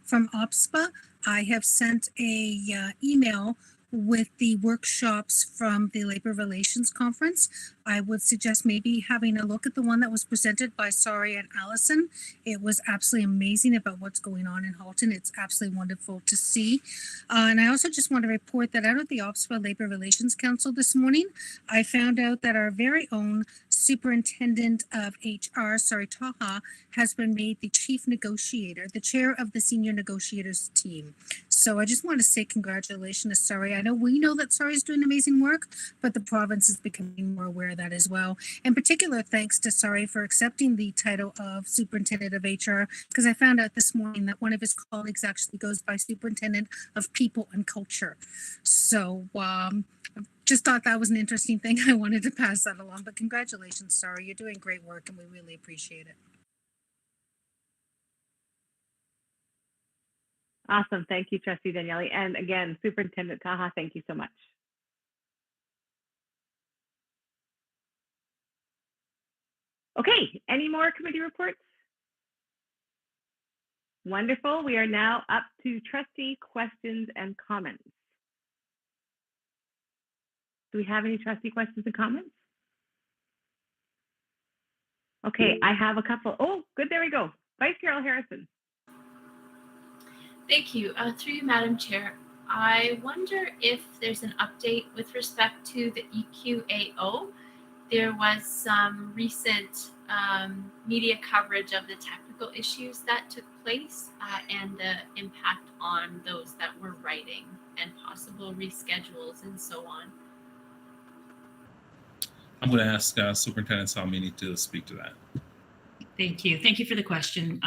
from OPSPA, I have sent a email with the workshops from the Labor Relations Conference. I would suggest maybe having a look at the one that was presented by Sari and Allison. It was absolutely amazing about what's going on in Halton. It's absolutely wonderful to see. And I also just want to report that out of the OPSPA Labor Relations Council this morning, I found out that our very own Superintendent of HR, Sari Taha, has been made the Chief Negotiator, the chair of the Senior Negotiators team. So I just want to say congratulations to Sari. I know we know that Sari is doing amazing work, but the province is becoming more aware of that as well. In particular, thanks to Sari for accepting the title of Superintendent of HR, because I found out this morning that one of his colleagues actually goes by Superintendent of People and Culture. So just thought that was an interesting thing. I wanted to pass that along, but congratulations, Sari. You're doing great work and we really appreciate it. Awesome. Thank you, Trustee Daniele. And again, Superintendent Taha, thank you so much. Okay, any more committee reports? Wonderful. We are now up to trustee questions and comments. Do we have any trustee questions and comments? Okay, I have a couple. Oh, good. There we go. Vice Chair Harrison. Thank you. Through you, Madam Chair, I wonder if there's an update with respect to the EQAO. There was some recent media coverage of the technical issues that took place and the impact on those that were writing and possible reschedules and so on. I'm going to ask Superintendent Salmini to speak to that. Thank you. Thank you for the question.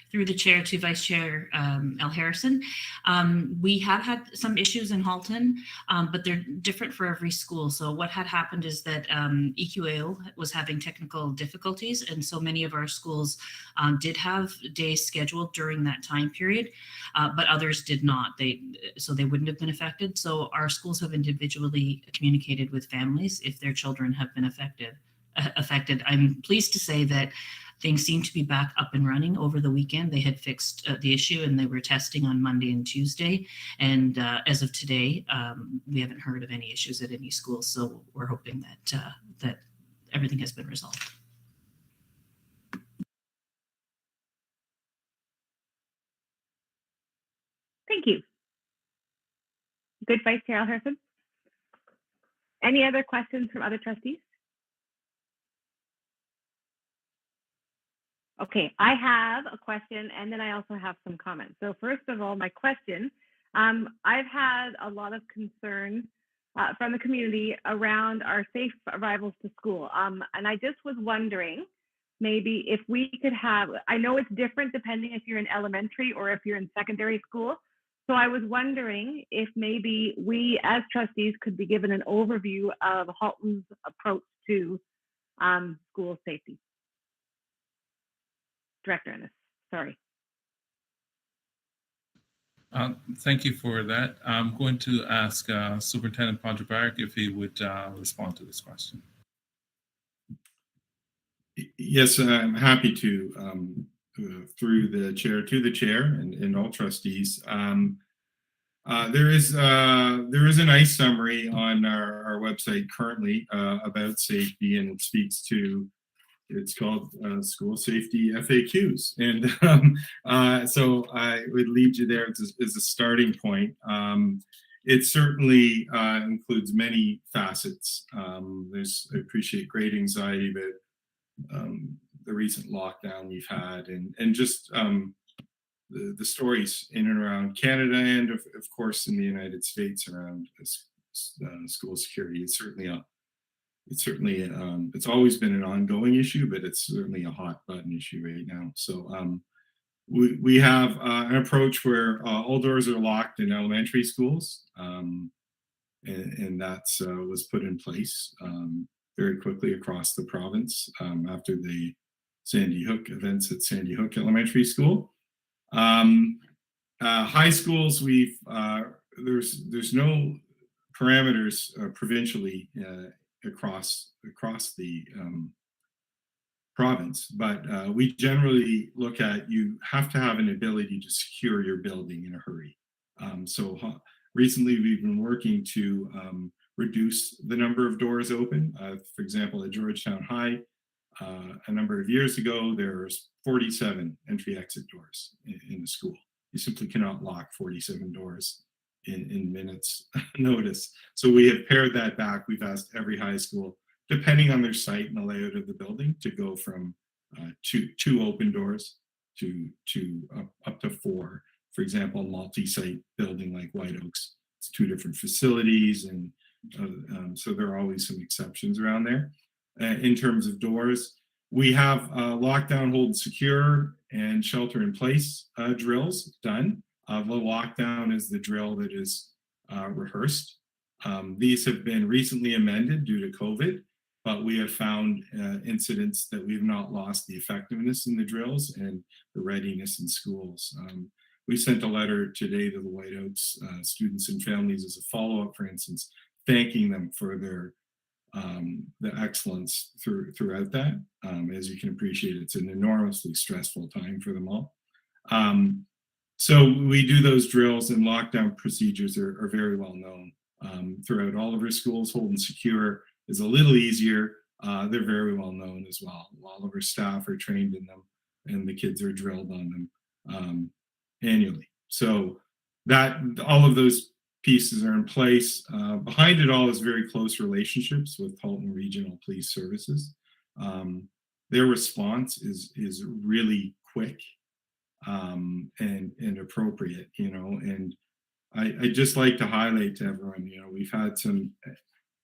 Through the chair to Vice Chair L. Harrison, we have had some issues in Halton, but they're different for every school. So what had happened is that EQAO was having technical difficulties, and so many of our schools did have days scheduled during that time period, but others did not. So they wouldn't have been affected. So our schools have individually communicated with families if their children have been affected. I'm pleased to say that things seem to be back up and running over the weekend. They had fixed the issue and they were testing on Monday and Tuesday. And as of today, we haven't heard of any issues at any schools. So we're hoping that that everything has been resolved. Thank you. Good, Vice Chair Harrison. Any other questions from other trustees? Okay, I have a question and then I also have some comments. So first of all, my question, I've had a lot of concern from the community around our safe arrivals to school. And I just was wondering, maybe if we could have, I know it's different depending if you're in elementary or if you're in secondary school. So I was wondering if maybe we as trustees could be given an overview of Halton's approach to school safety. Director Ennis, sorry. Thank you for that. I'm going to ask Superintendent Pondrabarak if he would respond to this question. Yes, I'm happy to, through the chair to the chair and all trustees. There is a nice summary on our website currently about safety, and it speaks to, it's called School Safety FAQs. And so I would lead you there as a starting point. It certainly includes many facets. I appreciate great anxiety about the recent lockdown we've had and just the stories in and around Canada and of course in the United States around school security. It's always been an ongoing issue, but it's certainly a hot button issue right now. So we have an approach where all doors are locked in elementary schools, and that was put in place very quickly across the province after the Sandy Hook events at Sandy Hook Elementary School. High schools, there's no parameters provincially across the province, but we generally look at, you have to have an ability to secure your building in a hurry. So recently we've been working to reduce the number of doors open. For example, at Georgetown High, a number of years ago, there's 47 entry-exit doors in the school. You simply cannot lock 47 doors in minutes notice. So we have pared that back. We've asked every high school, depending on their site and the layout of the building, to go from two open doors to up to 4. For example, a multi-site building like White Oaks, it's 2 different facilities, and so there are always some exceptions around there. In terms of doors, we have lockdown, hold, and secure, and shelter in place drills done. The lockdown is the drill that is rehearsed. These have been recently amended due to COVID, but we have found incidents that we have not lost the effectiveness in the drills and the readiness in schools. We sent a letter today to the White Oaks students and families as a follow-up, for instance, thanking them for their the excellence throughout that. As you can appreciate, it's an enormously stressful time for them all. So we do those drills, and lockdown procedures are very well known throughout all of our schools. Hold and secure is a little easier. They're very well known as well. All of our staff are trained in them, and the kids are drilled on them annually. So that all of those pieces are in place. Behind it all is very close relationships with Halton Regional Police Services. Their response is really quick and appropriate, you know. And I just like to highlight to everyone, you know, we've had some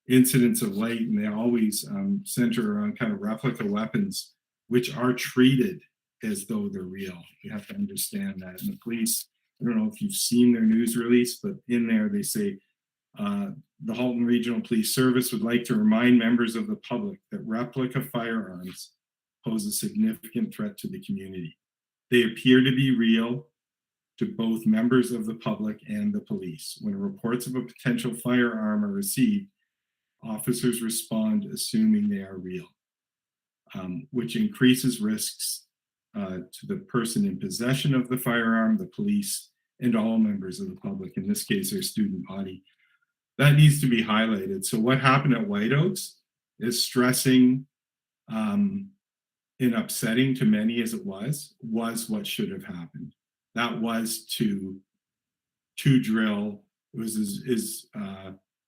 incidents of late, and they always center around kind of replica weapons, which are treated as though they're real. You have to understand that. And the police, I don't know if you've seen their news release, but in there they say, the Halton Regional Police Service would like to remind members of the public that replica firearms pose a significant threat to the community. They appear to be real to both members of the public and the police. When reports of a potential firearm are received, officers respond assuming they are real, which increases risks to the person in possession of the firearm, the police, and all members of the public, in this case, our student body. That needs to be highlighted. So what happened at White Oaks is stressing and upsetting to many as it was what should have happened. That was to drill. It was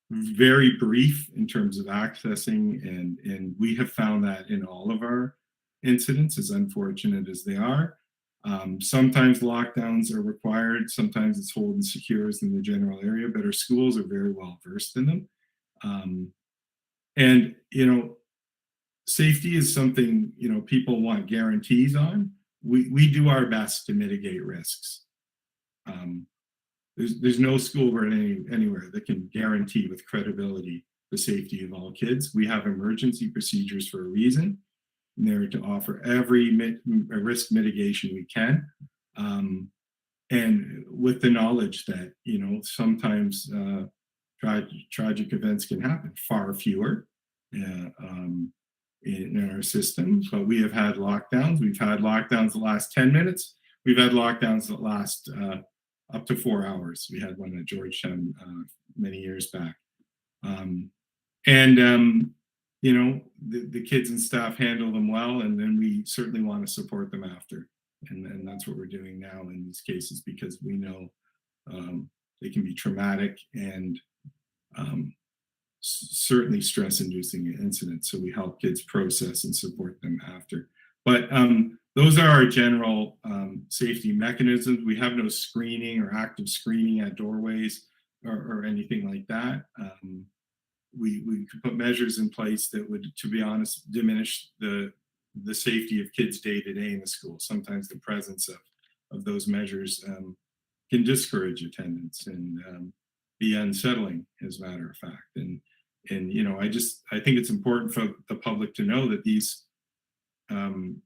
very brief in terms of accessing, and we have found that in all of our incidents, as unfortunate as they are. Sometimes lockdowns are required, sometimes it's hold and secures in the general area, but our schools are very well versed in them. And, you know, safety is something, you know, people want guarantees on. We do our best to mitigate risks. There's no school board anywhere that can guarantee with credibility the safety of all kids. We have emergency procedures for a reason. And they're to offer every risk mitigation we can, and with the knowledge that, you know, sometimes tragic events can happen. Far fewer in our system, but we have had lockdowns. We've had lockdowns that last 10 minutes. We've had lockdowns that last up to 4 hours. We had one at Georgetown many years back. You know, the kids and staff handle them well, and then we certainly want to support them after. And that's what we're doing now in these cases, because we know they can be traumatic and certainly stress-inducing incidents. So we help kids process and support them after. But those are our general safety mechanisms. We have no screening or active screening at doorways or anything like that. We could put measures in place that would, to be honest, diminish the safety of kids day to day in the school. Sometimes the presence of those measures can discourage attendance and be unsettling, as a matter of fact. And you know, I think it's important for the public to know that these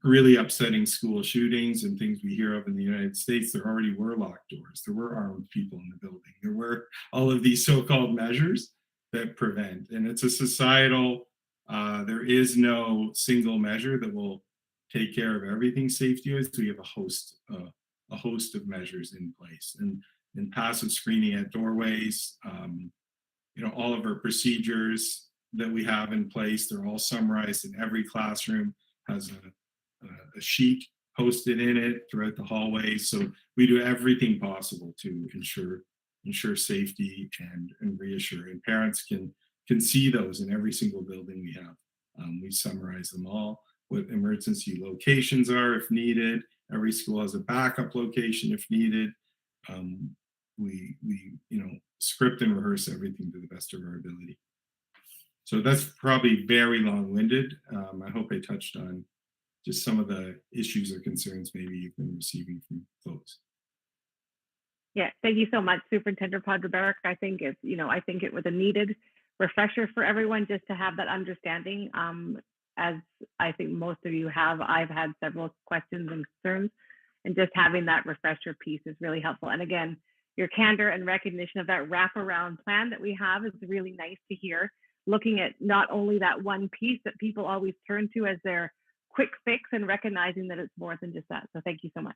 really upsetting school shootings and things we hear of in the United States, there already were locked doors, there were armed people in the building, there were all of these so-called measures that prevent. And it's a societal, there is no single measure that will take care of everything safety is. We have a host of measures in place. And and passive screening at doorways. All of our procedures that we have in place, they're all summarized in every classroom, has a sheet posted in it throughout the hallway. So we do everything possible to ensure safety and reassure. And parents can see those in every single building we have. We summarize them all, what emergency locations are if needed. Every school has a backup location if needed. We script and rehearse everything to the best of our ability. So that's probably very long-winded. I hope I touched on just some of the issues or concerns maybe you've been receiving from folks. Yeah, thank you so much, Superintendent Podreberic. I think it was a needed refresher for everyone just to have that understanding. As I think most of you have, I've had several questions and concerns, and just having that refresher piece is really helpful. And again, your candor and recognition of that wraparound plan that we have is really nice to hear. Looking at not only that one piece that people always turn to as their quick fix, and recognizing that it's more than just that. So thank you so much.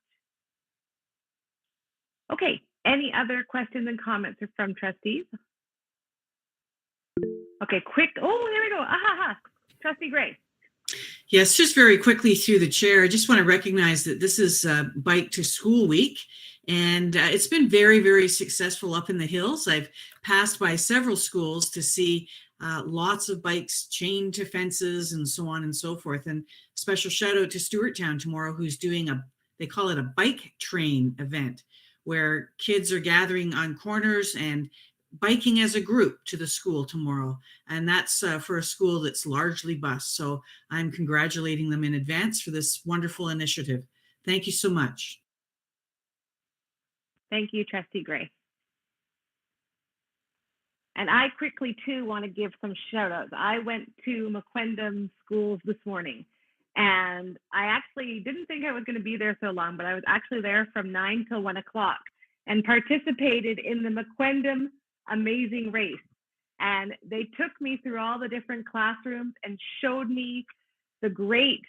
Okay, any other questions and comments from trustees? Okay, quick. Oh, there we go. Trustee Gray. Yes, just very quickly through the chair, I just want to recognize that this is Bike to School Week, and it's been very, very successful up in the hills. I've passed by several schools to see lots of bikes chained to fences and so on and so forth. And special shout out to Stewarttown tomorrow, who's doing they call it a bike train event, where kids are gathering on corners and biking as a group to the school tomorrow. And that's for a school that's largely bused. So I'm congratulating them in advance for this wonderful initiative. Thank you so much. Thank you, Trustee Gray. And I quickly too want to give some shout outs. I went to McQuendam schools this morning, and I actually didn't think I was going to be there so long, but I was actually there from 9 till 1 o'clock and participated in the McQuendam Amazing Race. And they took me through all the different classrooms and showed me the great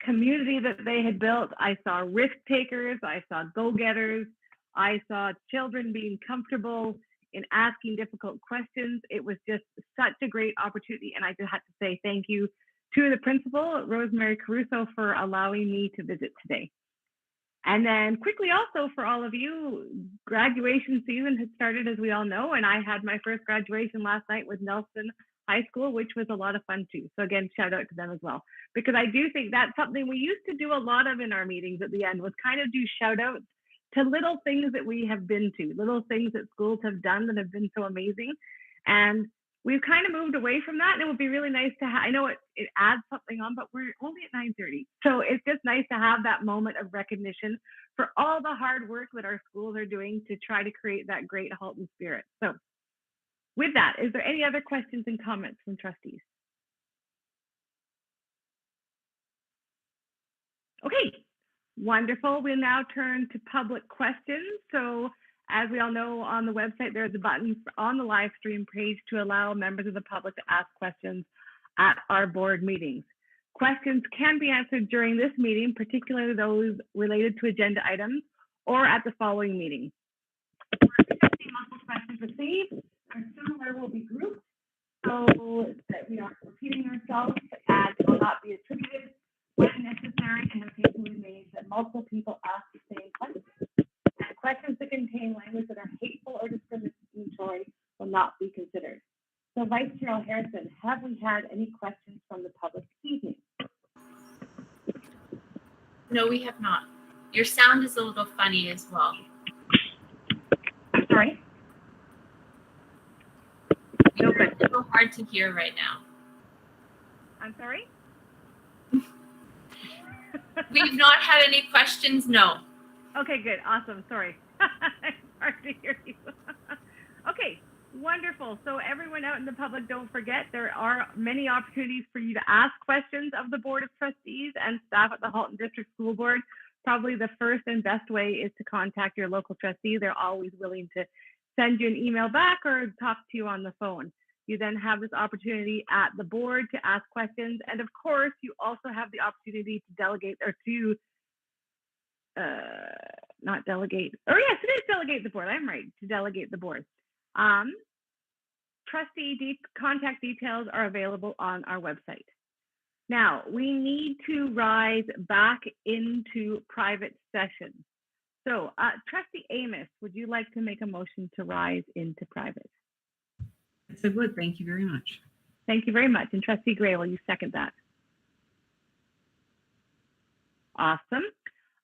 community that they had built. I saw risk takers, I saw go-getters, I saw children being comfortable in asking difficult questions. It was just such a great opportunity. And I just had to say thank you to the principal, Rosemary Caruso, for allowing me to visit today. And then quickly also for all of you, graduation season has started, as we all know, and I had my first graduation last night with Nelson High School, which was a lot of fun too. So again, shout out to them as well, because I do think that's something we used to do a lot of in our meetings at the end, was kind of do shout outs to little things that we have been to, little things that schools have done that have been so amazing. And we've kind of moved away from that, and it would be really nice to have, I know it adds something on, but we're only at 9:30. So it's just nice to have that moment of recognition for all the hard work that our schools are doing to try to create that great Halton spirit. So with that, is there any other questions and comments from trustees? Okay, wonderful. We'll now turn to public questions. So as we all know, on the website, there's a button on the live stream page to allow members of the public to ask questions at our board meetings. Questions can be answered during this meeting, particularly those related to agenda items, or at the following meeting. Multiple questions received are similar, will be grouped so that we aren't repeating ourselves, and will not be attributed when necessary, and occasionally made that multiple people ask the same question. And questions that contain language that are hateful or discriminatory will not be considered. So Vice Chair Harrison, have we had any questions from the public this evening? No, we have not. Your sound is a little funny as well. I'm sorry? No, but it's a little hard to hear right now. I'm sorry? We've not had any questions, no. Okay, good, awesome, sorry. It's hard to hear you. Okay, wonderful. So everyone out in the public, don't forget, there are many opportunities for you to ask questions of the Board of Trustees and staff at the Halton District School Board. Probably the first and best way is to contact your local trustee. They're always willing to send you an email back or talk to you on the phone. You then have this opportunity at the board to ask questions. And of course, you also have the opportunity to delegate or to not delegate. Or yes, it is delegate the board. I'm right, to delegate the board. Trustee contact details are available on our website. Now, we need to rise back into private session. So, Trustee Amos, would you like to make a motion to rise into private? Yes, I would. Thank you very much. Thank you very much. And Trustee Gray, will you second that? Awesome.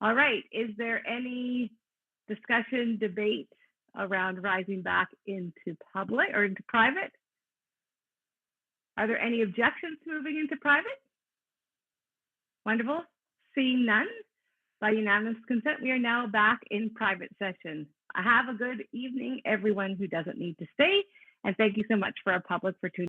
All right. Is there any discussion, debate around rising back into public or into private? Are there any objections to moving into private? Wonderful. Seeing none, by unanimous consent, we are now back in private session. Have a good evening, everyone who doesn't need to stay. And thank you so much for our public for tuning in.